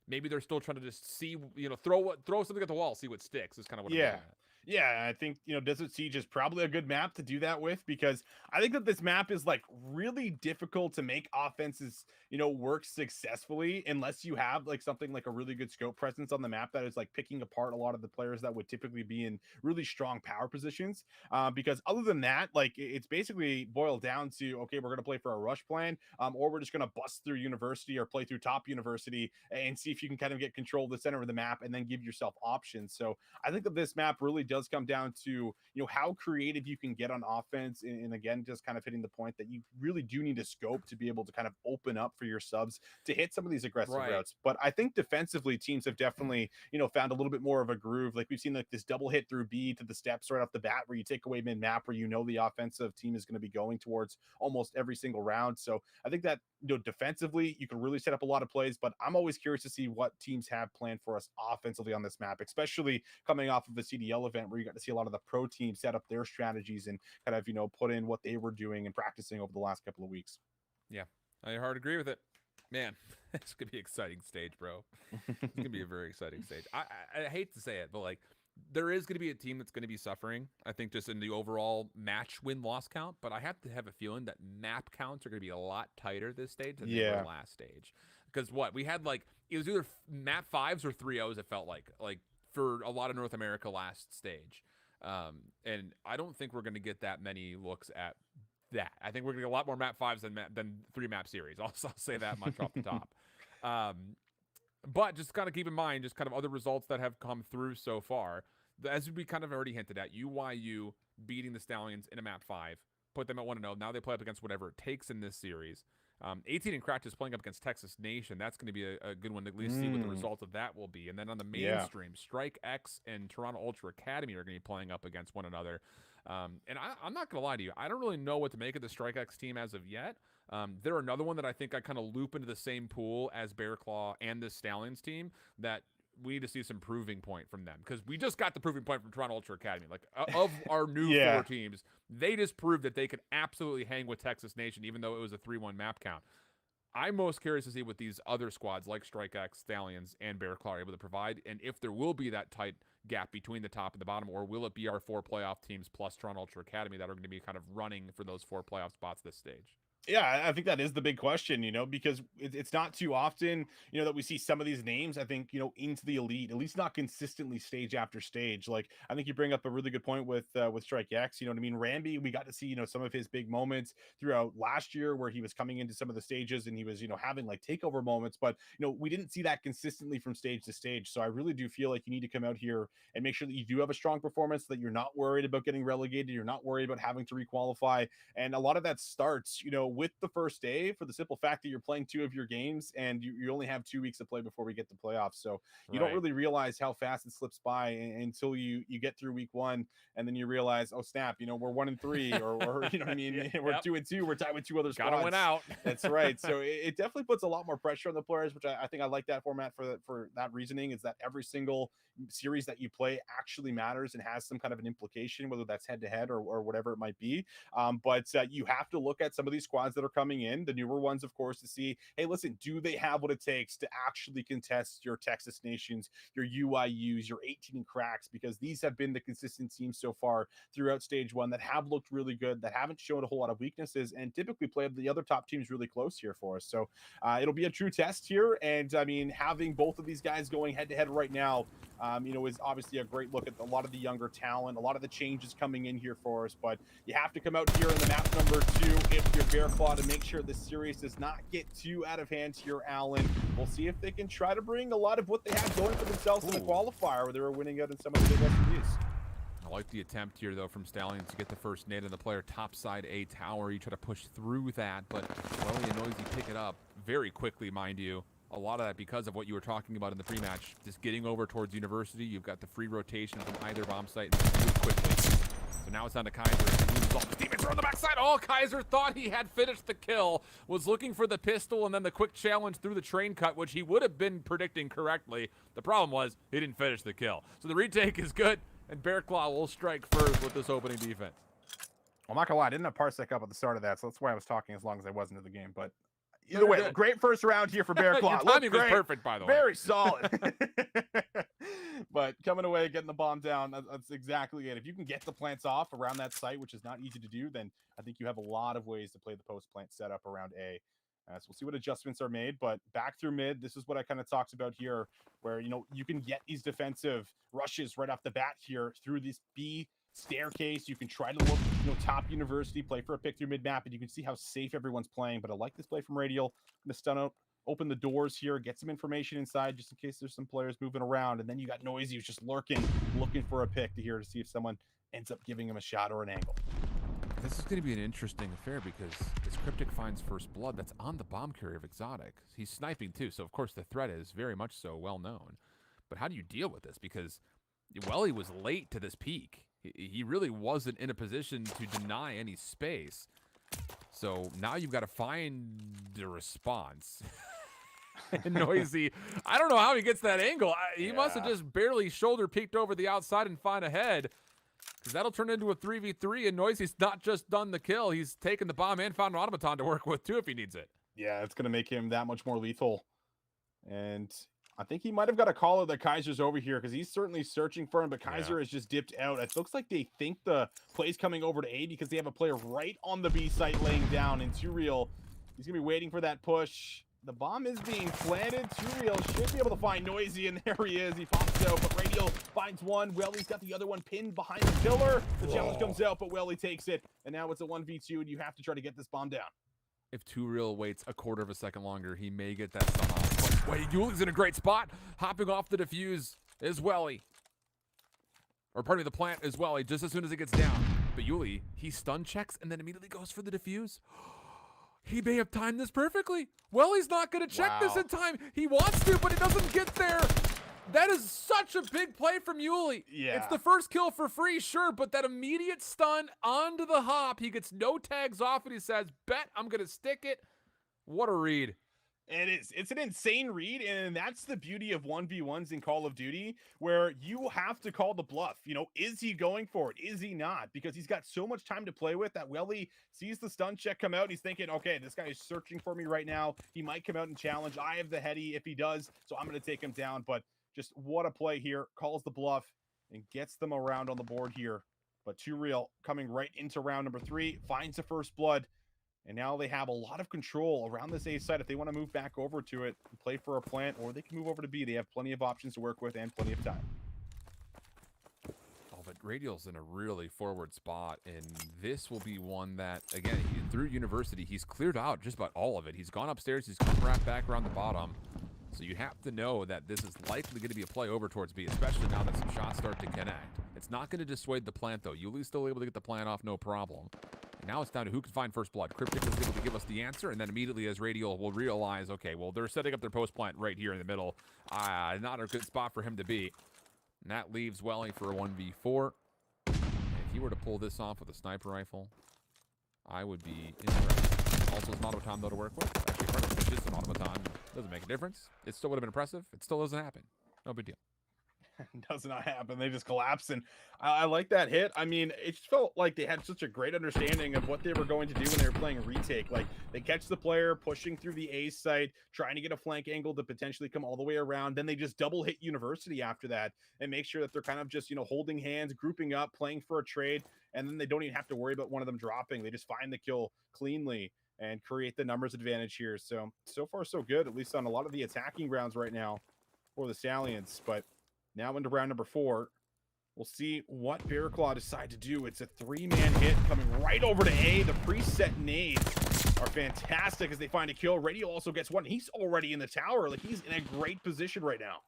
maybe they're still trying to just see, throw something at the wall, see what sticks is kind of what I'm getting at. Yeah, I think, Desert Siege is probably a good map to do that with, because I think that this map is like really difficult to make offenses, work successfully unless you have like something like a really good scope presence on the map that is like picking apart a lot of the players that would typically be in really strong power positions. Because other than that, like, it's basically boiled down to, okay, we're going to play for a rush plan, or we're just going to bust through University or play through top University and see if you can kind of get control of the center of the map and then give yourself options. So I think that this map really does come down to, how creative you can get on offense. And again, just kind of hitting the point that you really do need a scope to be able to kind of open up for your subs to hit some of these aggressive routes. But I think defensively, teams have definitely, found a little bit more of a groove. Like, we've seen like this double hit through B to the steps right off the bat, where you take away mid map, where the offensive team is going to be going towards almost every single round. So I think that, defensively, you can really set up a lot of plays, but I'm always curious to see what teams have planned for us offensively on this map, especially coming off of a CDL event where you got to see a lot of the pro teams set up their strategies and kind of, put in what they were doing and practicing over the last couple of weeks. Yeah, I hard agree with it. Man, it's going to be an exciting stage, bro. It's going to be a very exciting stage. I hate to say it, but like, there is going to be a team that's going to be suffering, I think, just in the overall match win-loss count. But I have to have a feeling that map counts are going to be a lot tighter this stage than they were last stage. Because we had, like, it was either map 5s or 3-0s, it felt like for a lot of North America last stage. And I don't think we're going to get that many looks at that. I think we're going to get a lot more map 5s than 3-map series. I'll say that much off the top. But just kind of keep in mind just kind of other results that have come through so far. As we kind of already hinted at, UYU beating the Stallions in a map 5, put them at 1-0. Now they play up against whatever it takes in this series. 18 and Cracked is playing up against Texas Nation. That's going to be a good one to at least see what the result of that will be. And then on the mainstream, Strike X and Toronto Ultra Academy are going to be playing up against one another. And I'm not going to lie to you. I don't really know what to make of the Strike X team as of yet. They're another one that I think I kind of loop into the same pool as Bearclaw and the Stallions team that we need to see some proving point from them, because we just got the proving point from Toronto Ultra Academy. Like, of our new 4 teams, they just proved that they could absolutely hang with Texas Nation, even though it was a 3-1 map count. I'm most curious to see what these other squads like StrikeX, Stallions, and Bear Claw are able to provide, and if there will be that tight gap between the top and the bottom, or will it be our 4 playoff teams plus Toronto Ultra Academy that are going to be kind of running for those 4 playoff spots this stage? Yeah, I think that is the big question, because it's not too often, that we see some of these names, I think, into the elite, at least not consistently stage after stage. Like, I think you bring up a really good point with Strike X, you know what I mean? Ramby, we got to see, some of his big moments throughout last year where he was coming into some of the stages and he was, having like takeover moments, but, we didn't see that consistently from stage to stage. So I really do feel like you need to come out here and make sure that you do have a strong performance, that you're not worried about getting relegated, you're not worried about having to requalify. And a lot of that starts, with the first day, for the simple fact that you're playing 2 of your games and you only have 2 weeks to play before we get to playoffs. So you don't really realize how fast it slips by until you get through week 1, and then you realize, oh snap, we're 1-3, or you know what I mean? We're 2-2, we're tied with 2 other squads. Gotta win out. That's right. So it definitely puts a lot more pressure on the players, which I think I like that format for that reasoning, is that every single series that you play actually matters and has some kind of an implication, whether that's head to head or whatever it might be. But you have to look at some of these squads that are coming in, the newer ones, of course, to see, hey, listen, do they have what it takes to actually contest your Texas Nations, your UIUs, your 18 cracks? Because these have been the consistent teams so far throughout stage 1 that have looked really good, that haven't shown a whole lot of weaknesses, and typically played the other top teams really close here for us. So it'll be a true test here. And I mean, having both of these guys going head to head right now, is obviously a great look at a lot of the younger talent, a lot of the changes coming in here for us. But you have to come out here in the map number 2 if you're Bear Claw to make sure this series does not get too out of hand here, Alan. We'll see if they can try to bring a lot of what they have going for themselves in the qualifier, where they were winning out in some of the big SMUs. I like the attempt here, though, from Stallions to get the first nade on the player topside A tower. You try to push through that, but Welly and Noisy pick it up very quickly, mind you. A lot of that because of what you were talking about in the pre-match. Just getting over towards University, you've got the free rotation from either bomb site and move quickly. So now it's on to Kaiser. He loses all the demons are on the backside. Oh, Kaiser thought he had finished the kill, was looking for the pistol and then the quick challenge through the train cut, which he would have been predicting correctly. The problem was he didn't finish the kill. So the retake is good, and Bear Claw will strike first with this opening defense. I'm not gonna lie, I didn't have Parsec up at the start of that, so that's why I was talking as long as I was into the game. But either way, great first round here for Bear Claw. Your timing was perfect, by the way. Very solid. But coming away, getting the bomb down, that's exactly it. If you can get the plants off around that site, which is not easy to do, then I think you have a lot of ways to play the post-plant setup around A. So we'll see what adjustments are made, but back through mid, this is what I kind of talked about here, where, you can get these defensive rushes right off the bat here through this B staircase. You can try to look, top University, play for a pick through mid map, and you can see how safe everyone's playing. But I like this play from Radial. I'm going to stun out, open the doors here, get some information inside just in case there's some players moving around. And then you got Noisy who's just lurking, looking for a pick to see if someone ends up giving him a shot or an angle. This is going to be an interesting affair because this Cryptic finds first blood. That's on the bomb carrier of Exotic. He's sniping too, so of course the threat is very much so well known. But how do you deal with this? Because Welly was late to this peak. He really wasn't in a position to deny any space. So now you've got to find the response. Noisy, I don't know how he gets that angle. He must have just barely shoulder peeked over the outside and find a head. Because that'll turn into a 3v3, and Noisy's not just done the kill. He's taken the bomb and found an automaton to work with, too, if he needs it. Yeah, it's going to make him that much more lethal. And I think he might have got a caller that Kaiser's over here, because he's certainly searching for him, but Kaiser has just dipped out. It looks like they think the play's coming over to A because they have a player right on the B site laying down, and Too Real, he's going to be waiting for that push. The bomb is being planted. Too Real should be able to find Noisy, and there he is. He pops out, but Radial finds one. Welly's got the other one pinned behind the pillar. The challenge comes out, but Welly takes it, and now it's a 1v2, and you have to try to get this bomb down. If Too Real waits a quarter of a second longer, he may get that stun off. But wait, Yuli's in a great spot. Hopping off the defuse is Welly. Or pardon me, the plant is Welly just as soon as it gets down. But Yuli, he stun checks and then immediately goes for the defuse. He may have timed this perfectly. Welly's not going to check this in time. He wants to, but he doesn't get there. That is such a big play from Yuli. Yeah. It's the first kill for free, sure, but that immediate stun onto the hop, he gets no tags off and he says, bet I'm going to stick it. What a read. It is. It's an insane read, and that's the beauty of 1v1s in Call of Duty, where you have to call the bluff. You know, is he going for it? Is he not? Because he's got so much time to play with that Welly sees the stun check come out, and he's thinking, okay, this guy is searching for me right now. He might come out and challenge. I have the heady if he does, so I'm going to take him down. But just what a play here. Calls the bluff and gets them around on the board here. But Too Real coming right into round number 3, finds the first blood. And now they have a lot of control around this A side if they want to move back over to it and play for a plant, or they can move over to B. They have plenty of options to work with and plenty of time. Oh, but Radial's in a really forward spot, and this will be one that, again, through University, he's cleared out just about all of it. He's gone upstairs, he's come right back around the bottom. So you have to know that this is likely going to be a play over towards B, especially now that some shots start to connect. It's not going to dissuade the plant, though. Yuli's still able to get the plant off, no problem. Now it's down to who can find first blood. Cryptic is able to give us the answer, and then immediately as Radial will realize, okay, well, they're setting up their post plant right here in the middle. Not a good spot for him to be. And that leaves Welly for a 1v4. And if he were to pull this off with a sniper rifle, I would be interested. Also, it's an autobaton, though, to work with. Actually, it's just an autobaton. Doesn't make a difference. It still would have been impressive. It still doesn't happen. No big deal. Does not happen. They just collapse, and I like that hit. I mean, it just felt like they had such a great understanding of what they were going to do when they were playing a retake. Like, they catch the player pushing through the A site, trying to get a flank angle to potentially come all the way around. Then they just double hit University after that and make sure that they're kind of just, you know, holding hands, grouping up, playing for a trade, and then they don't even have to worry about one of them dropping. They just find the kill cleanly and create the numbers advantage here. So far so good, at least on a lot of the attacking rounds right now for the Stallions. But now into round number 4. We'll see what Bearclaw decide to do. It's a 3-man hit coming right over to A. The preset nades are fantastic as they find a kill. Radio also gets one. He's already in the tower. Like, he's in a great position right now.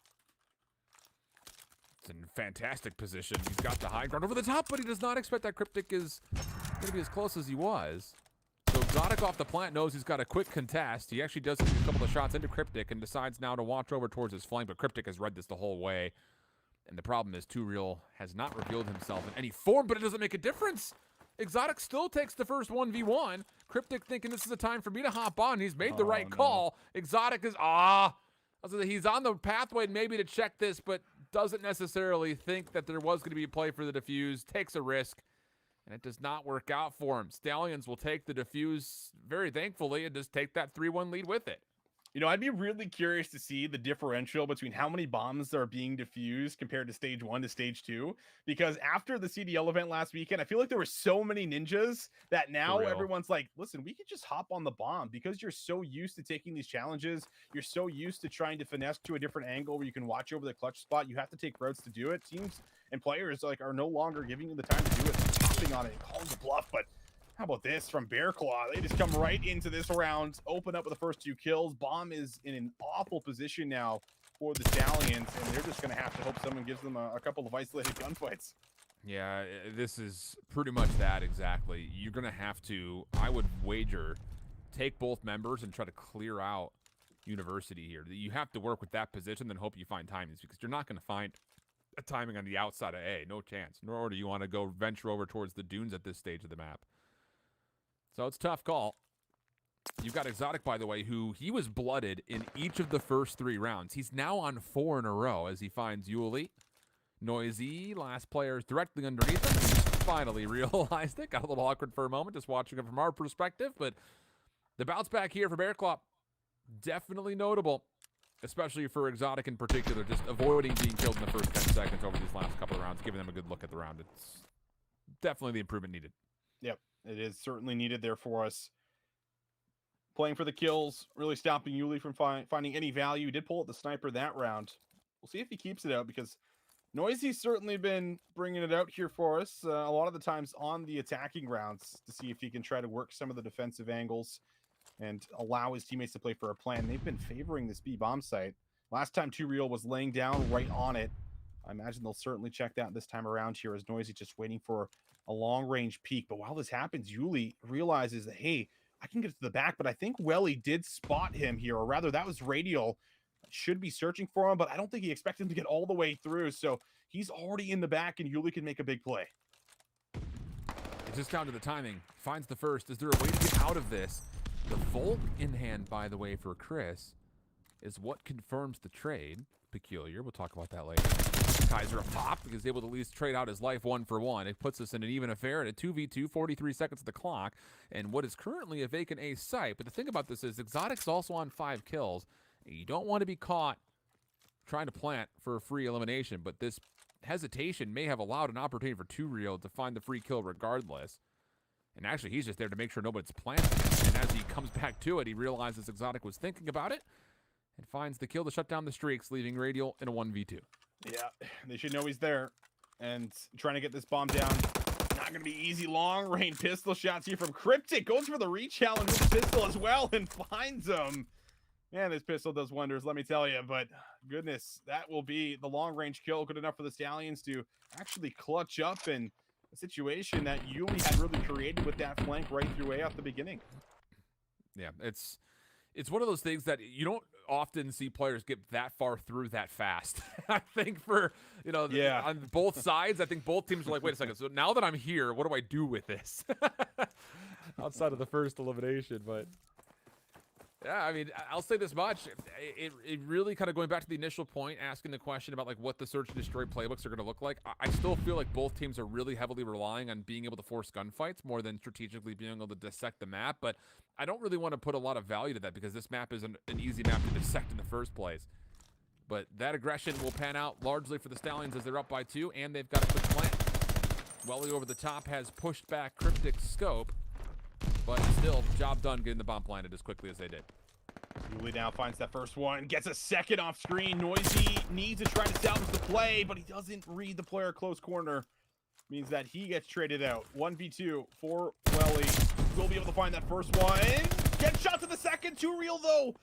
It's in fantastic position. He's got the high ground over the top, but he does not expect that Cryptic is going to be as close as he was. So Exotic off the plant knows he's got a quick contest. He actually does take a couple of shots into Cryptic and decides now to watch over towards his flank, but Cryptic has read this the whole way. And the problem is Too Real has not revealed himself in any form, but it doesn't make a difference. Exotic still takes the first 1v1. Cryptic thinking this is a time for me to hop on. He's made the right call. Exotic is, he's on the pathway maybe to check this, but doesn't necessarily think that there was going to be a play for the defuse. Takes a risk, and it does not work out for him. Stallions will take the defuse very thankfully and just take that 3-1 lead with it. You know, I'd be really curious to see the differential between how many bombs are being defused compared to stage 1 to stage 2. Because after the CDL event last weekend, I feel like there were so many ninjas that now everyone's like, listen, we could just hop on the bomb because you're so used to taking these challenges. You're so used to trying to finesse to a different angle where you can watch over the clutch spot. You have to take routes to do it. Teams and players like are no longer giving you the time to do it. They're hopping on it, calling the bluff, but how about this from Bearclaw? They just come right into this round, open up with the first 2 kills. Bomb is in an awful position now for the Stallions, and they're just going to have to hope someone gives them a couple of isolated gunfights. Yeah, this is pretty much that exactly. You're going to have to, I would wager, take both members and try to clear out University here. You have to work with that position, then hope you find timings, because you're not going to find a timing on the outside of A. No chance. Nor do you want to go venture over towards the dunes at this stage of the map. So it's a tough call. You've got Exotic, by the way, who he was blooded in each of the first 3 rounds. He's now on 4 in a row as he finds Yuli. Noisy, last player directly underneath him. He finally realized it. Got a little awkward for a moment just watching it from our perspective, but the bounce back here for Bearclaw, definitely notable, especially for Exotic in particular, just avoiding being killed in the first 10 seconds over these last couple of rounds, giving them a good look at the round. It's definitely the improvement needed. Yep. It is certainly needed there for us. Playing for the kills, really stopping Yuli from finding any value. He did pull out the sniper that round. We'll see if he keeps it out because Noisy's certainly been bringing it out here for us a lot of the times on the attacking rounds to see if he can try to work some of the defensive angles and allow his teammates to play for a plan. They've been favoring this B bomb site. Last time Too Real was laying down right on it. I imagine they'll certainly check that this time around here as Noisy just waiting for a long-range peek. But while this happens, Yuli realizes that, hey, I can get to the back, but I think Welly did spot him here, or rather that was Radial. Should be searching for him, but I don't think he expected him to get all the way through. So he's already in the back, and Yuli can make a big play. It's just down to the timing. Finds the first. Is there a way to get out of this? The Volk in hand, by the way, for Chris is what confirms the trade. Peculiar. We'll talk about that later. Kaiser up top because he's able to at least trade out his life 1-for-1. It puts us in an even affair at a 2v2, 43 seconds of the clock, and what is currently a vacant A site. But the thing about this is Exotic's also on 5 kills. You don't want to be caught trying to plant for a free elimination, but this hesitation may have allowed an opportunity for 2Real to find the free kill regardless. And actually, he's just there to make sure nobody's planting. And as he comes back to it, he realizes Exotic was thinking about it and finds the kill to shut down the streaks, leaving Radial in a 1v2. Yeah, they should know he's there. And trying to get this bomb down. Not going to be easy. Long-range pistol shots here from Cryptic. Goes for the re-challenge with the pistol as well and finds him. Man, this pistol does wonders, let me tell you. But goodness, that will be the long-range kill. Good enough for the Stallions to actually clutch up in a situation that Yuli had really created with that flank right through A off the beginning. Yeah, it's one of those things that you don't often see players get that far through that fast. I think for, on both sides, I think both teams are like, wait a second, so now that I'm here, what do I do with this? Outside of the first elimination, but yeah, I mean, I'll say this much. It really kind of going back to the initial point, asking the question about like what the search and destroy playbooks are going to look like. I still feel like both teams are really heavily relying on being able to force gunfights more than strategically being able to dissect the map. But I don't really want to put a lot of value to that because this map isn't an easy map to dissect in the first place. But that aggression will pan out largely for the Stallions as they're up by 2, and they've got a quick plant. Welly over the top has pushed back Cryptic's scope. But still, job done getting the bomb planted as quickly as they did. Yuli now finds that first one, gets a second off screen. Noisy needs to try to salvage the play, but he doesn't read the player close corner. Means that he gets traded out. 1v2 for Welly. Will be able to find that first one. Get shot to the second. 2Real though.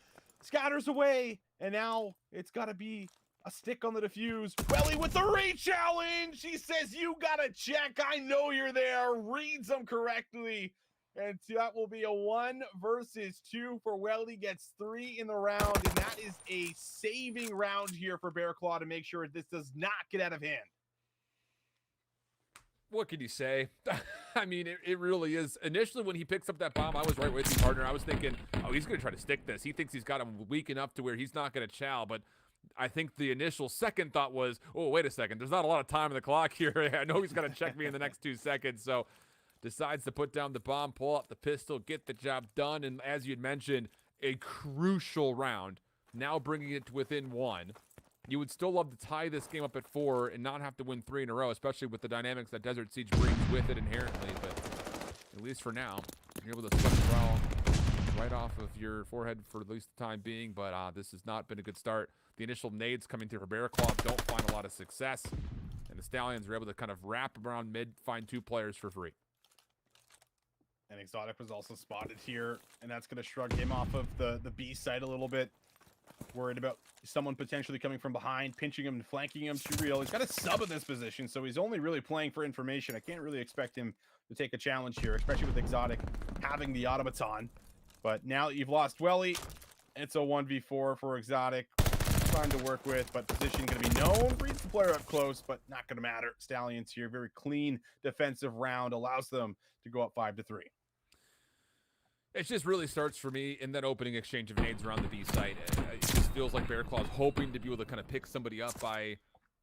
Scatters away. And now it's got to be a stick on the defuse. Welly with the re-challenge. He says, you got to check. I know you're there. Reads them correctly. And that will be a 1 versus 2 for Welly. Gets 3 in the round. And that is a saving round here for Bearclaw to make sure this does not get out of hand. What can you say? I mean, it really is. Initially, when he picks up that bomb, I was right with you, partner. I was thinking, oh, he's going to try to stick this. He thinks he's got him weak enough to where he's not going to chow. But I think the initial second thought was, oh, wait a second. There's not a lot of time in the clock here. I know he's going to check me in the next 2 seconds. So decides to put down the bomb, pull out the pistol, get the job done. And as you'd mentioned, a crucial round, now bringing it to within 1. You would still love to tie this game up at 4 and not have to win 3 in a row, especially with the dynamics that Desert Siege brings with it inherently. But at least for now, you're able to sweat the brow right off of your forehead for at least the time being. But this has not been a good start. The initial nades coming through for Bearclaw don't find a lot of success. And the Stallions are able to kind of wrap around mid, find 2 players for free. And Exotic was also spotted here, and that's going to shrug him off of the B side a little bit. Worried about someone potentially coming from behind, pinching him and flanking him. 2Real. He's got a sub in this position, so he's only really playing for information. I can't really expect him to take a challenge here, especially with Exotic having the automaton. But now that you've lost Welly, it's a 1v4 for Exotic. Fun to work with, but position going to be known. Reads the player up close, but not going to matter. Stallions here, very clean defensive round, allows them to go up 5-3. It just really starts for me in that opening exchange of nades around the B site. It just feels like Bearclaw is hoping to be able to kind of pick somebody up by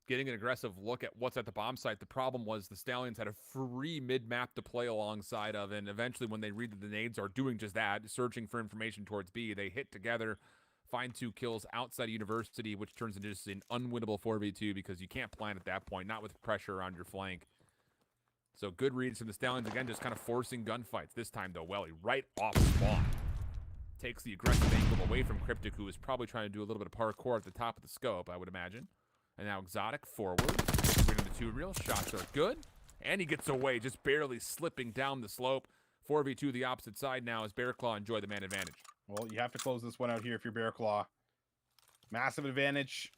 getting an aggressive look at what's at the bomb site. The problem was the Stallions had a free mid-map to play alongside of, and eventually when they read that the nades are doing just that, searching for information towards B, they hit together, find 2 kills outside University, which turns into just an unwinnable 4v2 because you can't plant at that point, not with pressure around your flank. So good reads from the Stallions, again, just kind of forcing gunfights. This time, though, Welly right off spawn takes the aggressive angle away from Cryptic, who is probably trying to do a little bit of parkour at the top of the scope, I would imagine. And now Exotic forward, reading the 2Real. Shots are good. And he gets away, just barely slipping down the slope. 4v2 the opposite side now as Bearclaw enjoy the man advantage. Well, you have to close this one out here if you're Bearclaw. Massive advantage.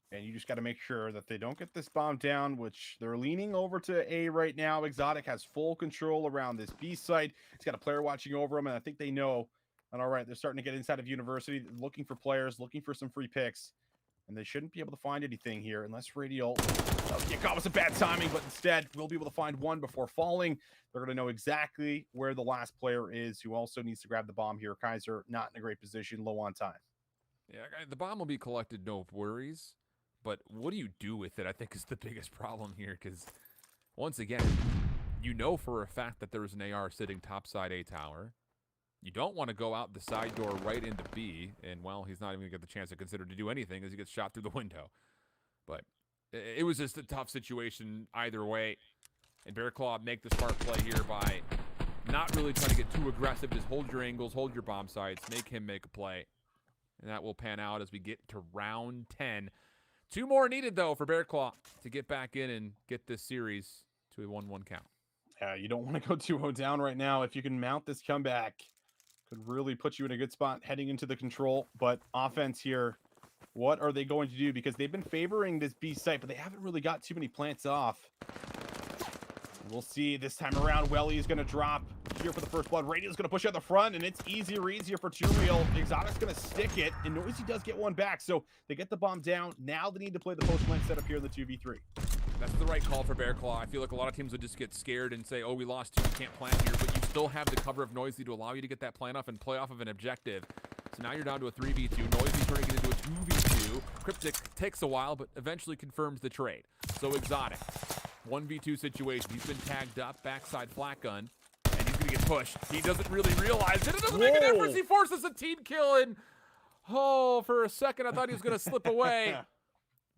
And you just got to make sure that they don't get this bomb down, which they're leaning over to A right now. Exotic has full control around this B site. He's got a player watching over him, and I think they know. And all right, they're starting to get inside of University, looking for players, looking for some free picks. and they shouldn't be able to find anything here unless Radial get caught with some bad timing, but instead we'll be able to find one before falling. They're going to know exactly where the last player is, who also needs to grab the bomb here. Kaiser not in a great position, low on time. Yeah, the bomb will be collected, no worries. But what do you do with it, I think, is the biggest problem here. Because, once again, you know for a fact that there's an AR sitting topside A tower. You don't want to go out the side door right into B. And, well, he's not even going to get the chance to consider to do anything as he gets shot through the window. But it was just a tough situation either way. And Bear Claw make the smart play here by not really trying to get too aggressive. Just hold your angles, hold your bomb sites, make him make a play. And that will pan out as we get to round 10. 2 more needed, though, for Bear Claw to get back in and get this series to a 1-1 count. Yeah, you don't want to go 2-0 down right now. If you can mount this comeback, could really put you in a good spot heading into the control. But offense here, what are they going to do? Because they've been favoring this B site, but they haven't really got too many plants off. We'll see this time around. Welly is going to drop here for the first blood. Radial's going to push out the front, and it's easy reads here for 2Real. Exotic's going to stick it, and Noisy does get one back. So they get the bomb down. Now they need to play the post-plant setup here in the 2v3. That's the right call for Bear Claw. I feel like a lot of teams would just get scared and say, oh, we lost 2, we can't plant here. But you still have the cover of Noisy to allow you to get that plant off and play off of an objective. So now you're down to a 3v2. Noisy turning it into a 2v2. Cryptic takes a while, but eventually confirms the trade. So Exotic, 1v2 situation. He's been tagged up, backside flat gun, and he's going to get pushed. He doesn't really realize it. It doesn't make a difference. He forces a team kill, and oh, for a second I thought he was going to slip away.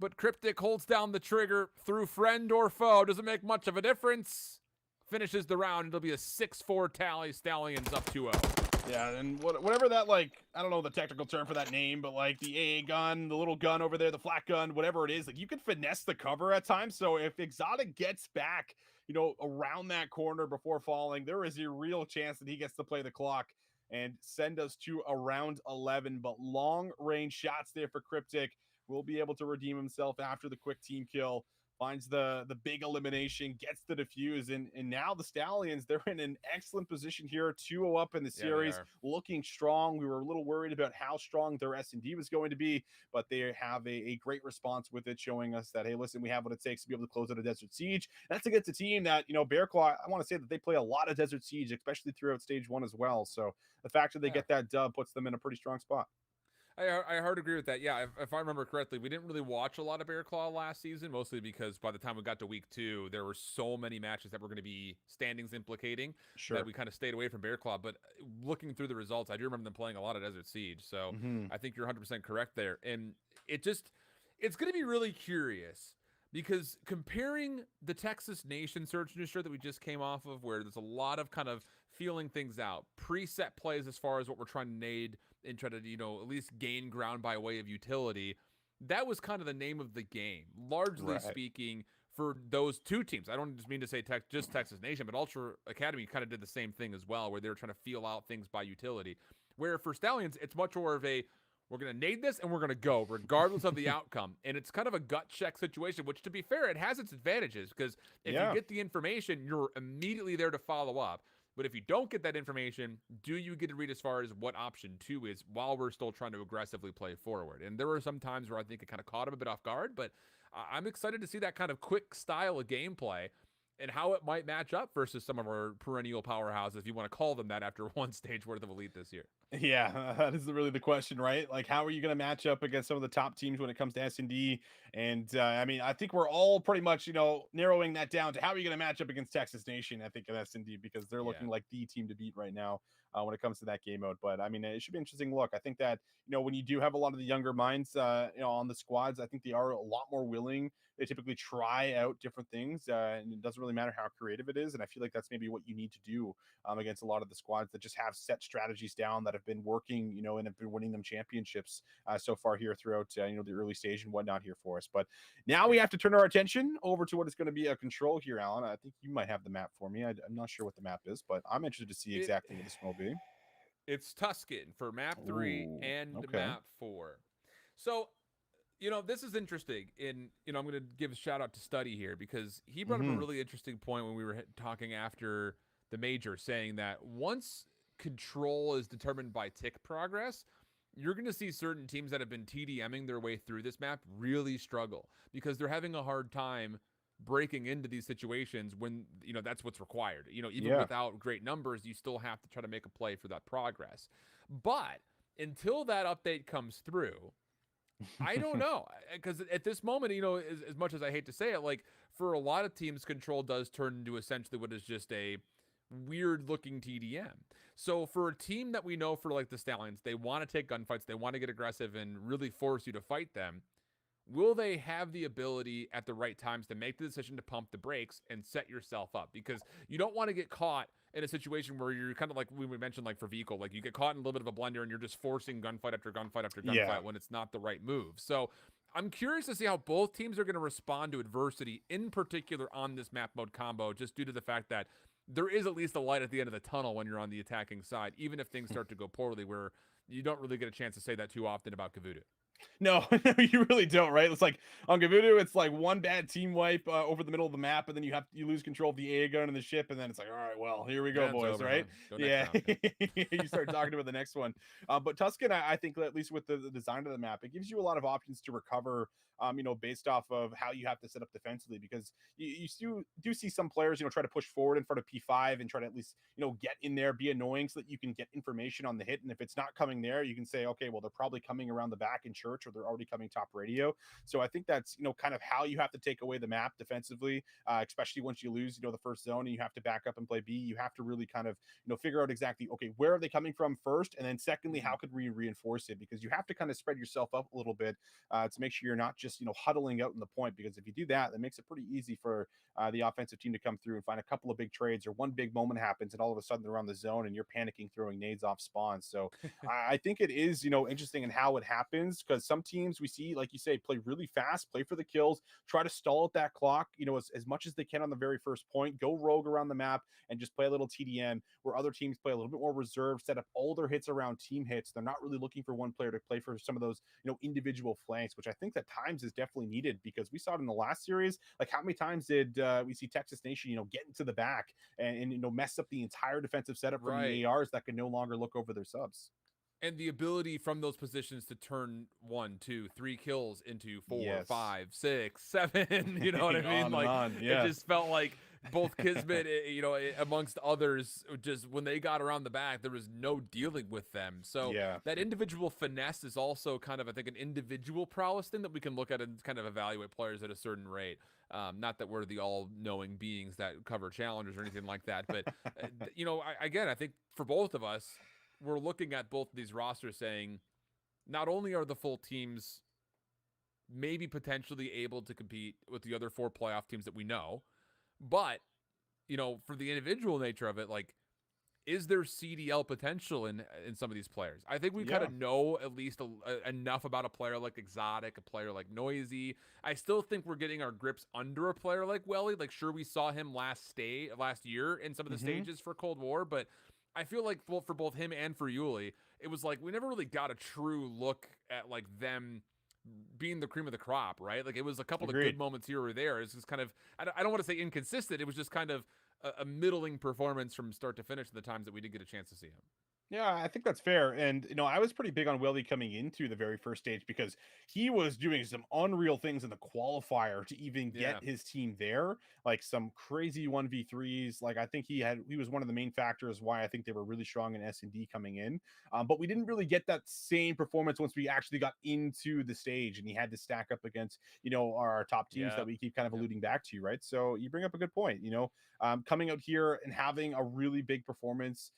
But Cryptic holds down the trigger through friend or foe. Doesn't make much of a difference. Finishes the round. It'll be a 6-4 tally. Stallions up 2-0. Yeah, and whatever that, like, I don't know the technical term for that name, but like the AA gun, the little gun over there, the flat gun, whatever it is, like you can finesse the cover at times. So if Exotic gets back, you know, around that corner before falling, there is a real chance that he gets to play the clock and send us to around 11. But long range shots there for Cryptic. Will be able to redeem himself after the quick team kill. Finds the big elimination, gets the defuse, and now the Stallions, they're in an excellent position here, 2-0 up in the series, looking strong. We were a little worried about how strong their S&D was going to be, but they have a great response with it, showing us that, hey, listen, we have what it takes to be able to close out a Desert Siege. That's against a team that, you know, Bear Claw, I want to say that they play a lot of Desert Siege, especially throughout stage 1 as well. So the fact that they get that dub puts them in a pretty strong spot. I hard agree with that. Yeah, if I remember correctly, we didn't really watch a lot of Bear Claw last season, mostly because by the time we got to week 2, there were so many matches that were going to be standings implicating that we kind of stayed away from Bear Claw. But looking through the results, I do remember them playing a lot of Desert Siege. So I think you're 100% correct there. And it's going to be really curious because comparing the Texas Nation search and ensure that we just came off of, where there's a lot of kind of feeling things out, preset plays as far as what we're trying to nade and try to, you know, at least gain ground by way of utility. That was kind of the name of the game, largely speaking, for those 2 teams. I don't just mean to say just Texas Nation, but Ultra Academy kind of did the same thing as well, where they were trying to feel out things by utility. Where for Stallions, it's much more of a, we're going to nade this and we're going to go, regardless of the outcome. And it's kind of a gut check situation, which, to be fair, it has its advantages, because if you get the information, you're immediately there to follow up. But if you don't get that information, do you get to read as far as what option 2 is while we're still trying to aggressively play forward? And there were some times where I think it kind of caught him a bit off guard, but I'm excited to see that kind of quick style of gameplay and how it might match up versus some of our perennial powerhouses, if you want to call them that, after 1 stage worth of Elite this year. Yeah, that is really the question, right? Like, how are you going to match up against some of the top teams when it comes to S&D? And I mean, I think we're all pretty much, you know, narrowing that down to how are you going to match up against Texas Nation, I think, in S&D, because they're looking like the team to beat right now when it comes to that game mode. But I mean, it should be an interesting look. I think that, you know, when you do have a lot of the younger minds, you know, on the squads, I think they are a lot more willing. They typically try out different things, and it doesn't really matter how creative it is. And I feel like that's maybe what you need to do against a lot of the squads that just have set strategies down that have been working, you know, and have been winning them championships so far here throughout, you know, the early stage and whatnot here for us. But now we have to turn our attention over to what is going to be a control here, Alan. I think you might have the map for me. I'm not sure what the map is, but I'm interested to see exactly what this will be. It's Tuscan for map 3 and map 4. So, you know, this is interesting. You know, I'm going to give a shout out to Study here, because he brought up a really interesting point when we were talking after the major, saying that once control is determined by tick progress, you're going to see certain teams that have been TDMing their way through this map really struggle because they're having a hard time breaking into these situations when, that's what's required. Even Yeah. without great numbers, you still have to try to make a play for that progress. But until that update comes through, I don't know, because at this moment, as much as I hate to say it, like for a lot of teams, control does turn into essentially what is just a weird looking TDM. So for a team that we know for like the Stallions, they want to take gunfights, they want to get aggressive and really force you to fight them. Will they have the ability at the right times to make the decision to pump the brakes and set yourself up? Because you don't want to get caught in a situation where you're kind of like we mentioned, like for vehicle, like you get caught in a little bit of a blender and you're just forcing gunfight after gunfight after Yeah. gunfight when it's not the right move. So I'm curious to see how both teams are going to respond to adversity, in particular on this map mode combo, just due to the fact that there is at least a light at the end of the tunnel when you're on the attacking side, even if things start to go poorly, where you don't really get a chance to say that too often about Kavudu. No, you really don't, right? It's like on Gavudu, it's like one bad team wipe over the middle of the map, and then you lose control of the A gun and the ship, and then it's like, all right, well, here we go, Yeah, it's boys, over, right? man. Go next Yeah, round. you start talking about the next one. But Tuscan, I think at least with the design of the map, it gives you a lot of options to recover. Based off of how you have to set up defensively, because you do see some players, try to push forward in front of P5 and try to at least, get in there, be annoying so that you can get information on the hit. And if it's not coming there, you can say, okay, well, they're probably coming around the back in church, or they're already coming top radio. So I think that's, kind of how you have to take away the map defensively, especially once you lose, the first zone and you have to back up and play B. You have to really kind of, figure out exactly, okay, where are they coming from first? And then secondly, how could we reinforce it? Because you have to kind of spread yourself up a little bit to make sure you're not just, huddling out in the point, because if you do that, that makes it pretty easy for the offensive team to come through and find a couple of big trades, or one big moment happens and all of a sudden they're on the zone and you're panicking, throwing nades off spawns. So I think it is, interesting in how it happens, because some teams we see, like you say, play really fast, play for the kills, try to stall at that clock, as much as they can on the very first point, go rogue around the map and just play a little TDM, where other teams play a little bit more reserved, set up all their hits around team hits. They're not really looking for one player to play for some of those, individual flanks, which I think at times is definitely needed, because we saw it in the last series. Like, how many times did we see Texas Nation, get into the back and mess up the entire defensive setup from Right. the ARs that could no longer look over their subs. And the ability from those positions to turn 1, 2, 3 kills into 4, Yes. 5, 6, 7. You know what I mean? On and Like, on. it Yeah. just felt like both Kismet, amongst others, just when they got around the back, there was no dealing with them. So Yeah. that individual finesse is also kind of, I think, an individual prowess thing that we can look at and kind of evaluate players at a certain rate. Not that we're the all-knowing beings that cover challengers or anything like that, but again, I think for both of us, we're looking at both of these rosters saying, not only are the full teams maybe potentially able to compete with the other 4 playoff teams that we know, but, for the individual nature of it, like, is there CDL potential in some of these players? I think we kind Yeah. of know at least enough about a player like Exotic, a player like Noisy. I still think we're getting our grips under a player like Welly. Like, sure, we saw him last year in some of the stages for Cold War, but I feel like for both him and for Yuli, it was like we never really got a true look at like them being the cream of the crop, right? Like, it was a couple of good Agreed. moments here or there. It's just kind of, I don't want to say inconsistent. It was just kind of a middling performance from start to finish the times that we did get a chance to see him. Yeah, I think that's fair. And, I was pretty big on Willie coming into the very first stage, because he was doing some unreal things in the qualifier to even get Yeah. his team there, like some crazy 1v3s. Like, I think he was one of the main factors why I think they were really strong in S&D coming in. But we didn't really get that same performance once we actually got into the stage and he had to stack up against, our top teams that Yeah. we keep kind of Yep. alluding back to, right? So you bring up a good point, coming out here and having a really big performance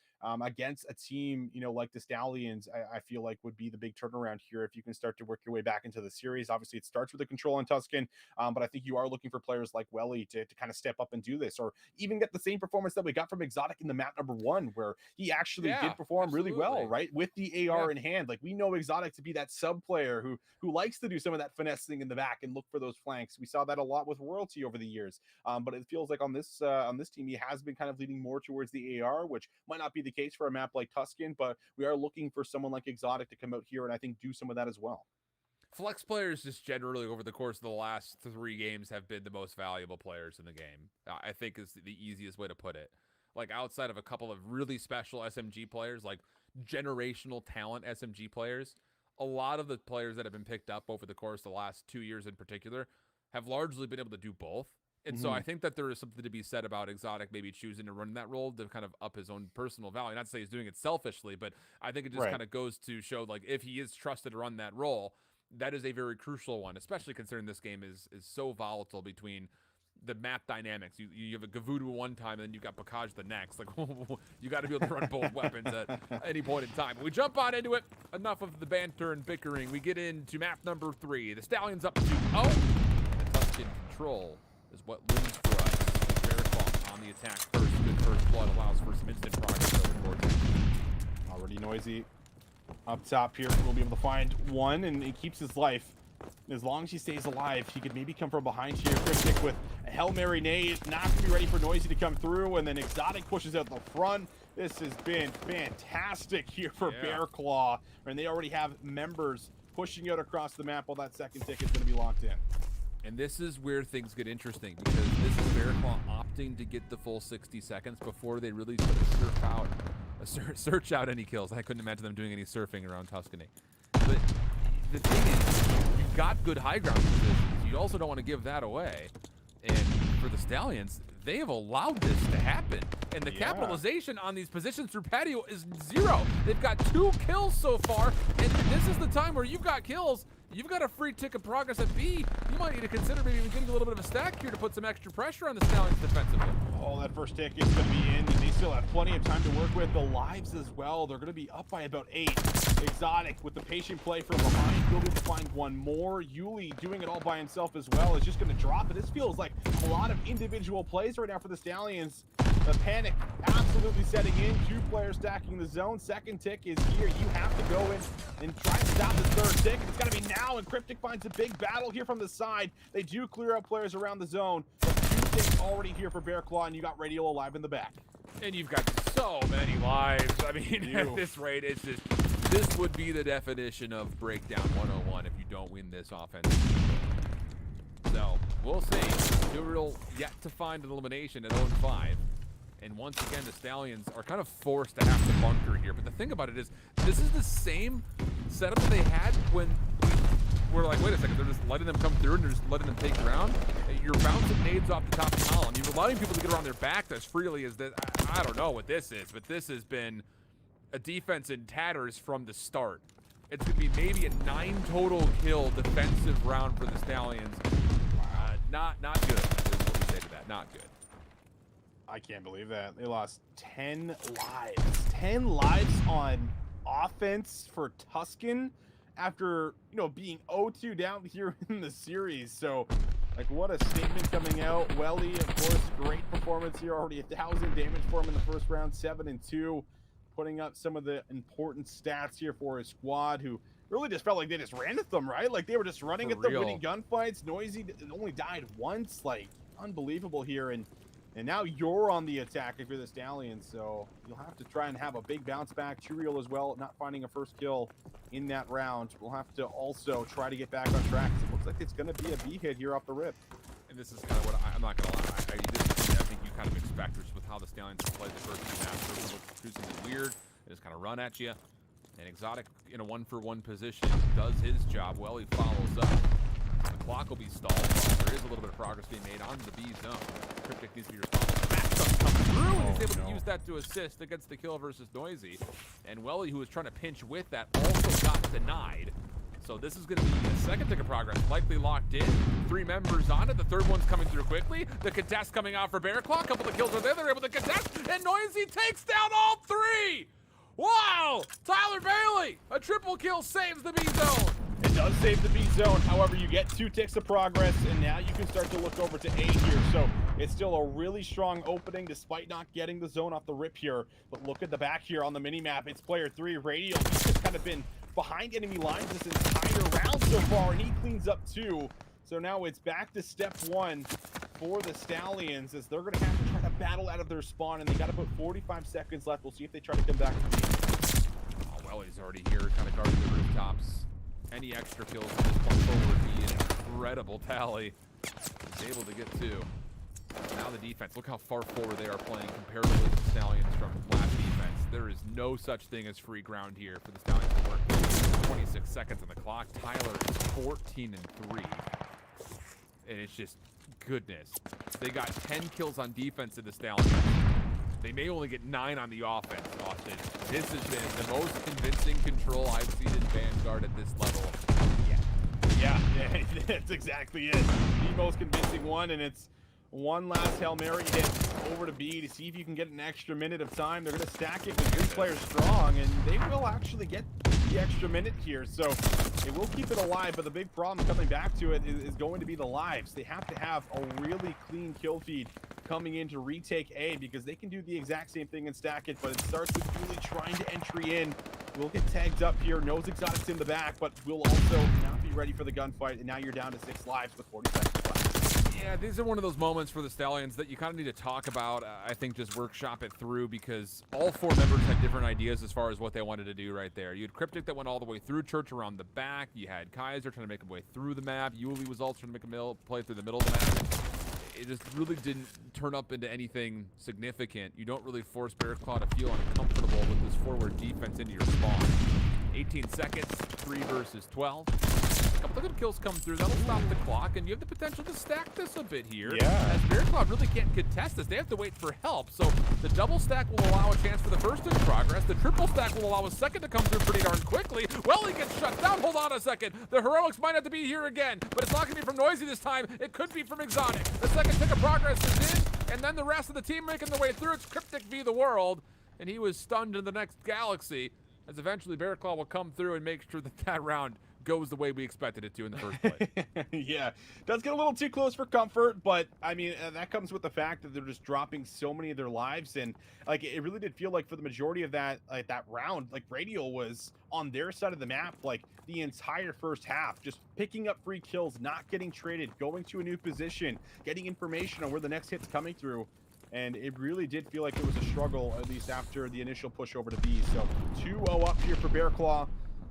against a team, like the Stallions, I feel like would be the big turnaround here if you can start to work your way back into the series. Obviously, it starts with the control on Tuscan, but I think you are looking for players like Welly to kind of step up and do this, or even get the same performance that we got from Exotic in the map number 1, where he actually Yeah, did perform really well, absolutely. right? With the Yeah. AR in hand. Like, we know Exotic to be that sub player who likes to do some of that finessing in the back and look for those flanks. We saw that a lot with Royalty over the years. But it feels like on this team, he has been kind of leaning more towards the AR, which might not be the case for a map like Tuscan, but we are looking for someone like Exotic to come out here and I think do some of that as well. Flex players just generally over the course of the last 3 games have been the most valuable players in the game. I think is the easiest way to put it. Like, outside of a couple of really special SMG players, like generational talent SMG players, a lot of the players that have been picked up over the course of the last 2 years in particular have largely been able to do both. And so I think that there is something to be said about Exotic maybe choosing to run that role to kind of up his own personal value. Not to say he's doing it selfishly, but I think it just kind of goes to show, like, if he is trusted to run that role, that is a very crucial one, especially considering this game is so volatile between the map dynamics. You have a Gavudu one time, and then you got Bakaj the next. Like, you got to be able to run both weapons at any point in time. But we jump on into it. Enough of the banter and bickering. We get into map number 3. The Stallions up 2-0. The Tuscan control is what looms for us. Bearclaw on the attack first. Good first blood allows for some instant progress over towards. Already Noisy up top here. We'll be able to find one, and he keeps his life. As long as he stays alive, he could maybe come from behind here. Cryptic with a Hail Mary nade, not going to be ready for Noisy to come through, and then Exotic pushes out the front. This has been fantastic here for Bearclaw, and they already have members pushing out across the map while that second tick is going to be locked in. And this is where things get interesting, because this is Bearclaw opting to get the full 60 seconds before they really sort of search out any kills. I couldn't imagine them doing any surfing around Tuscany. But the thing is, you've got good high ground positions. You also don't want to give that away. And for the Stallions, they have allowed this to happen. And the capitalization on these positions through patio is 0. They've got 2 kills so far, and this is the time where you've got kills. You've got a free tick of progress at B. You might need to consider maybe getting a little bit of a stack here to put some extra pressure on the Stallions defensively. Oh, that first tick is going to be in, and they still have plenty of time to work with. The lives as well. They're going to be up by about 8. Exotic with the patient play from behind. He'll be able to find one more. Yuli doing it all by himself as well is just going to drop it. This feels like a lot of individual plays right now for the Stallions. The panic absolutely setting in. 2 players stacking the zone. Second tick is here. You have to go in and try to stop the third tick. It's got to be now, and Cryptic finds a big battle here from the side. They do clear out players around the zone. But 2 ticks already here for Bearclaw, and you got Radial alive in the back. And you've got so many lives. I mean, at this rate, it's just, this would be the definition of breakdown 101 if you don't win this offense. So, we'll see. Duriel yet to find an elimination at 0-5. And once again, the Stallions are kind of forced to have to bunker here. But the thing about it is, this is the same setup that they had when we're like, wait a second, they're just letting them come through and they're just letting them take ground. You're bouncing nades off the top of the column. You're allowing people to get around their back as freely as this. I don't know what this is, but this has been a defense in tatters from the start. It's going to be maybe a 9 total kill defensive round for the Stallions. Not good, is what we say to that. Not good. I can't believe that. They lost 10 lives. 10 lives on offense for Tuscan after, being 0-2 down here in the series. So, like, what a statement coming out. Welly, of course, great performance here. Already 1,000 damage for him in the first round, 7-2. Putting up some of the important stats here for his squad, who really just felt like they just ran at them, right? Like, they were just running at them, winning gunfights. Noisy only died once. Like, unbelievable here. And now you're on the attack if you're the Stallions, so you'll have to try and have a big bounce back. Churiel as well, not finding a first kill in that round. We'll have to also try to get back on track. It looks like it's going to be a B hit here off the rip. And this is kind of what I'm not going to lie. I think you kind of expect just with how the Stallions play the first 2 maps. It looks do something weird. They just kind of run at you. And Exotic in a 1-for-1 position does his job well. He follows up. The clock will be stalled. There is a little bit of progress being made on the B zone. Cryptic needs to be responsible. Matchup comes through, and he's able to use that to assist against the kill versus Noisy. And Welly, who was trying to pinch with that, also got denied. So this is going to be a second tick of progress, likely locked in. 3 members on it. The third one's coming through quickly. The contest coming out for Bearclaw. A couple of kills are there. They're able to contest, and Noisy takes down all 3. Wow! Tyler Bailey, a triple kill saves the B zone. It does save the B zone. However, you get 2 ticks of progress, and now you can start to look over to A here. So it's still a really strong opening despite not getting the zone off the rip here. But look at the back here on the mini-map. It's player 3, Radial. He's just kind of been behind enemy lines this entire round so far, and he cleans up 2. So now it's back to step 1 for the Stallions, as they're going to have to try to battle out of their spawn, and they got to put 45 seconds left. We'll see if they try to come back. Oh, well, he's already here, kind of guarding the rooftops. Any extra kills at this point forward would be an incredible tally. He's able to get 2. Now the defense. Look how far forward they are playing comparatively to the Stallions from last defense. There is no such thing as free ground here for the Stallions to work. 26 seconds on the clock. Tyler is 14 and 3. And it's just goodness. They got 10 kills on defense in the Stallions. They may only get 9 on the offense, Austin. This has been the most convincing control I've seen in Vanguard at this level. Yeah, that's exactly it. The most convincing one, and it's one last Hail Mary hit over to B to see if you can get an extra minute of time. They're going to stack it with 3 players strong, and they will actually get the extra minute here, so it will keep it alive. But the big problem coming back to it is going to be the lives. They have to have a really clean kill feed coming in to retake A, because they can do the exact same thing and stack it, but it starts with really trying to entry in. Will get tagged up here, knows Exotic's in the back, but will also not be ready for the gunfight, and now you're down to 6 lives with 40 seconds left. Yeah, these are one of those moments for the Stallions that you kind of need to talk about. I think just workshop it through, because all 4 members had different ideas as far as what they wanted to do right there. You had Cryptic that went all the way through Church around the back. You had Kaiser trying to make a way through the map. Yuli was also trying to make a play through the middle of the map. It just really didn't turn up into anything significant. You don't really force Bearclaw to feel uncomfortable with this forward defense into your spawn. 18 seconds, 3 versus 12. A couple of good kills come through. That'll stop the clock, and you have the potential to stack this a bit here. Yeah. As Bearclaw really can't contest this. They have to wait for help. So the double stack will allow a chance for the first in progress. The triple stack will allow a second to come through pretty darn quickly. Well, he gets shut down. Hold on a second. The heroics might have to be here again, but it's not going to be from Noisy this time. It could be from Exotic. The second tick of progress is in, and then the rest of the team making their way through. It's Cryptic v. the World, and he was stunned in the next galaxy, as eventually Bearclaw will come through and make sure that that round goes the way we expected it to in the first place. Yeah, does get a little too close for comfort, but I mean, that comes with the fact that they're just dropping so many of their lives, and like it really did feel like for the majority of that that round, like Radio was on their side of the map like the entire first half, just picking up free kills, not getting traded, going to a new position, getting information on where the next hit's coming through. And it really did feel like it was a struggle, at least after the initial push over to B. So 2-0 up here for Bearclaw.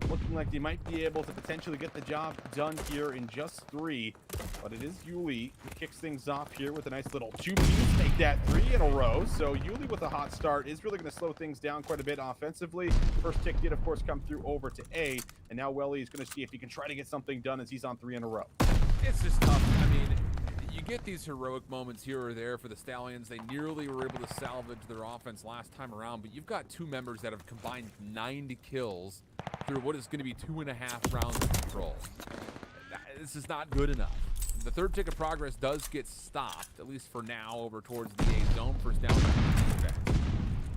Looking like they might be able to potentially get the job done here in just 3. But it is Yuli who kicks things off here with a nice little 2-piece. Take that 3 in a row. So Yuli with a hot start is really going to slow things down quite a bit offensively. First tick did, of course, come through over to A. And now Welly is going to see if he can try to get something done as he's on 3 in a row. It's just tough. I mean, you get these heroic moments here or there for the Stallions. They nearly were able to salvage their offense last time around, but you've got 2 members that have combined 90 kills through what is going to be 2.5 rounds of control. This is not good enough. The third tick of progress does get stopped, at least for now, over towards the A zone for Stallions defense.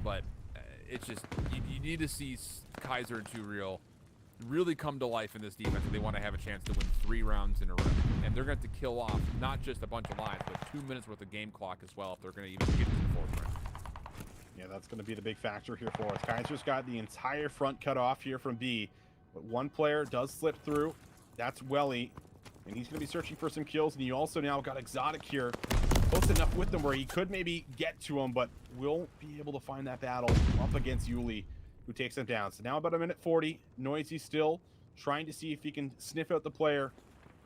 But it's just, you need to see Kaiser and 2Real really come to life in this defense if they want to have a chance to win 3 rounds in a row. And they're going to have to kill off not just a bunch of lives, but 2 minutes worth of game clock as well if they're going to even get to the 4th round. Yeah, that's going to be the big factor here for us. Kaiser's got the entire front cut off here from B, but one player does slip through. That's Welly, and he's going to be searching for some kills. And you also now got Exotic here, close enough with them where he could maybe get to him, but will be able to find that battle up against Yuli, who takes him down. So now about 1:40. Noisy still trying to see if he can sniff out the player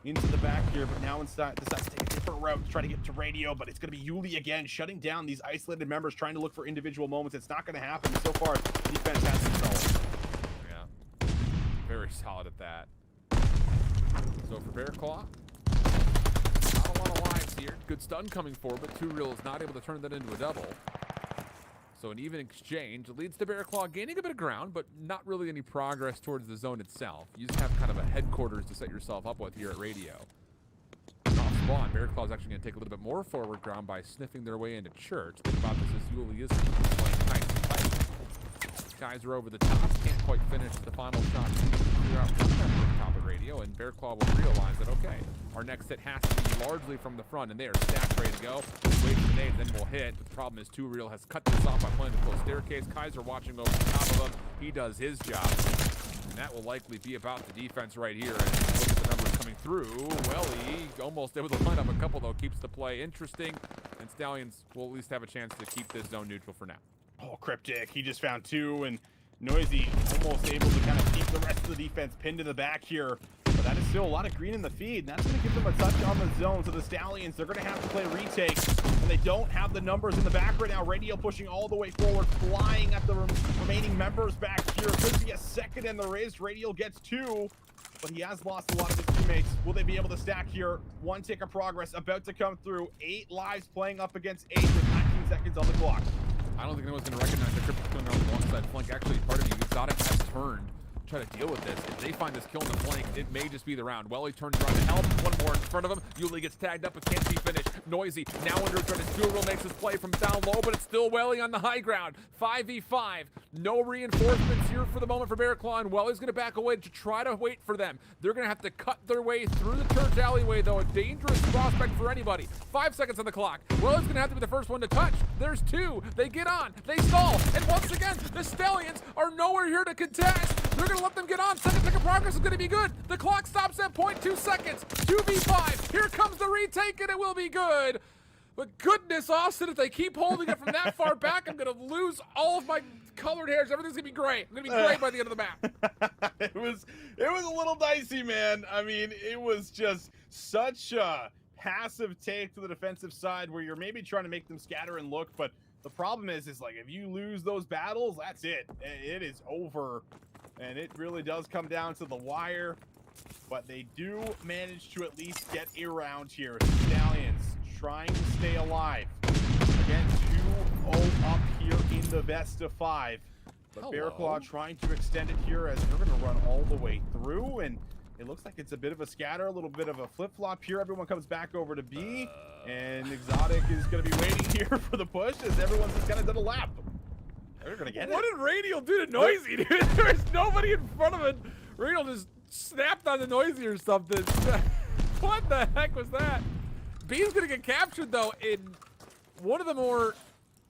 into the back here, but now decides to take a different route to try to get to Radio, but it's going to be Yuli again, shutting down these isolated members, trying to look for individual moments. It's not going to happen. So far, defense has control. Yeah, very solid at that. So for Bearclaw, not a lot of lives here. Good stun coming forward, but 2Real is not able to turn that into a double. So an even exchange leads to Bearclaw gaining a bit of ground, but not really any progress towards the zone itself. You just have kind of a headquarters to set yourself up with here at Radio. Off spawn, Bearclaw is actually going to take a little bit more forward ground by sniffing their way into Church. Think about this as Yuli is playing nice and tight. Kaiser over the top, can't quite finish the final shot to clear out one member of top of Radio, and Bearclaw will realize that, okay, our next hit has to be largely from the front, and they are stacked, ready to go. Wait for the nade, then we'll hit. But the problem is 2Real has cut this off by playing the close staircase. Kaiser watching over the top of him. He does his job. And that will likely be about the defense right here. And look at the numbers coming through. Welly almost able to line up a couple, though. Keeps the play interesting. And Stallions will at least have a chance to keep this zone neutral for now. Oh, Cryptic, he just found 2, and Noisy almost able to kind of keep the rest of the defense pinned to the back here. But that is still a lot of green in the feed, and that's going to give them a touch on the zone. So the Stallions, they're going to have to play retake, and they don't have the numbers in the back right now. Radio pushing all the way forward, flying at the remaining members back here. Could be a second in the race. Radio gets 2, but he has lost a lot of his teammates. Will they be able to stack here? 1 tick of progress about to come through. 8 lives playing up against 8 with 19 seconds on the clock. I don't think anyone's going to recognize the Cryptic going on the long side flank. Actually, part of me, Exotic has turned. Try to deal with this. If they find this kill in the flank, it may just be the round. Welly turns around to help. One more in front of him. Yuli gets tagged up but can't be finished. Noisy now under threat as Dual makes his play from down low, but it's still Welly on the high ground. 5v5. No reinforcements here for the moment for Bear Claw, and Welly's going to back away to try to wait for them. They're going to have to cut their way through the church alleyway, though. A dangerous prospect for anybody. 5 seconds on the clock. Welly's going to have to be the first one to touch. There's 2. They get on. They stall. And once again, the Stallions are nowhere here to contest. They're going to let them get on. Second tick of progress is going to be good. The clock stops at 0.2 seconds. 2v5. Here comes the retake, and it will be good. But goodness, Austin, if they keep holding it from that far back, I'm going to lose all of my colored hairs. Everything's going to be gray. I'm going to be gray by the end of the map. It was a little dicey, man. I mean, it was just such a passive take to the defensive side where you're maybe trying to make them scatter and look, but the problem is like if you lose those battles, that's it. It is over. And it really does come down to the wire, but they do manage to at least get a round here. Stallions trying to stay alive. Again, 2-0 up here in the best of 5. But Bear Claw trying to extend it here as they're going to run all the way through, and it looks like it's a bit of a scatter, a little bit of a flip-flop here. Everyone comes back over to B, and Exotic is going to be waiting here for the push as everyone's just kind of done a lap. They're gonna get what did Radial do to Noisy, dude? There's nobody in front of it. Radial just snapped on the Noisy or something. What the heck was that? B's gonna get captured, though, in one of the more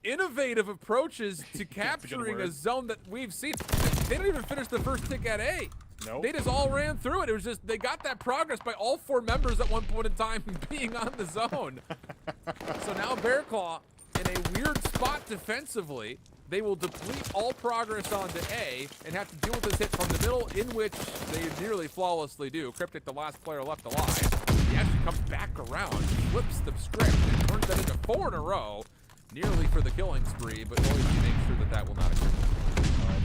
innovative approaches to capturing a zone that we've seen. They didn't even finish the first tick at A. Nope. They just all ran through it. It was just, they got that progress by all 4 members at one point in time being on the zone. So now Bear Claw in a weird spot defensively. They will deplete all progress onto A and have to deal with this hit from the middle, in which they nearly flawlessly do. Cryptic, the last player left alive. He actually comes back around, flips the script, and turns that into 4 in a row, nearly for the killing spree, but Noisy makes sure that that will not occur.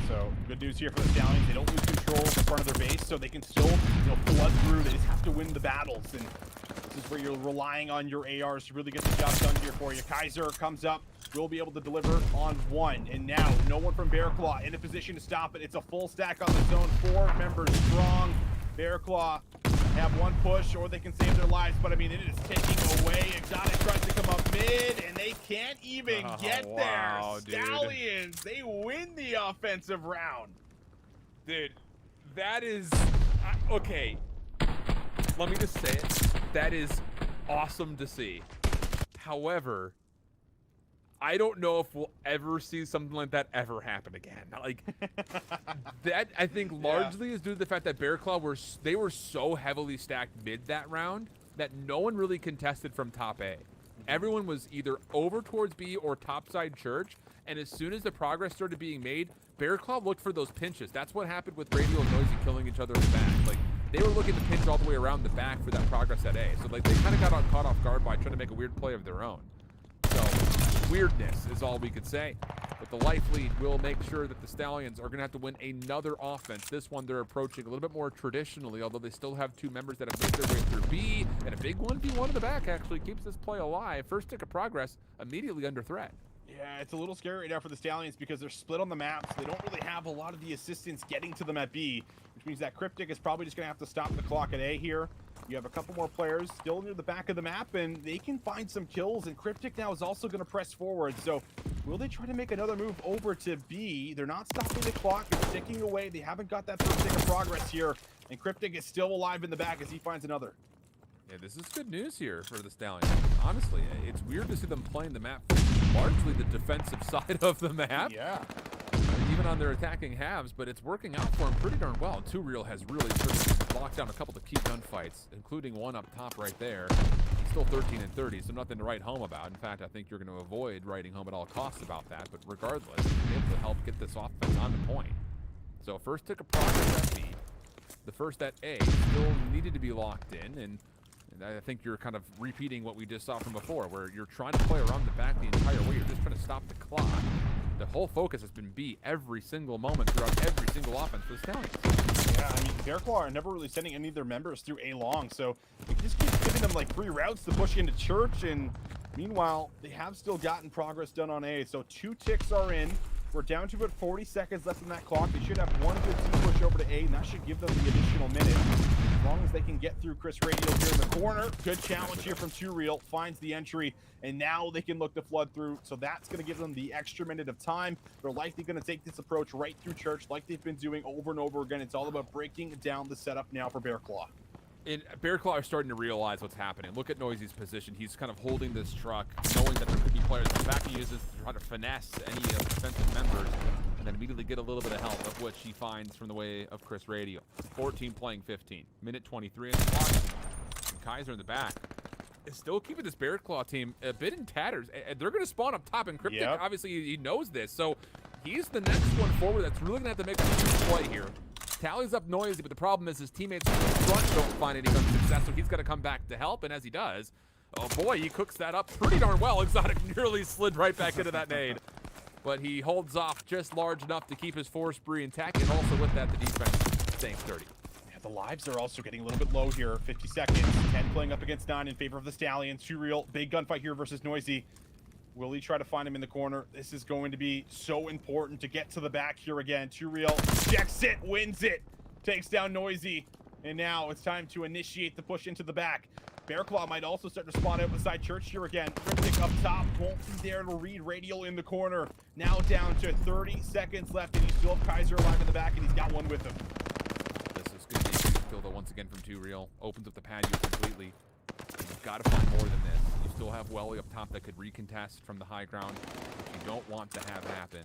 So good news here for the Stallions. They don't lose control in front of their base, so they can still, flood through. They just have to win the battles, and this is where you're relying on your ARs to really get the job done here for you. Kaiser comes up, will be able to deliver on 1, and now no one from Bear Claw in a position to stop it. It's a full stack on the zone, 4 members strong. Bear Claw have 1 push, or they can save their lives, but I mean, it is taking away. Exotic tries to come up mid, and they can't even get there. Stallions, they win the offensive round. Dude, that is, okay, let me just say it. That is awesome to see. However, I don't know if we'll ever see something like that ever happen again. Like, that, I think, largely is due to the fact that Bear Claw were so heavily stacked mid that round that no one really contested from top A. Everyone was either over towards B or topside church, and as soon as the progress started being made, Bear Claw looked for those pinches. That's what happened with Radio and Noisy killing each other in the back. Like, they were looking to pinch all the way around the back for that progress at A. So, like, they kind of got caught off guard by trying to make a weird play of their own. So, weirdness is all we could say. But the life lead will make sure that the Stallions are going to have to win another offense. This one they're approaching a little bit more traditionally, although they still have 2 members that have made their way through B. And a big 1v1 in the back actually keeps this play alive. First tick of progress, immediately under threat. Yeah, it's a little scary right now for the Stallions because they're split on the map, so they don't really have a lot of the assistance getting to them at B, which means that Cryptic is probably just going to have to stop the clock at A here. You have a couple more players still near the back of the map, and they can find some kills, and Cryptic now is also going to press forward. So will they try to make another move over to B? They're not stopping the clock. They're sticking away. They haven't got that first tick of progress here, and Cryptic is still alive in the back as he finds another. Yeah, this is good news here for the Stallions. Honestly, it's weird to see them playing the map largely the defensive side of the map. Yeah. Even on their attacking halves, but it's working out for them pretty darn well. Two Real has really sort of locked down a couple of key gunfights, including one up top right there. He's still 13 and 30, so nothing to write home about. In fact, I think you're going to avoid writing home at all costs about that, but regardless, you're able to help get this offense on the point. So first tick of progress at B. The first at A still needed to be locked in, and I think you're kind of repeating what we just saw from before, where you're trying to play around the back the entire way. You're just trying to stop the clock. The whole focus has been B every single moment throughout every single offense for the Stallions. Yeah, I mean, Bear Claw are never really sending any of their members through A long, so it just keeps giving them like 3 routes to push into church, and meanwhile, they have still gotten progress done on A. So 2 ticks are in. We're down to about 40 seconds left on that clock. They should have 1 good team push over to A, and that should give them the additional minute. As long as they can get through Chris Radio here in the corner. Good challenge here from 2Real. Finds the entry, and now they can look to flood through. So that's going to give them the extra minute of time. They're likely going to take this approach right through church like they've been doing over and over again. It's all about breaking down the setup now for Bear Claw. And Bear Claw are starting to realize what's happening. Look at Noisy's position. He's kind of holding this truck, knowing that there could be players in the back. He uses to try to finesse any of the defensive members, and then immediately get a little bit of help, of which he finds from the way of Chris Radio. 14 playing 15. Minute 23 in the clock. And Kaiser in the back is still keeping this Bear Claw team a bit in tatters. They're going to spawn up top, and Cryptic, obviously, he knows this. So he's the next one forward that's really going to have to make a huge play here. Tallies up Noisy, but the problem is his teammates in front don't find any kind of success, so he's got to come back to help, and as he does, oh boy, he cooks that up pretty darn well. Exotic nearly slid right back into that nade, but he holds off just large enough to keep his force spree intact, and also with that, the defense staying sturdy. Yeah, the lives are also getting a little bit low here. 50 seconds, 10 playing up against 9 in favor of the Stallions. 2Real, big gunfight here versus Noisy. Will he try to find him in the corner? This is going to be so important to get to the back here again. 2Real checks it, wins it, takes down Noisy, and now it's time to initiate the push into the back. Bear Claw might also start to spawn out beside Church here again. Cryptic up top, won't be there to read Radial in the corner. Now down to 30 seconds left, and he's still have Kaiser alive in the back, and he's got one with him. This is going to be a huge kill, though, once again from 2Real. Opens up the patio completely. You've got to find more than this. You still have Welly up top that could recontest from the high ground, which you don't want to have happen.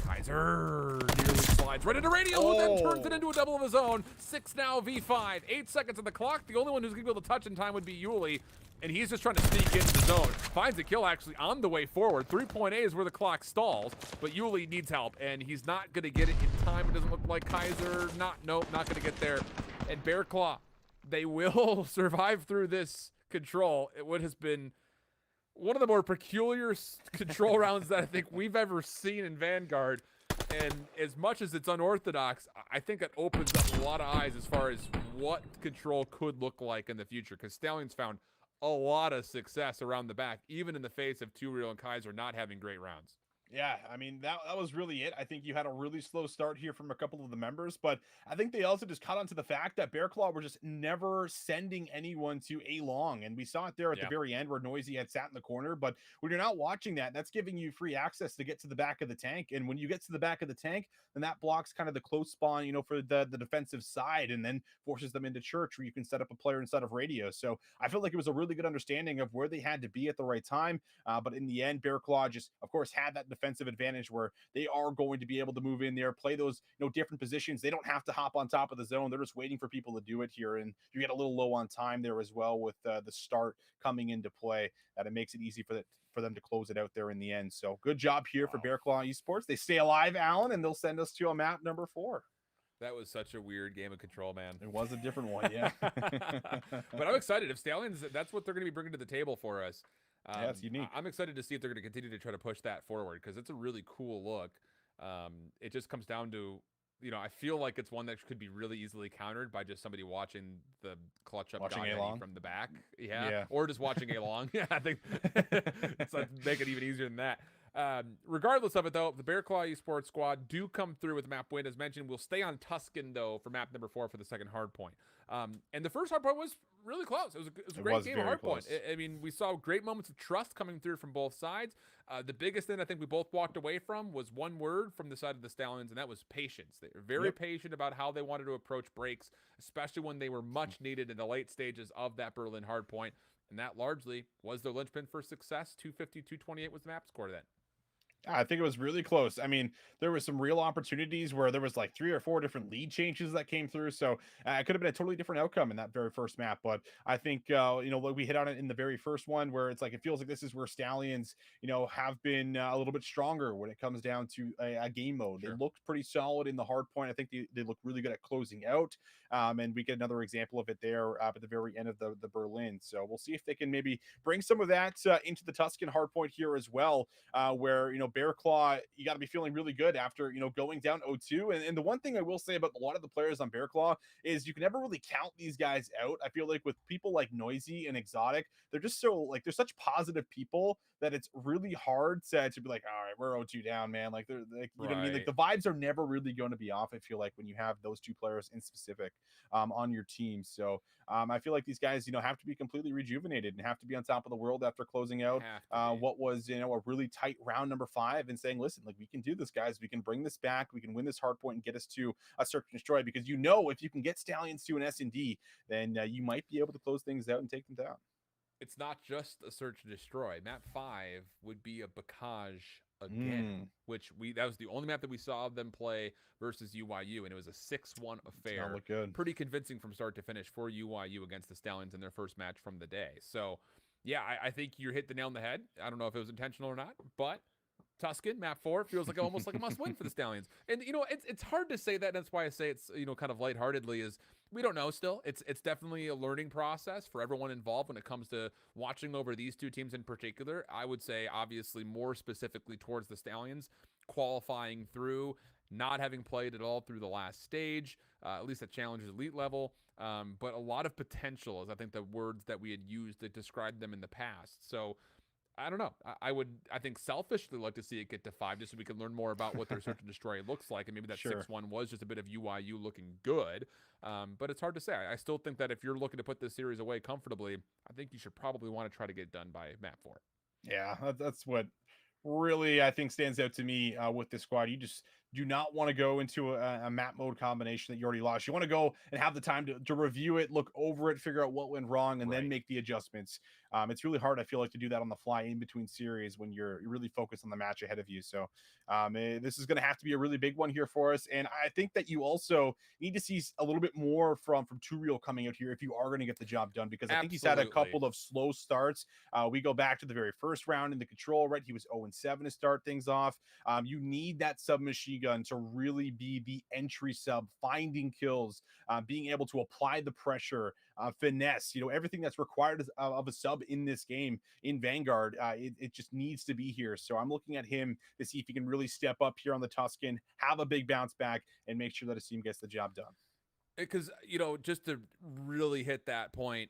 Kaiser nearly slides right into Radial, who then turns it into a double of his own. 6 now, V5. 8 seconds on the clock. The only one who's going to be able to touch in time would be Yuli, and he's just trying to sneak into the zone. Finds a kill actually on the way forward. 3.8 is where the clock stalls, but Yuli needs help, and he's not going to get it in time. It doesn't look like Kaiser. Nope, not going to get there. And Bear Claw, they will survive through this control. It would have been one of the more peculiar control rounds that I think we've ever seen in Vanguard. And as much as it's unorthodox, I think it opens up a lot of eyes as far as what control could look like in the future, because Stallions found a lot of success around the back, even in the face of 2Real and Kaiser not having great rounds. Yeah, I mean, that was really it. I think you had a really slow start here from a couple of the members, but I think they also just caught on to the fact that Bear Claw were just never sending anyone to A long. And we saw it there at the very end where Noisy had sat in the corner. But when you're not watching that, that's giving you free access to get to the back of the tank. And when you get to the back of the tank, then that blocks kind of the close spawn, for the defensive side, and then forces them into church where you can set up a player inside of radio. So I felt like it was a really good understanding of where they had to be at the right time. But in the end, Bear Claw just, of course, had that defensive advantage where they are going to be able to move in there, play those different positions. They don't have to hop on top of the zone. They're just waiting for people to do it here, and you get a little low on time there as well with the start coming into play. That it makes it easy for them to close it out there in the end. So good job here for Bear Claw Esports. They stay alive, Alan, and they'll send us to a map number 4. That was such a weird game of control, man. It was a different one, yeah. But I'm excited. If Stallions, that's what they're going to be bringing to the table for us. Yeah, it's unique. I'm excited to see if they're going to continue to try to push that forward, because it's a really cool look. It just comes down to, I feel like it's one that could be really easily countered by just somebody watching the clutch up from the back. Yeah. Or just watching A long. Yeah, I think it's like make it even easier than that. Regardless of it, though, the Bear Claw Esports squad do come through with map win. As mentioned, we'll stay on Tuscan, though, for map number 4 for the second hard point. And the first hard point was really close. It was a great game of hard point. I mean, we saw great moments of trust coming through from both sides. The biggest thing I think we both walked away from was one word from the side of the Stallions, and that was patience. They were very patient about how they wanted to approach breaks, especially when they were much needed in the late stages of that Berlin hard point. And that largely was their linchpin for success. 250-228 was the map score then. I think it was really close. I mean, there was some real opportunities where there was like 3 or 4 different lead changes that came through. So it could have been a totally different outcome in that very first map. But I think, like we hit on it in the very first one where it's like, it feels like this is where Stallions, have been a little bit stronger when it comes down to a game mode. They Sure. looked pretty solid in the hard point. I think they look really good at closing out. And we get another example of it there at the very end of the Berlin. So we'll see if they can maybe bring some of that into the Tuscan hard point here as well, where Bear Claw, you got to be feeling really good after going down 0-2. And the one thing I will say about a lot of the players on Bear Claw is you can never really count these guys out. I feel like with people like Noisy and Exotic, they're just so like they're such positive people that it's really hard to be like, all right, we're 0-2 down, man. Like they're like, you know what I mean? Like the vibes are never really going to be off. I feel like when you have those two players in specific on your team. So I feel like these guys, have to be completely rejuvenated and have to be on top of the world after closing out what was, a really tight round number 5 and saying, listen, like we can do this, guys. We can bring this back. We can win this hard point and get us to a search and destroy, because if you can get Stallions to an S&D, then you might be able to close things out and take them down. It's not just a search and destroy. Map 5 would be a Bacage again, which that was the only map that we saw them play versus UYU, and it was a 6-1 affair. Look good. Pretty convincing from start to finish for UYU against the Stallions in their first match from the day. So, yeah, I think you hit the nail on the head. I don't know if it was intentional or not, but Tuscan map 4 feels like almost like a must win for the Stallions. And it's hard to say that. And that's why I say it's kind of lightheartedly, is we don't know still. It's definitely a learning process for everyone involved when it comes to watching over these two teams in particular. I would say obviously more specifically towards the Stallions, qualifying through, not having played at all through the last stage, at least at Challengers Elite level. But a lot of potential is I think the words that we had used to describe them in the past. So I don't know. I think selfishly like to see it get to 5 just so we can learn more about what their search and destroy looks like, and maybe that 6-1 was just a bit of UYU looking good. But it's hard to say. I still think that if you're looking to put this series away comfortably, I think you should probably want to try to get it done by map 4. Yeah, that's what really I think stands out to me with this squad. You just do not want to go into a map mode combination that you already lost. You want to go and have the time to review it, look over it, figure out what went wrong, and then make the adjustments. It's really hard, I feel like, to do that on the fly in between series when you're really focused on the match ahead of you. So this is going to have to be a really big one here for us. And I think that you also need to see a little bit more from Too Real coming out here if you are going to get the job done, because I think he's had a couple of slow starts. We go back to the very first round in the control, right? He was 0-7 to start things off. You need that submachine gun to really be the entry sub, finding kills, being able to apply the pressure, finesse, everything that's required of a sub in this game in Vanguard. It just needs to be here. So I'm looking at him to see if he can really step up here on the Tuscan, have a big bounce back, and make sure that his team gets the job done. Because, just to really hit that point,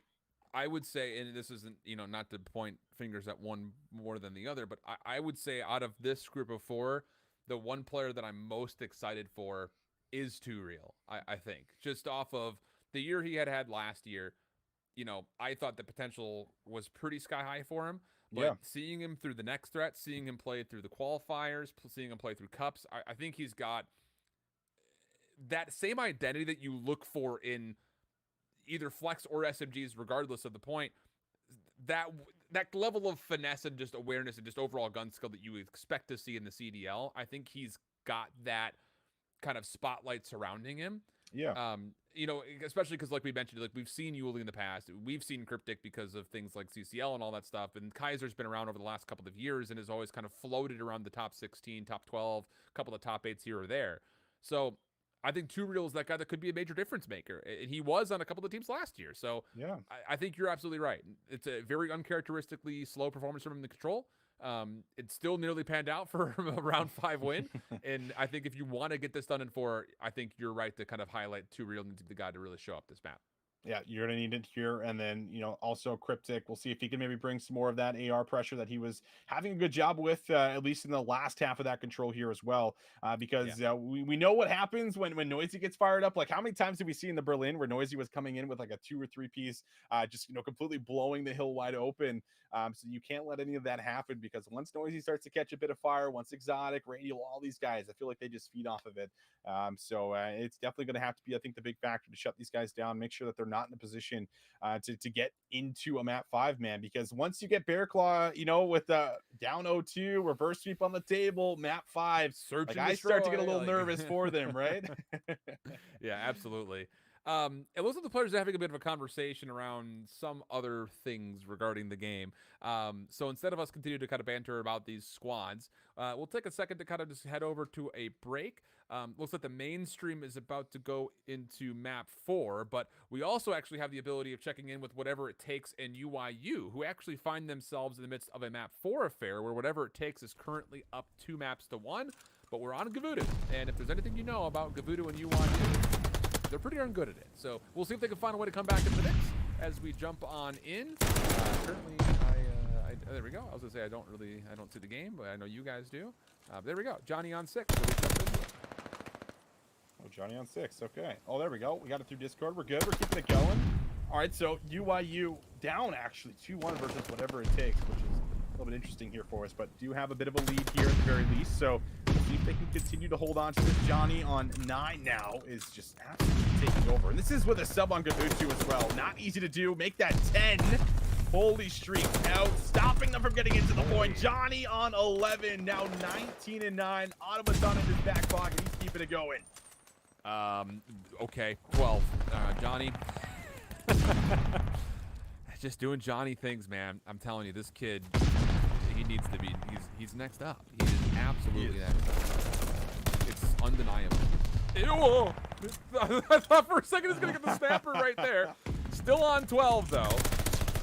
I would say, and this isn't, not to point fingers at one more than the other, but I would say out of this group of 4, the one player that I'm most excited for is Too Real. I think just off of the year he had last year, I thought the potential was pretty sky high for him. But seeing him through the next threat, seeing him play through the qualifiers, seeing him play through cups, I think he's got that same identity that you look for in either Flex or SMGs, regardless of the point. That level of finesse and just awareness and just overall gun skill that you expect to see in the CDL, I think he's got that kind of spotlight surrounding him. Yeah. Especially because, like we mentioned, like we've seen Yuli in the past. We've seen Cryptic because of things like CCL and all that stuff. And Kaiser's been around over the last couple of years and has always kind of floated around the top 16, top 12, a couple of top 8s here or there. So I think Too Real is that guy that could be a major difference maker. And he was on a couple of teams last year. So yeah, I think you're absolutely right. It's a very uncharacteristically slow performance from him in the control. It's still nearly panned out for a round 5 win. And I think if you want to get this done in 4, I think you're right to kind of highlight Too Real needs to be the guy to really show up this map. Yeah, you're going to need it here. And then, also Cryptic. We'll see if he can maybe bring some more of that AR pressure that he was having a good job with, at least in the last half of that control here as well. Because we know what happens when Noisy gets fired up. Like, how many times did we see in the Berlin where Noisy was coming in with like a 2 or 3 piece, just, completely blowing the hill wide open. So you can't let any of that happen, because once Noisy starts to catch a bit of fire, once Exotic, Radial, all these guys, I feel like they just feed off of it. So it's definitely going to have to be, I think, the big factor to shut these guys down, make sure that they're not in a position to get into a map 5, man, because once you get Bear Claw, you know, with down 0-2, reverse sweep on the table, map 5, search like and I destroy, start to get a little nervous for them, right? Yeah, absolutely. It looks like the players are having a bit of a conversation around some other things regarding the game. So instead of us continue to kind of banter about these squads, we'll take a second to kind of just head over to a break. Looks like the main stream is about to go into map 4, but we also actually have the ability of checking in with whatever it takes in UIU, who actually find themselves in the midst of a map 4 affair where whatever it takes is currently up 2 maps to 1. But we're on Gavudu, and if there's anything you know about Gavudu and UIU, they're pretty darn good at it. So we'll see if they can find a way to come back into the mix as we jump on in. Currently, there we go. I was gonna say I don't see the game, but I know you guys do. There we go. Johnny on 6. So we jumped into it. Oh, Johnny on 6. Okay. Oh, there we go. We got it through Discord. We're good. We're keeping it going. All right. So UIU down actually 2-1 versus whatever it takes, which is a little bit interesting here for us, but do have a bit of a lead here at the very least. So we'll see if they can continue to hold on to this. Johnny on 9 now is just absolutely taking over. And this is with a sub on Gavudu as well. Not easy to do. Make that 10. Holy streak out, stopping them from getting into the point. Johnny on 11, now 19-9. Automaton in his back pocket. He's keeping it going. Okay, 12. Johnny. Just doing Johnny things, man. I'm telling you, this kid, he needs to be, he's next up. He is absolutely next up. It's undeniable. Ew! I thought for a second he was going to get the snapper right there. Still on 12, though.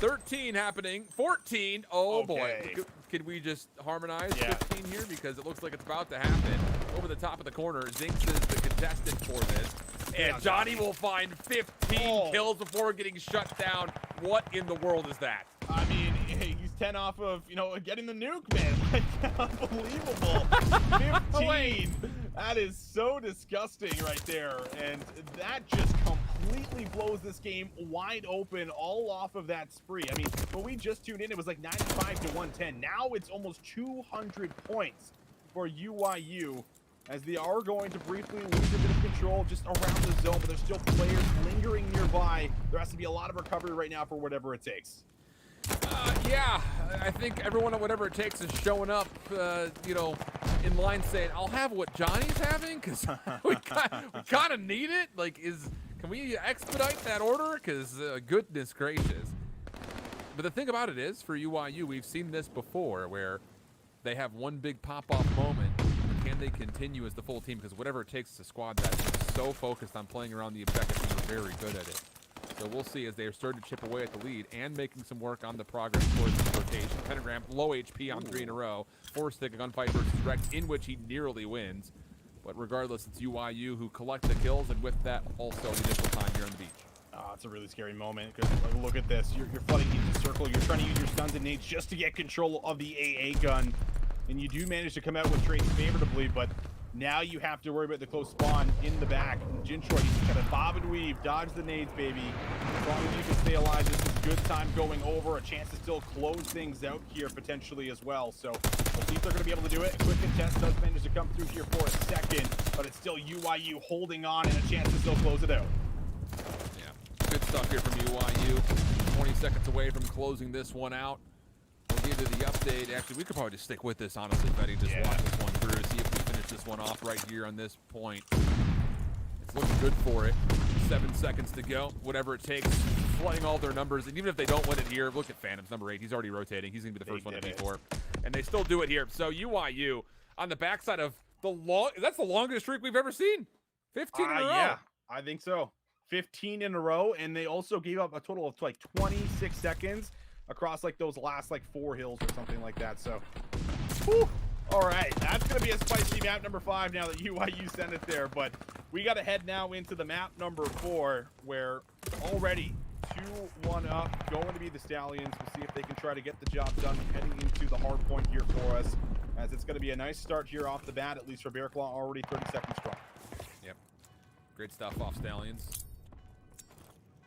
13 happening. 14. Oh, okay. Boy. Could we just harmonize 15 here? Because it looks like it's about to happen. Over the top of the corner, Zinx is the contestant for this. And Johnny will find 15 kills before getting shut down. What in the world is that? I mean, he's 10 off of, you know, getting the nuke, man. Like, unbelievable. 15. That is so disgusting right there. And that just completely blows this game wide open, all off of that spree. I mean, when we just tuned in, it was like 95 to 110. Now it's almost 200 points for UIU, as they are going to briefly lose a bit of control just around the zone, but there's still players lingering nearby. There has to be a lot of recovery right now for whatever it takes. Yeah, I think everyone at whatever it takes is showing up, you know, in line saying, I'll have what Johnny's having, because we kind of need it. Like, can we expedite that order? Because goodness gracious. But the thing about it is, for UIU, we've seen this before, where they have one big pop-off moment. Can they continue as the full team? Because whatever it takes is a squad that's so focused on playing around the objective, and they're very good at it. So we'll see as they are starting to chip away at the lead and making some work on the progress towards the rotation. Pentagram, low HP on 3 in a row. Forced to take a gunfight versus Rex, in which he nearly wins. But regardless, it's UIU who collect the kills, and with that, also the initial time here on the beach. It's a really scary moment, because look at this. You're flooding into the circle. You're trying to use your stuns and nades just to get control of the AA gun. And you do manage to come out with trades favorably, but now you have to worry about the close spawn in the back. Jintroy, you kind of bob and weave, dodge the nades, baby. As long as you can stay alive, this is a good time going over. A chance to still close things out here potentially as well. So we'll see if they're going to be able to do it. A quick contest does manage to come through here for a second, but it's still UIU holding on and a chance to still close it out. Yeah, good stuff here from UIU. 20 seconds away from closing this one out. We'll give you the update. Actually, we could probably just stick with this, honestly, Betty. Just watch this one through, see if we finish this one off right here on this point. It's looking good for it. 7 seconds to go. Whatever it takes, flooding all their numbers. And even if they don't win it here, look at Phantoms, number 8. He's already rotating. He's going to be the first one to P4. And they still do it here. So UIU on the backside of that's the longest streak we've ever seen. 15 in a row. Yeah, I think so. 15 in a row. And they also gave up a total of like 26 seconds across like those last like 4 hills or something like that. So, whew. All right, that's going to be a spicy map number 5 now that UIU sent it there. But we got to head now into the map number 4, where already 2-1 up, going to be the Stallions. We'll see if they can try to get the job done heading into the hard point here for us, as it's going to be a nice start here off the bat, at least for Bear Claw, already 30 seconds strong. Yep. Great stuff off Stallions.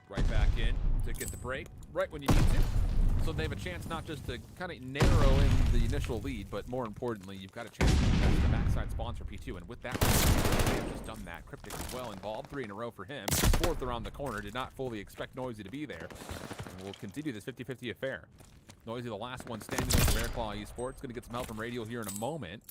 Right back in to get the break right when you need to. So they have a chance not just to kind of narrow in the initial lead, but more importantly, you've got a chance to contest the backside spawns for P2. And with that, they have just done that. Cryptic is well involved. 3 in a row for him. 4th around the corner. Did not fully expect Noisy to be there. And we'll continue this 50-50 affair. Noisy, the last one standing up for Bearclaw Esports. Going to get some help from Radio here in a moment.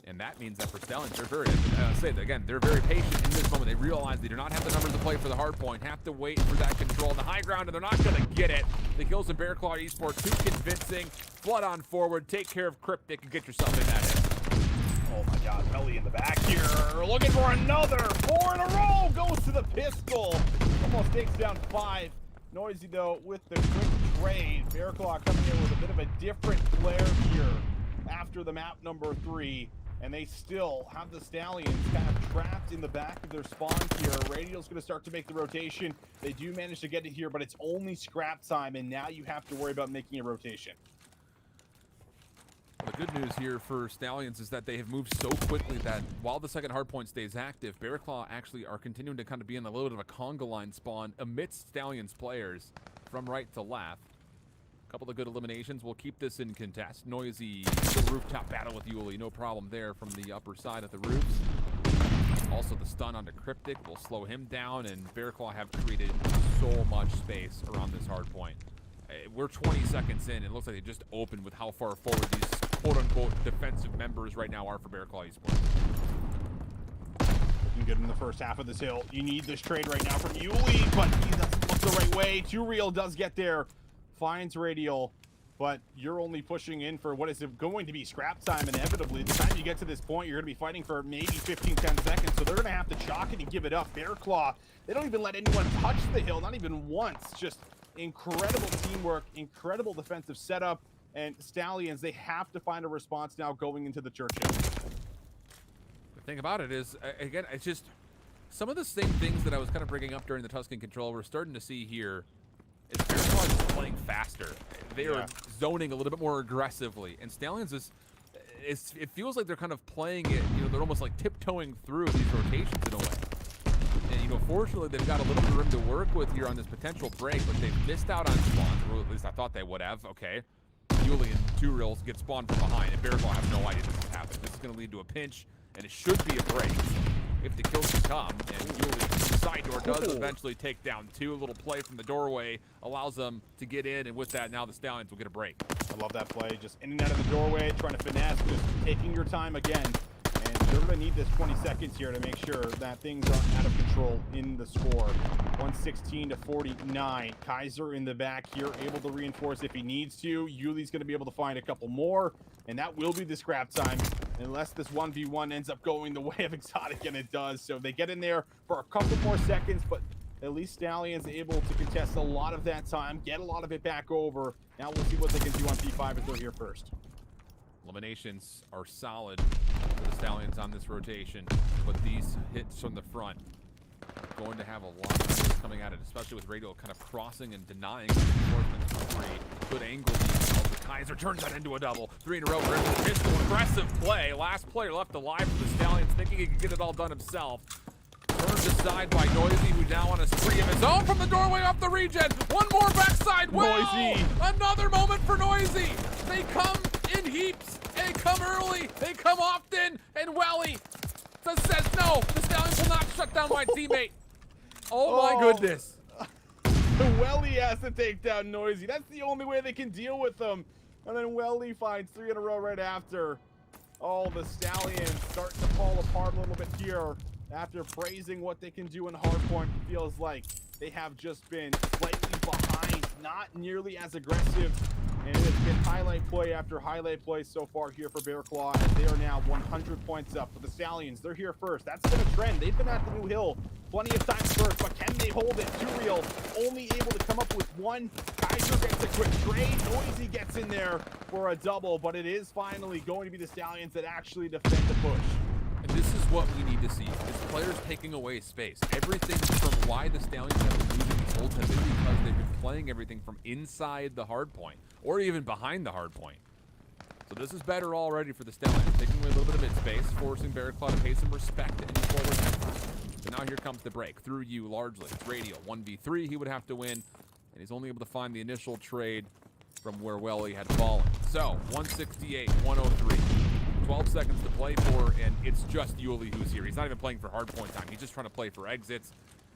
And that means that for Stallions, they're very, they're very patient in this moment. They realize they do not have the numbers to play for the hard point. Have to wait for that control on the high ground, and they're not going to get it. The kills in Bearclaw Esports, too convincing. Flood on forward, take care of Cryptic, and get yourself in that hit. Oh my god, Belly in the back here. Looking for another. 4 in a row. Goes to the pistol. Almost takes down 5. Noisy, though, with the quick trade. Bearclaw coming in with a bit of a different flair here after the map number 3. And they still have the Stallions kind of trapped in the back of their spawn here. Radial's going to start to make the rotation. They do manage to get it here, but it's only scrap time, and now you have to worry about making a rotation. The good news here for Stallions is that they have moved so quickly that while the second hardpoint stays active, Bearclaw actually are continuing to kind of be in a little bit of a conga line spawn amidst Stallions players from right to left. Couple of good eliminations. We'll keep this in contest. Noisy rooftop battle with Yuli. No problem there from the upper side of the roofs. Also, the stun onto Cryptic will slow him down, and Bearclaw have created so much space around this hard point. We're 20 seconds in. It looks like they just opened with how far forward these quote-unquote defensive members right now are for Bearclaw Esports. Looking good in the first half of this hill. You need this trade right now from Yuli, but he doesn't look the right way. Too Real does get there. Finds Radial, but you're only pushing in for what is going to be scrap time inevitably. The time you get to this point, you're going to be fighting for maybe 15-10 seconds, so they're going to have to chalk it and give it up. Bearclaw, they don't even let anyone touch the hill, not even once. Just incredible teamwork, incredible defensive setup, and Stallions, they have to find a response now going into the Churchill. The thing about it is, again, it's just some of the same things that I was kind of bringing up during the Tuscan control we're starting to see here. Is Bearclaw is playing faster. They are zoning a little bit more aggressively, and Stallions it feels like they're kind of playing it, they're almost like tiptoeing through these rotations in a way. And, fortunately, they've got a little bit of room to work with here on this potential break, but they've missed out on spawns, or at least I thought they would have. Okay. Yuli and 2 Reals get spawned from behind, and Bearclaw have no idea this is happening. This is going to lead to a pinch, and it should be a break if the kills can come. And Yuli, side door, does eventually take down 2. A little play from the doorway allows them to get in, and with that, now the Stallions will get a break. I love that play. Just in and out of the doorway, trying to finesse, just taking your time again. And they're going to need this 20 seconds here to make sure that things aren't out of control in the score. 116-49. Kaiser in the back here, able to reinforce if he needs to. Yuli's going to be able to find a couple more, and that will be the scrap time, unless this 1v1 ends up going the way of Exotic, and it does. So they get in there for a couple more seconds, but at least Stallions able to contest a lot of that time, get a lot of it back over. Now we'll see what they can do on P5 as they're here first. Eliminations are solid for the Stallions on this rotation, but these hits from the front are going to have a lot of numbers coming at it, especially with Radio kind of crossing and denying reinforcements for 3. Good angle. Kaiser turns that into a double. 3 in a row for him. Pistol, aggressive play. Last player left alive for the Stallions, thinking he could get it all done himself. Turned aside by Noisy, who now on a spree of his own from the doorway off the regen. One more backside. Noisy. Another moment for Noisy. They come in heaps. They come early. They come often. And Welly just says, no, the Stallions will not shut down my teammate. Oh my goodness. Welly has to take down Noisy. That's the only way they can deal with them. And then Welly finds 3 in a row right after. Oh, the Stallions starting to fall apart a little bit here. After praising what they can do in hardpoint, it feels like they have just been slightly behind, not nearly as aggressive. And it has been highlight play after highlight play so far here for Bearclaw, as they are now 100 points up. For the Stallions, they're here first. That's been a trend. They've been at the new hill plenty of times first, but can they hold it? 2 Real only able to come up with 1. Kaiser gets a quick trade. Noisy gets in there for a double, but it is finally going to be the Stallions that actually defend the push. And this is what we need to see, is players taking away space. Everything from why the Stallions have been losing these holds has been because they've been playing everything from inside the hard point, or even behind the hard point. So this is better already for the Stallions, taking away a little bit of mid space, forcing Bearclaw to pay some respect in the forward tempo. But now here comes the break, through you largely. It's Radio, 1v3 he would have to win, and he's only able to find the initial trade from where Welly had fallen. So 168, 103. 12 seconds to play for, and it's just Yuli who's here. He's not even playing for hardpoint time. He's just trying to play for exits,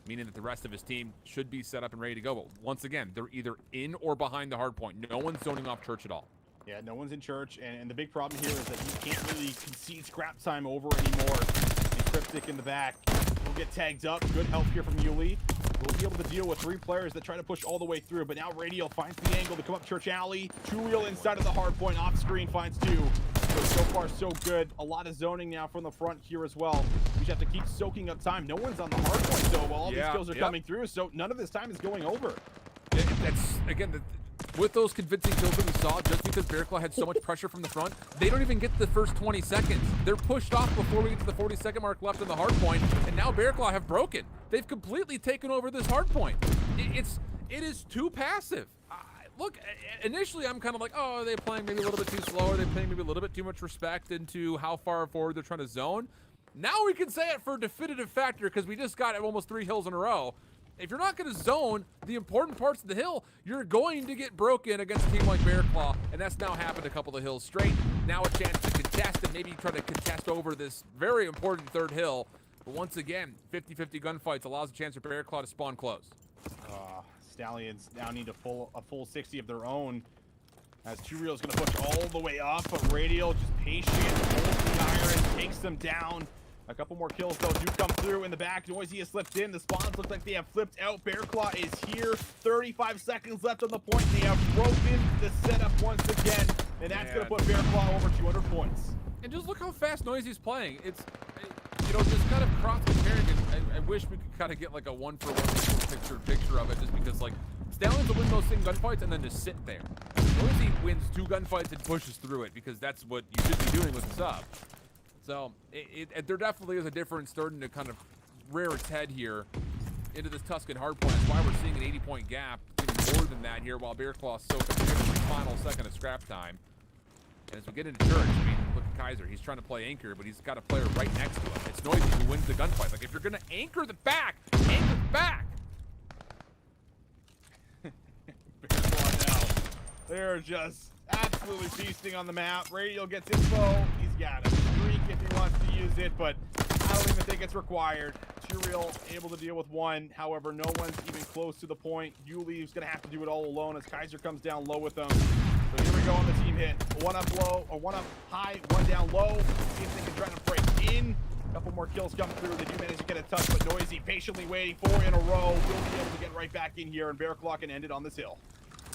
meaning that the rest of his team should be set up and ready to go. But once again, they're either in or behind the hardpoint. No one's zoning off church at all. Yeah, no one's in church, and the big problem here is that you can't really concede scrap time over anymore. And Cryptic in the back will get tagged up. Good help here from Yuli. We'll be able to deal with 3 players that try to push all the way through, but now Radial finds the angle to come up Church Alley. Too Real inside of the hard point, off screen finds 2. So far, so good. A lot of zoning now from the front here as well. We just have to keep soaking up time. No one's on the hard point, though, while all these kills are coming through, so none of this time is going over. That's, again, with those convincing kills that we saw, just because Bear Claw had so much pressure from the front, they don't even get the first 20 seconds. They're pushed off before we get to the 40-second mark left in the hard point, and now Bear Claw have broken. They've completely taken over this hard point. It is too passive. Look, initially I'm kind of like, oh, are they playing maybe a little bit too slow? Are they playing maybe a little bit too much respect into how far forward they're trying to zone? Now we can say it for a definitive factor because we just got almost 3 hills in a row. If you're not going to zone the important parts of the hill, you're going to get broken against a team like Bear Claw, and that's now happened a couple of hills straight. Now a chance to contest and maybe try to contest over this very important 3rd hill. But once again, 50-50 gunfights allows a chance for Bear Claw to spawn close. Stallions now need a full 60 of their own, as Too Real is going to push all the way up, but Radial just patient, holds the iron, takes them down. A couple more kills, though, do come through in the back. Noisy has slipped in. The spawns look like they have flipped out. Bear Claw is here. 35 seconds left on the point. They have broken the setup once again, and that's going to put Bear Claw over 200 points. And just look how fast Noisy's playing. It's, you know, just kind of cross-comparing, and I wish we could kind of get like a one-for-one picture of it, just because, like, Stallions will win those same gunfights and then just sit there. Noisy wins 2 gunfights and pushes through it, because that's what you should be doing with the sub. So there definitely is a difference starting to kind of rear its head here into this Tuscan hardpoint. That's why we're seeing an 80-point gap, even more than that here, while Bear Claw soaks every final second of scrap time. And as we get into church, I mean, look at Kaiser. He's trying to play anchor, but he's got a player right next to him. It's Noisy who wins the gunfight. Like, if you're going to anchor the back, anchor the back. Bear Claw now. They're just absolutely feasting on the map. Radial gets info. He's got a streak if he wants to use it, but I don't even think it's required. Too Real able to deal with 1. However, no one's even close to the point. Yuli's going to have to do it all alone as Kaiser comes down low with them. So here we go on the team hit. 1 up low, or 1 up high, 1 down low. See if they can try to break in. A couple more kills come through. They do manage to get a touch, but Noisy patiently waiting 4 in a row. Will be able to get right back in here, and Bear Claw can end it on this hill.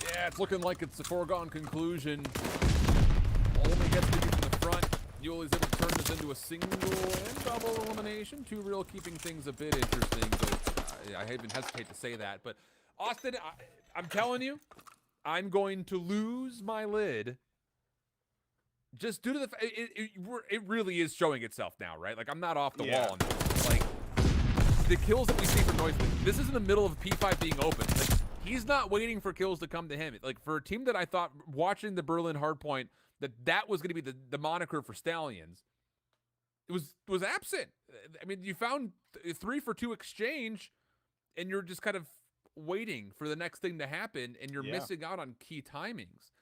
Yeah, it's looking like it's a foregone conclusion. Only gets to get from the front. Yuli's able to turn this into a single and double elimination. Too Real keeping things a bit interesting, but I even hesitate to say that. But Austin, I'm telling you, I'm going to lose my lid just due to the fact it really is showing itself now, right? Like, I'm not off the wall on this. Like, the kills that we see for Noise, this is in the middle of P5 being open. Like, he's not waiting for kills to come to him. Like, for a team that I thought, watching the Berlin hardpoint, that was going to be the moniker for Stallions, it was absent. I mean, you found 3 for 2 exchange, and you're just kind of waiting for the next thing to happen, and you're missing out on key timings.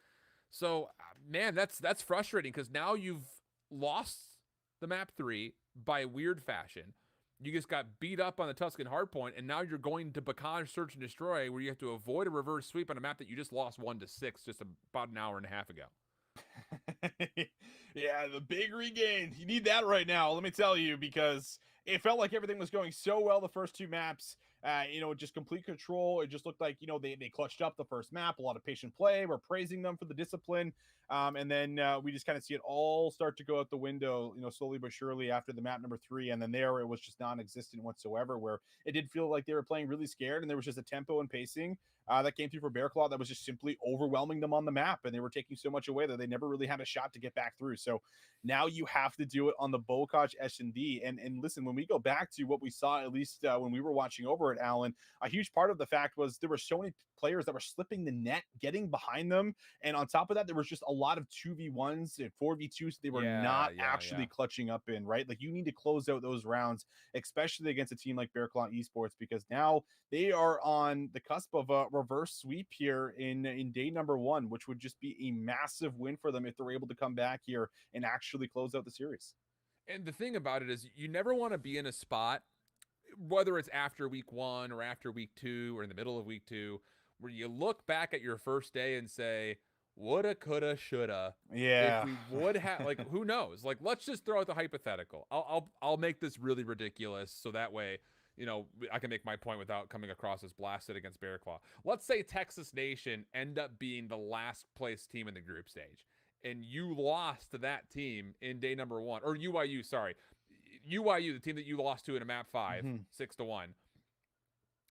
So, man, that's frustrating, because now you've lost the map 3 by a weird fashion. You just got beat up on the Tuscan hardpoint, and now you're going to Bacage Search and Destroy, where you have to avoid a reverse sweep on a map that you just lost 1-6 just about an hour and a half ago. Yeah, the big regain. You need that right now, let me tell you, because it felt like everything was going so well the first 2 maps. You know, just complete control. It just looked like, you know, they clutched up the first map, a lot of patient play. We're praising them for the discipline. And then we just kind of see it all start to go out the window, you know, slowly but surely after the map number 3. And then there, it was just non-existent whatsoever, where it did feel like they were playing really scared, and there was just a tempo and pacing that came through for Bear Claw that was just simply overwhelming them on the map. And they were taking so much away that they never really had a shot to get back through. So now you have to do it on the Bocage S&D. And listen, when we go back to what we saw, at least when we were watching over it, board, Alan, a huge part of the fact was there were so many players that were slipping the net, getting behind them. And on top of that, there was just a lot of 2v1s and 4v2s they were not actually clutching up in, right? Like you need to close out those rounds, especially against a team like Bear Claw Esports, because now they are on the cusp of a reverse sweep here in day number 1, which would just be a massive win for them if they're able to come back here and actually close out the series. And the thing about it is you never want to be in a spot, whether it's after week 1 or after week 2 or in the middle of week 2, where you look back at your first day and say, woulda, coulda, shoulda. Yeah. If we would have, like, who knows? Like, let's just throw out the hypothetical. I'll make this really ridiculous so that way, you know, I can make my point without coming across as blasted against Bear Claw. Let's say Texas Nation end up being the last place team in the group stage, and you lost to that team in day number 1, or UIU, sorry. UIU, the team that you lost to in a map 5, 6-1.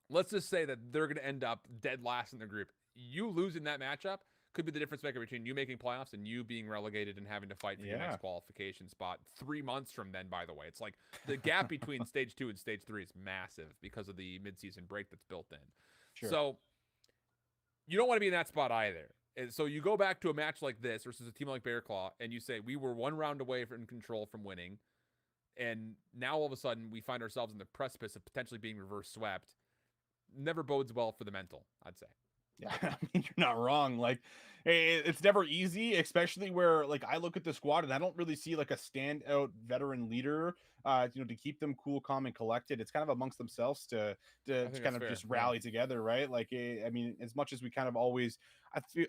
Let's just say that they're going to end up dead last in the group. You losing that matchup could be the difference maker between you making playoffs and you being relegated and having to fight for your next qualification spot 3 months from then, by the way. It's like the gap between stage 2 and stage 3 is massive because of the midseason break that's built in. Sure. So you don't want to be in that spot either. And so you go back to a match like this versus a team like Bear Claw, and you say, we were 1 round away from control from winning. And now all of a sudden we find ourselves in the precipice of potentially being reverse swept. Never bodes well for the mental, I'd say. Yeah, I mean, you're not wrong. Like, it's never easy, especially where, like, I look at the squad and I don't really see like a standout veteran leader, you know, to keep them cool, calm, and collected. It's kind of amongst themselves to kind of just rally together, right? Like, I mean, as much as we kind of always,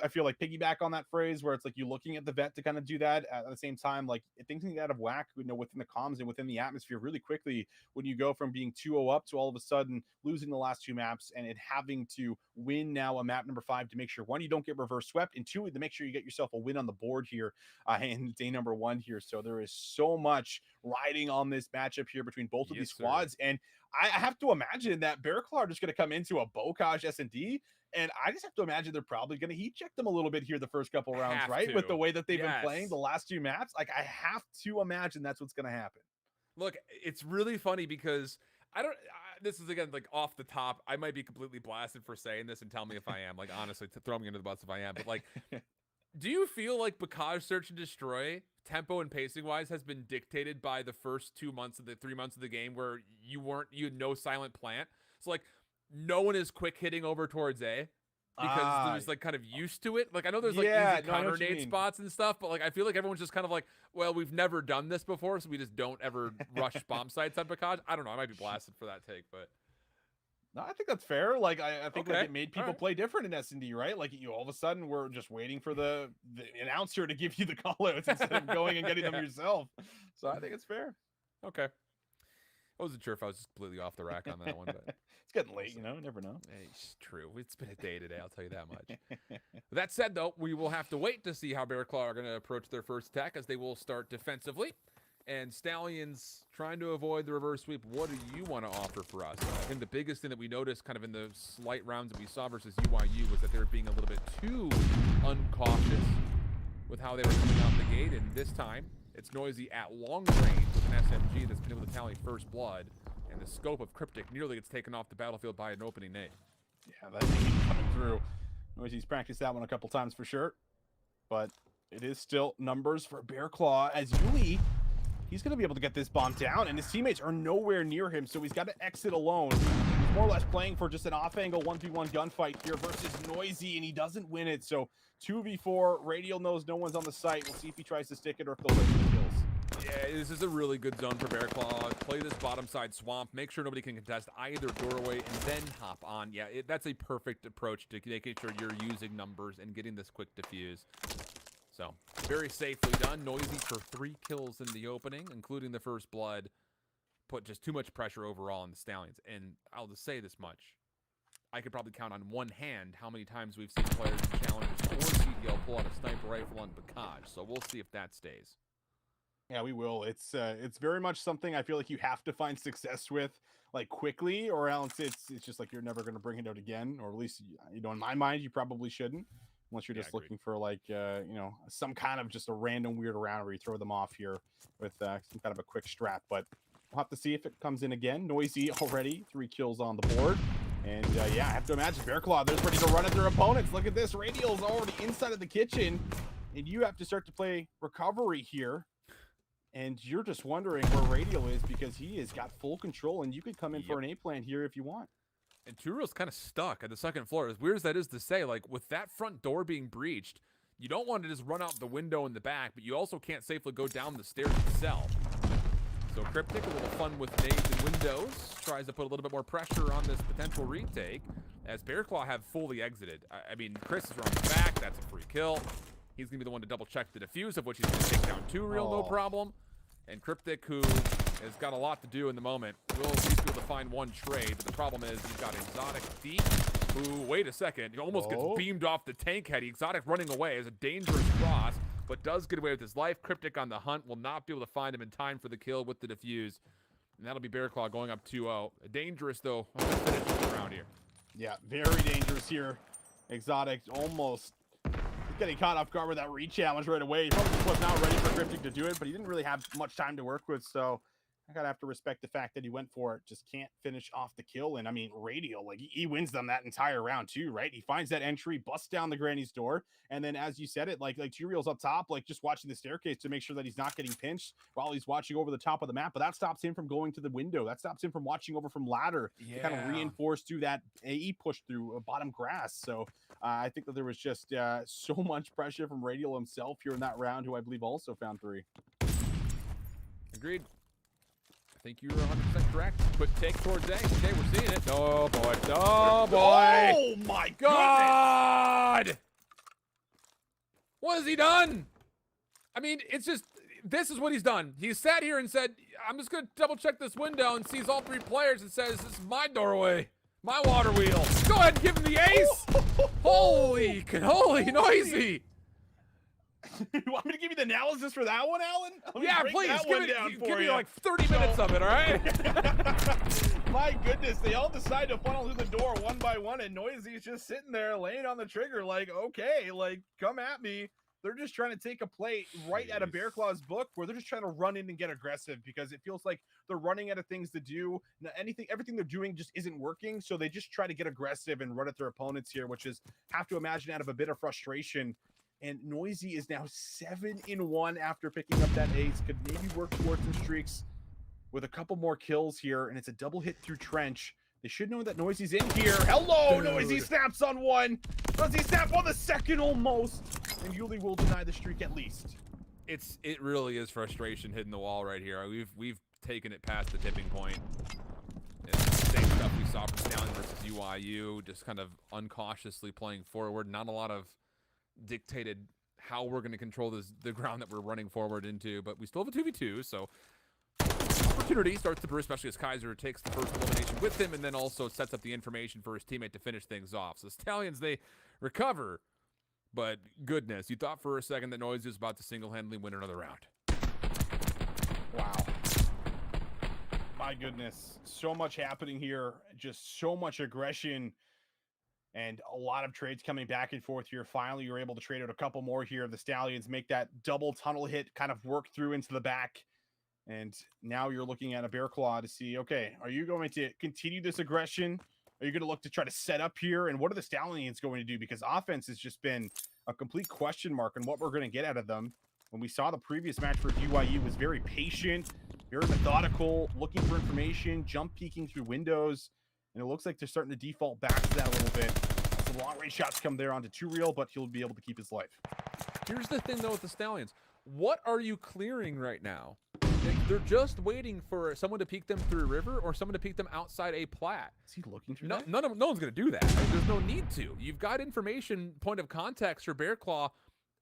I feel like piggyback on that phrase where it's like you're looking at the vet to kind of do that at the same time, like things can get out of whack, you know, within the comms and within the atmosphere really quickly when you go from being 2-0 up to all of a sudden losing the last 2 maps and it having to win now a map number 5 to make sure, 1, you don't get reverse swept, and 2, to make sure you get yourself a win on the board here in day number 1 here. So there is so much riding on this matchup here between both of these squads, and I have to imagine that Bear Claw are just going to come into a Bocage S&D, and I just have to imagine they're probably going to heat check them a little bit here the first couple rounds, right? With the way that they've been playing the last 2 maps. Like, I have to imagine that's what's going to happen. Look, it's really funny because this is, again, like off the top. I might be completely blasted for saying this, and tell me if I am. Like, honestly, throw me into the bus if I am. But, like, do you feel like Bocage Search and Destroy, tempo and pacing wise, has been dictated by the first 2 months of the 3 months of the game where you had no silent plant? So, like, no one is quick hitting over towards A because they're just like kind of used to it. Like, I know there's like easy counter nade spots and stuff, but like I feel like everyone's just kind of like, well, we've never done this before, so we just don't ever rush bomb sites on Bocage. I don't know. I might be blasted for that take, but no, I think that's fair. Like, I think like it made people play different in S&D, right? Like, you all of a sudden we're just waiting for the announcer to give you the call outs instead of going and getting them yourself. So I think it's fair. Okay. I wasn't sure if I was just completely off the rack on that one, but it's getting late, you know, never know. It's true. It's been a day today, I'll tell you that much. That said, though, we will have to wait to see how Bear Claw are going to approach their first attack, as they will start defensively. And Stallions trying to avoid the reverse sweep. What do you want to offer for us? I think the biggest thing that we noticed kind of in the slight rounds that we saw versus UIU was that they were being a little bit too uncautious with how they were coming out the gate. And this time, it's Noisy at long range with an SMG that's been able to tally first blood, and the scope of Cryptic nearly gets taken off the battlefield by an opening nade. Yeah, that nade coming through. Noisy's practiced that one a couple times for sure, but it is still numbers for Bear Claw as Yuli, he's going to be able to get this bomb down, and his teammates are nowhere near him, so he's got to exit alone. He's more or less playing for just an off-angle 1v1 gunfight here versus Noisy, and he doesn't win it. So 2v4, Radial knows no one's on the site. We'll see if he tries to stick it or if they'll let him kills. Yeah, this is a really good zone for Bear Claw. Play this bottom side swamp. Make sure nobody can contest either doorway, and then hop on. Yeah, that's a perfect approach to making sure you're using numbers and getting this quick defuse. So, very safely done. Noisy for 3 kills in the opening, including the first blood. Put just too much pressure overall on the Stallions. And I'll just say this much. I could probably count on one hand how many times we've seen players in Challengers or CDL pull out a sniper rifle on Bocage. So we'll see if that stays. Yeah, we will. It's very much something I feel like you have to find success with, like, quickly, or else it's just like you're never going to bring it out again, or at least, you know, in my mind, you probably shouldn't. Unless you're just looking for, like, you know, some kind of just a random weird round where you throw them off here with some kind of a quick strap. But We'll have to see if it comes in again. Noisy already, 3 kills on the board. And yeah, I have to imagine Bearclaw, they're ready to run at their opponents. Look at this, Radial's already inside of the kitchen. And you have to start to play recovery here. And you're just wondering where Radial is because he has got full control. And you could come in for an A-plan here if you want. And Two-Real's kind of stuck at the second floor. As weird as that is to say, like, with that front door being breached, you don't want to just run out the window in the back, but you also can't safely go down the stairs itself. So Cryptic, a little fun with nades and windows, tries to put a little bit more pressure on this potential retake, as Bearclaw have fully exited. I mean, Chris is around the back, that's a free kill. He's going to be the one to double check the defuse, of which he's going to take down Two-Real, no problem. And Cryptic, who has got a lot to do in the moment, will at least be able to find one trade, but the problem is he's got Exotic deep, who, wait a second, he almost gets beamed off the tank head. Exotic running away is a dangerous cross, but does get away with his life. Cryptic on the hunt will not be able to find him in time for the kill with the defuse. And that'll be Bearclaw going up 2-0. Dangerous, though, finish around here. Yeah, very dangerous here. Exotic almost getting caught off guard with that re-challenge right away. He probably just was not ready for Cryptic to do it, but he didn't really have much time to work with, so I gotta have to respect the fact that he went for it. Just can't finish off the kill. And I mean, Radial, like he wins them that entire round too, right? He finds that entry, busts down the granny's door, and then as you said it, like Two-Real's up top, like just watching the staircase to make sure that he's not getting pinched while he's watching over the top of the map. But that stops him from going to the window. That stops him from watching over from ladder to kind of reinforce through that AE push through bottom grass. So I think that there was just so much pressure from Radial himself here in that round, who I believe also found 3. Agreed. I think you're 100% correct. Quick take towards A. Okay, we're seeing it. Oh, boy. Oh, boy. Oh, my God. What has he done? I mean, it's just, this is what he's done. He sat here and said, I'm just going to double check this window, and sees all 3 players and says, this is my doorway, my water wheel. Go ahead and give him the ace. Holy Noisy. You want me to give you the analysis for that one, Alan? Yeah, please. Give me like 30 minutes of it, all right? My goodness, they all decide to funnel through the door one by one, and Noisy's just sitting there laying on the trigger like, okay, like, come at me. They're just trying to take a play right out of Bearclaw's book, where they're just trying to run in and get aggressive because it feels like they're running out of things to do. Everything they're doing just isn't working, so they just try to get aggressive and run at their opponents here, which is, have to imagine, out of a bit of frustration. And Noisy is now 7-1 after picking up that ace. Could maybe work towards some streaks with a couple more kills here, and it's a double hit through Trench. They should know that Noisy's in here. Hello, dude. Noisy snaps on 1. Does he snap on the second almost? And Yuli will deny the streak at least. It really is frustration hitting the wall right here. We've taken it past the tipping point. It's the same stuff we saw from Stallion versus UIU, just kind of uncautiously playing forward. Not a lot of dictated how we're going to control the ground that we're running forward into, but we still have a 2v2, so opportunity starts to brew, especially as Kaiser takes the first elimination with him and then also sets up the information for his teammate to finish things off. So Stallions, they recover, but goodness, you thought for a second that Noisy was about to single-handedly win another round. Wow. My goodness, so much happening here, just so much aggression. And a lot of trades coming back and forth here. Finally, you're able to trade out a couple more here. The Stallions make that double tunnel hit, kind of work through into the back. And now you're looking at a Bearclaw to see, okay, are you going to continue this aggression? Are you going to look to try to set up here? And what are the Stallions going to do? Because offense has just been a complete question mark on what we're going to get out of them. When we saw the previous match for UIU was very patient, very methodical, looking for information, jump peeking through windows. And it looks like they're starting to default back to that a little bit. Some long-range shots come there onto Two-Real, but he'll be able to keep his life. Here's the thing, though, with the Stallions. What are you clearing right now? They're just waiting for someone to peek them through a river or someone to peek them outside a plat. Is he looking through that? No one's going to do that. There's no need to. You've got information, point of context for Bearclaw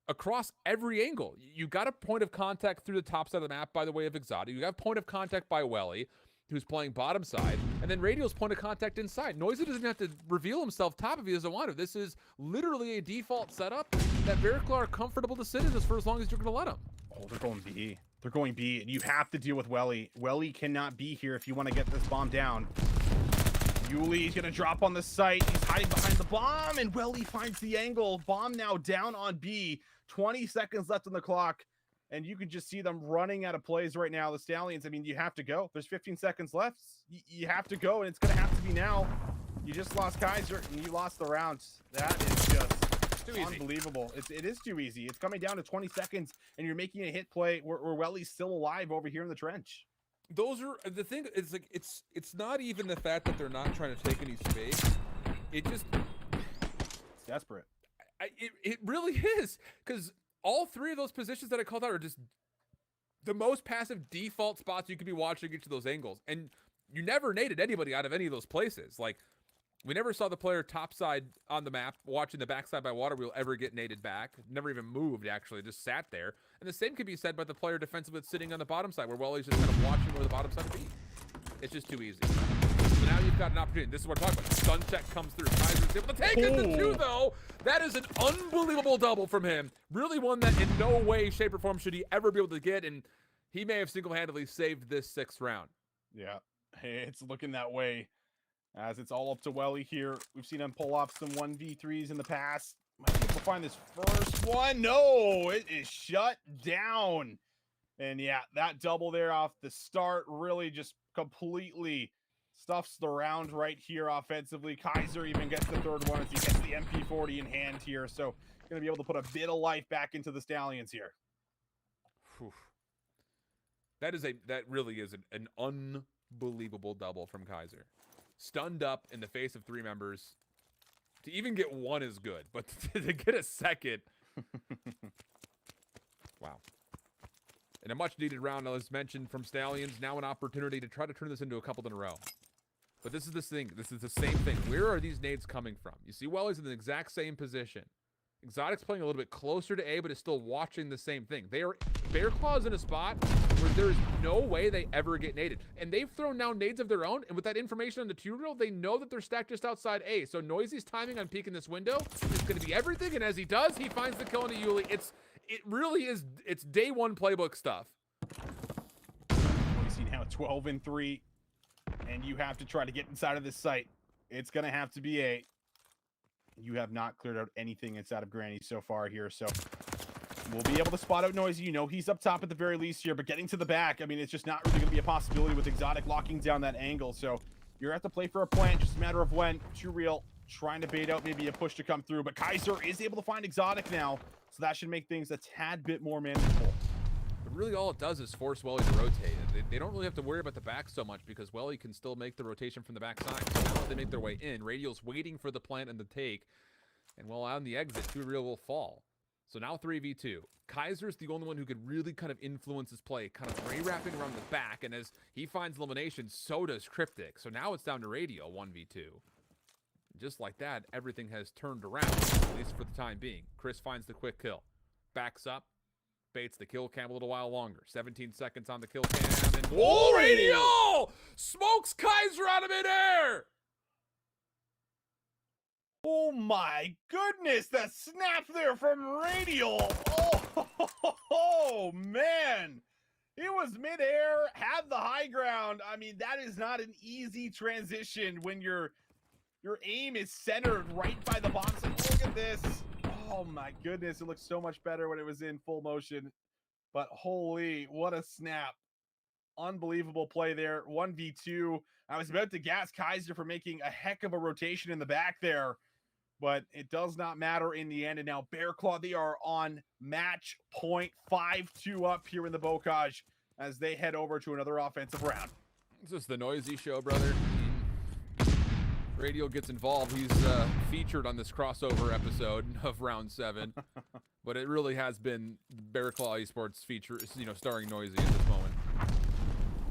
across every angle. You've got a point of contact through the top side of the map by the way of Exotic. You got a point of contact by Welly, who's playing bottom side, and then Radial's point of contact inside. Noisy doesn't have to reveal himself top if he doesn't want to. This is literally a default setup that Bearclaw are comfortable to sit in this for as long as you're going to let them. Oh, they're going B. They're going B, and you have to deal with Welly. Welly cannot be here if you want to get this bomb down. Yuli's going to drop on the site. He's hiding behind the bomb, and Welly finds the angle. Bomb now down on B. 20 seconds left on the clock. and you can just see them running out of plays right now. The Stallions, I mean, you have to go. There's 15 seconds left. You have to go, and it's going to have to be now. You just lost Kaiser, and you lost the round. That is just too unbelievable. It is too easy. It's coming down to 20 seconds, and you're making a hit play where Welly's still alive over here in the trench. Those are the thing. It's like it's not even the fact that they're not trying to take any space. It's desperate. It really is, because all three of those positions that I called out are just the most passive default spots you could be watching each of those angles, and you never naded anybody out of any of those places. Like, we never saw the player topside on the map watching the backside by water wheel ever get naded back. Never even moved, actually, just sat there. And the same could be said by the player defensively that's sitting on the bottom side, where Welly's just kind of watching where the bottom side would be. It's just too easy. So now you've got an opportunity. This is what I'm talking about. Stun check comes through. Kaiser's able to take it to 2, though. That is an unbelievable double from him. Really one that in no way, shape, or form should he ever be able to get, and he may have single-handedly saved this 6th round. Yeah, it's looking that way, as it's all up to Welly here. We've seen him pull off some 1v3s in the past. Might be able to find this first one. No, it is shut down. And yeah, that double there off the start really just completely stuffs the round right here offensively. Kaiser even gets the 3rd one as he gets the MP40 in hand here. So going to be able to put a bit of life back into the Stallions here. Whew. That really is an unbelievable double from Kaiser. Stunned up in the face of 3 members. To even get 1 is good, but to get a 2nd, wow. And a much-needed round, as mentioned, from Stallions. Now an opportunity to try to turn this into a couple in a row. But this is the thing. This is the same thing. Where are these nades coming from? You see Welly's in the exact same position. Exotic's playing a little bit closer to A, but is still watching the same thing. They are Bear Claw's in a spot where there is no way they ever get naded. And they've thrown down nades of their own, and with that information on the 2-reel, they know that they're stacked just outside A. So Noisy's timing on peeking this window is going to be everything, and as he does, he finds the kill on the Yuli. It really is, it's day 1 playbook stuff. We see now 12-3, and you have to try to get inside of this site. It's going to have to be A. You have not cleared out anything inside of Granny so far here, so we'll be able to spot out Noisy. You know he's up top at the very least here, but getting to the back, I mean, it's just not really going to be a possibility with Exotic locking down that angle. So you're going to have to play for a plant, just a matter of when. 2-reel trying to bait out maybe a push to come through, but Kaiser is able to find Exotic now, so that should make things a tad bit more manageable. But really all it does is force Welly to rotate. They don't really have to worry about the back so much because Welly can still make the rotation from the backside. So now they make their way in. Radial's waiting for the plant and the take. And while on the exit, 2-reel will fall. So now 3v2. Kaiser's the only one who could really kind of influence his play, kind of ray-wrapping around the back. And as he finds elimination, so does Cryptic. So now it's down to Radial, 1v2. Just like that, everything has turned around, at least for the time being. Chris finds the quick kill. Backs up. Baits the kill cam a little while longer. 17 seconds on the kill cam. And whoa, Radial! Smokes Kaiser out of midair! Oh my goodness, that snap there from Radial. Oh man. It was midair, had the high ground. I mean, that is not an easy transition when your aim is centered right by the box. And look at this. Oh my goodness, it looks so much better when it was in full motion. But holy, what a snap. Unbelievable play there. 1v2. I was about to gas Kaiser for making a heck of a rotation in the back there, but it does not matter in the end. And now Bear Claw, they are on match point, 5-2 up here in the Bocage as they head over to another offensive round. This is the Noisy show, brother. Radial gets involved. He's featured on this crossover episode of round 7, but it really has been Bear Claw Esports feature, starring Noisy at this moment.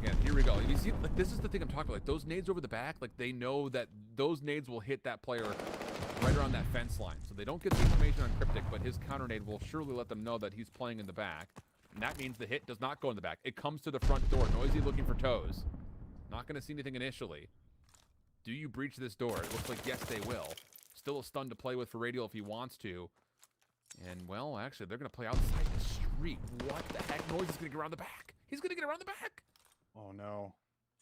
Again, here we go. You see, like, this is the thing I'm talking about. Like, those nades over the back, like, they know that those nades will hit that player right around that fence line. So they don't get the information on Cryptic, but his counter nade will surely let them know that he's playing in the back. And that means the hit does not go in the back. It comes to the front door. Noisy looking for toes. Not going to see anything initially. Do you breach this door? It looks like yes, they will. Still a stun to play with for Radial if he wants to. And, well, actually, they're going to play outside the street. What the heck? Noisy is going to get around the back. He's going to get around the back. Oh, no.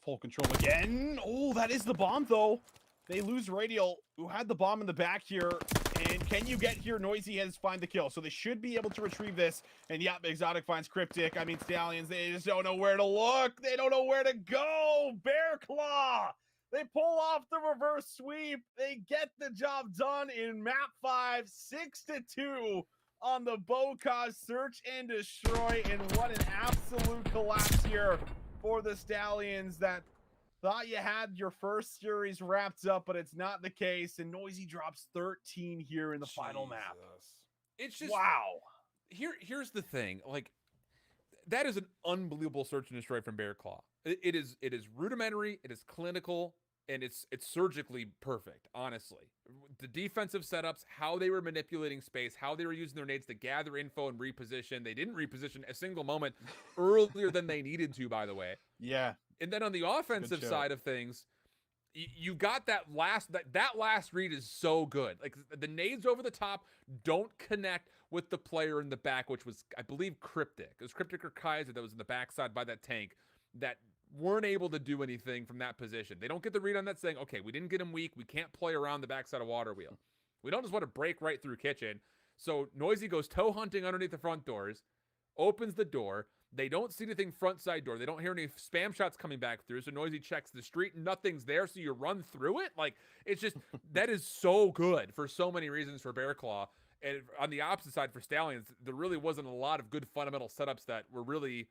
Full control again. Oh, that is the bomb, though. They lose Radial, who had the bomb in the back here. And can you get here? Noisy has find the kill, so they should be able to retrieve this. And yep, Exotic finds Cryptic. I mean, Stallions, they just don't know where to look. They don't know where to go. Bear Claw. They pull off the reverse sweep. They get the job done in map 5, 6-2 on the Bocage search and destroy. And what an absolute collapse here for the Stallions that thought you had your first series wrapped up, but it's not the case. And Noisy drops 13 here in the final map. It's just wow. Here's the thing. Like, that is an unbelievable search and destroy from Bear Claw. It is rudimentary, it is clinical, and it's surgically perfect, honestly. The defensive setups, how they were manipulating space, how they were using their nades to gather info and reposition. They didn't reposition a single moment earlier than they needed to, by the way. Yeah. And then on the offensive side of things, you got that last read is so good. Like, the nades over the top don't connect with the player in the back, which was, I believe, Cryptic. It was Cryptic or Kaiser that was in the backside by that tank that weren't able to do anything from that position. They don't get the read on that saying, okay, we didn't get him weak. We can't play around the backside of Water Wheel. We don't just want to break right through Kitchen. So Noisy goes toe hunting underneath the front doors, opens the door. They don't see anything front side door. They don't hear any spam shots coming back through. So Noisy checks the street. Nothing's there. So you run through it. Like, it's just, that is so good for so many reasons for Bear Claw. And on the opposite side for Stallions, there really wasn't a lot of good fundamental setups that were really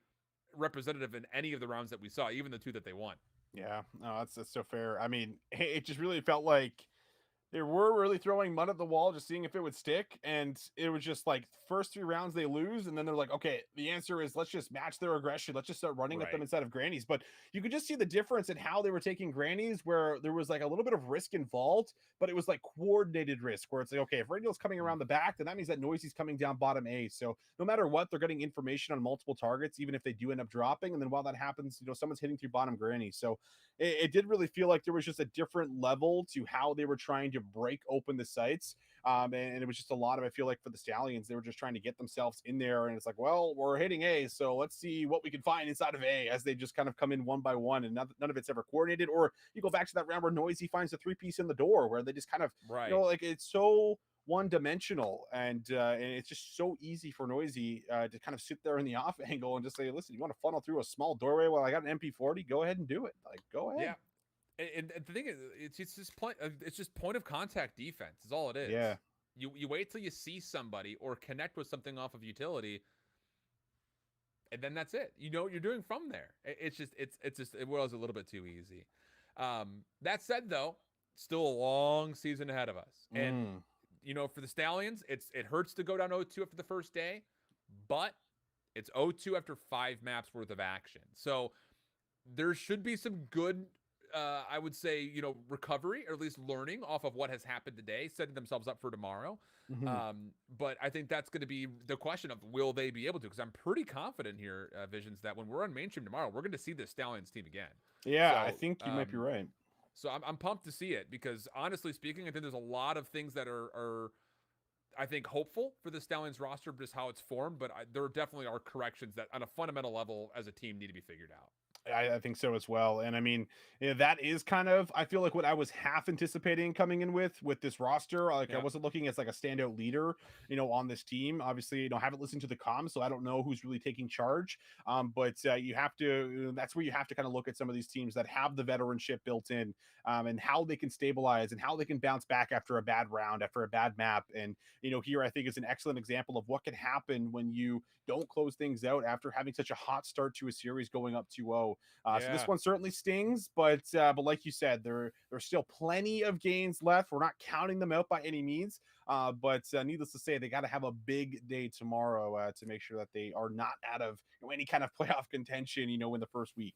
representative in any of the rounds that we saw, even the 2 that they won. Yeah, no, that's so fair. I mean, it just really felt like they were really throwing mud at the wall, just seeing if it would stick. And it was just like first 3 rounds they lose. And then they're like, okay, the answer is let's just match their aggression. Let's just start running at them instead of grannies. But you could just see the difference in how they were taking grannies, where there was like a little bit of risk involved, but it was like coordinated risk where it's like, okay, if Radial's coming around the back, then that means that Noisy's coming down bottom A. So no matter what, they're getting information on multiple targets, even if they do end up dropping. And then while that happens, someone's hitting through bottom granny. So it did really feel like there was just a different level to how they were trying to break open the sites. And it was just a lot of, I feel like for the Stallions, they were just trying to get themselves in there. And it's like, well, we're hitting A, so let's see what we can find inside of A, as they just kind of come in one by one, and none of it's ever coordinated. Or you go back to that round where Noisy finds a 3-piece in the door, where they just kind of, like, it's so one-dimensional, and it's just so easy for Noisy to kind of sit there in the off angle and just say, listen, you want to funnel through a small doorway while I got an MP40? Go ahead and do it. Like, go ahead. Yeah. And the thing is, it's just point of contact defense is all it is. Yeah. You wait till you see somebody or connect with something off of utility, and then that's it. You know what you're doing from there. It was a little bit too easy. That said, though, still a long season ahead of us. And for the Stallions, it hurts to go down 0-2 after the first day, but it's 0-2 after 5 maps worth of action. So there should be some good, I would say, recovery, or at least learning off of what has happened today, setting themselves up for tomorrow. But I think that's going to be the question of, will they be able to? Because I'm pretty confident here, Visions, that when we're on mainstream tomorrow, we're going to see the Stallions team again. Yeah, so, I think you might be right. So I'm pumped to see it, because honestly speaking, I think there's a lot of things that are I think, hopeful for the Stallions roster, just how it's formed. But there definitely are corrections that on a fundamental level as a team need to be figured out. I think so as well. And I mean, that is kind of, I feel like, what I was half anticipating coming in with this roster. Like, I wasn't looking as like a standout leader, on this team. Obviously, haven't listened to the comms, so I don't know who's really taking charge. But you have to, that's where you have to kind of look at some of these teams that have the veteranship built in, and how they can stabilize and how they can bounce back after a bad round, after a bad map. And, here I think is an excellent example of what can happen when you don't close things out after having such a hot start to a series going up 2-0. So this one certainly stings, but like you said, there's still plenty of games left. We're not counting them out by any means, but needless to say, they got to have a big day tomorrow to make sure that they are not out of any kind of playoff contention, in the first week.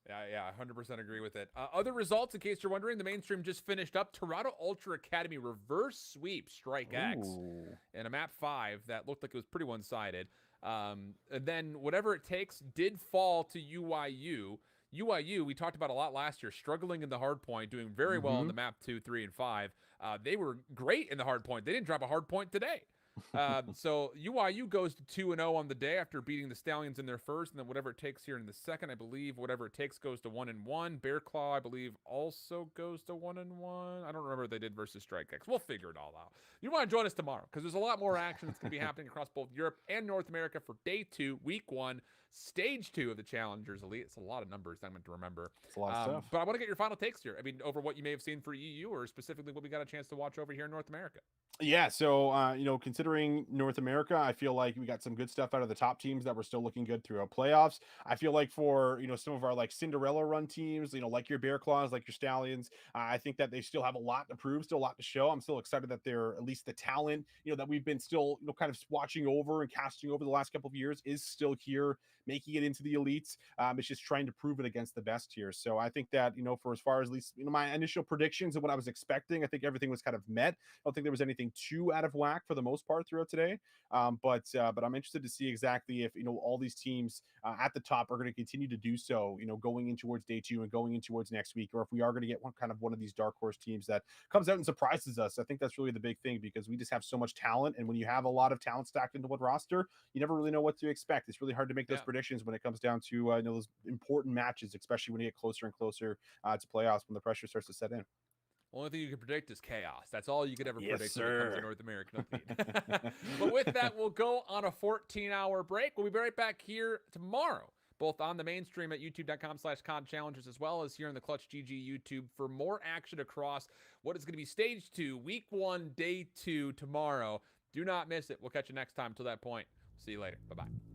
Yeah, 100% agree with it. Other results, in case you're wondering, the mainstream just finished up. Toronto Ultra Academy reverse sweep Strike X in a map 5 that looked like it was pretty one-sided. And then Whatever It Takes did fall to UYU. UYU, we talked about a lot last year, struggling in the hard point, doing very well in the map 2, 3, and 5. They were great in the hard point. They didn't drop a hard point today. So UIU goes to 2-0 on the day after beating the Stallions in their first, and then whatever it takes here in the second, I believe. Whatever it takes goes to 1-1. Bear Claw, I believe, also goes to 1-1. I don't remember what they did versus Strike X. We'll figure it all out. You want to join us tomorrow because there's a lot more action that's going to be happening across both Europe and North America for day 2, week 1, stage 2 of the Challengers Elite. It's a lot of numbers I'm meant to remember. It's a lot of stuff. But I want to get your final takes here. I mean, over what you may have seen for EU or specifically what we got a chance to watch over here in North America. Yeah, so considering North America, I feel like we got some good stuff out of the top teams that were still looking good throughout playoffs. I feel like for some of our like Cinderella run teams, like your Bear Claws, like your Stallions, I think that they still have a lot to prove, still a lot to show. I'm still excited that they're at least the talent that we've been still kind of watching over and casting over the last couple of years is still here, making it into the elites. It's just trying to prove it against the best here. So I think that for as far as at least my initial predictions and what I was expecting, I think everything was kind of met. I don't think there was anything too out of whack for the most part throughout today. But I'm interested to see exactly if all these teams at the top are going to continue to do so, going in towards day 2 and going in towards next week, or if we are going to get one of these dark horse teams that comes out and surprises us. I think that's really the big thing because we just have so much talent, and when you have a lot of talent stacked into one roster, you never really know what to expect. It's really hard to make those predictions when it comes down to those important matches, especially when you get closer and closer to playoffs when the pressure starts to set in. Only thing you can predict is chaos. That's all you could ever predict sir. when it comes to North American Elite. But with that, we'll go on a 14-hour break. We'll be right back here tomorrow, both on the mainstream at youtube.com/COD-Challengers, as well as here on the ClutchGG YouTube for more action across what is going to be stage 2, week 1, day 2 tomorrow. Do not miss it. We'll catch you next time. Till that point, see you later. Bye-bye.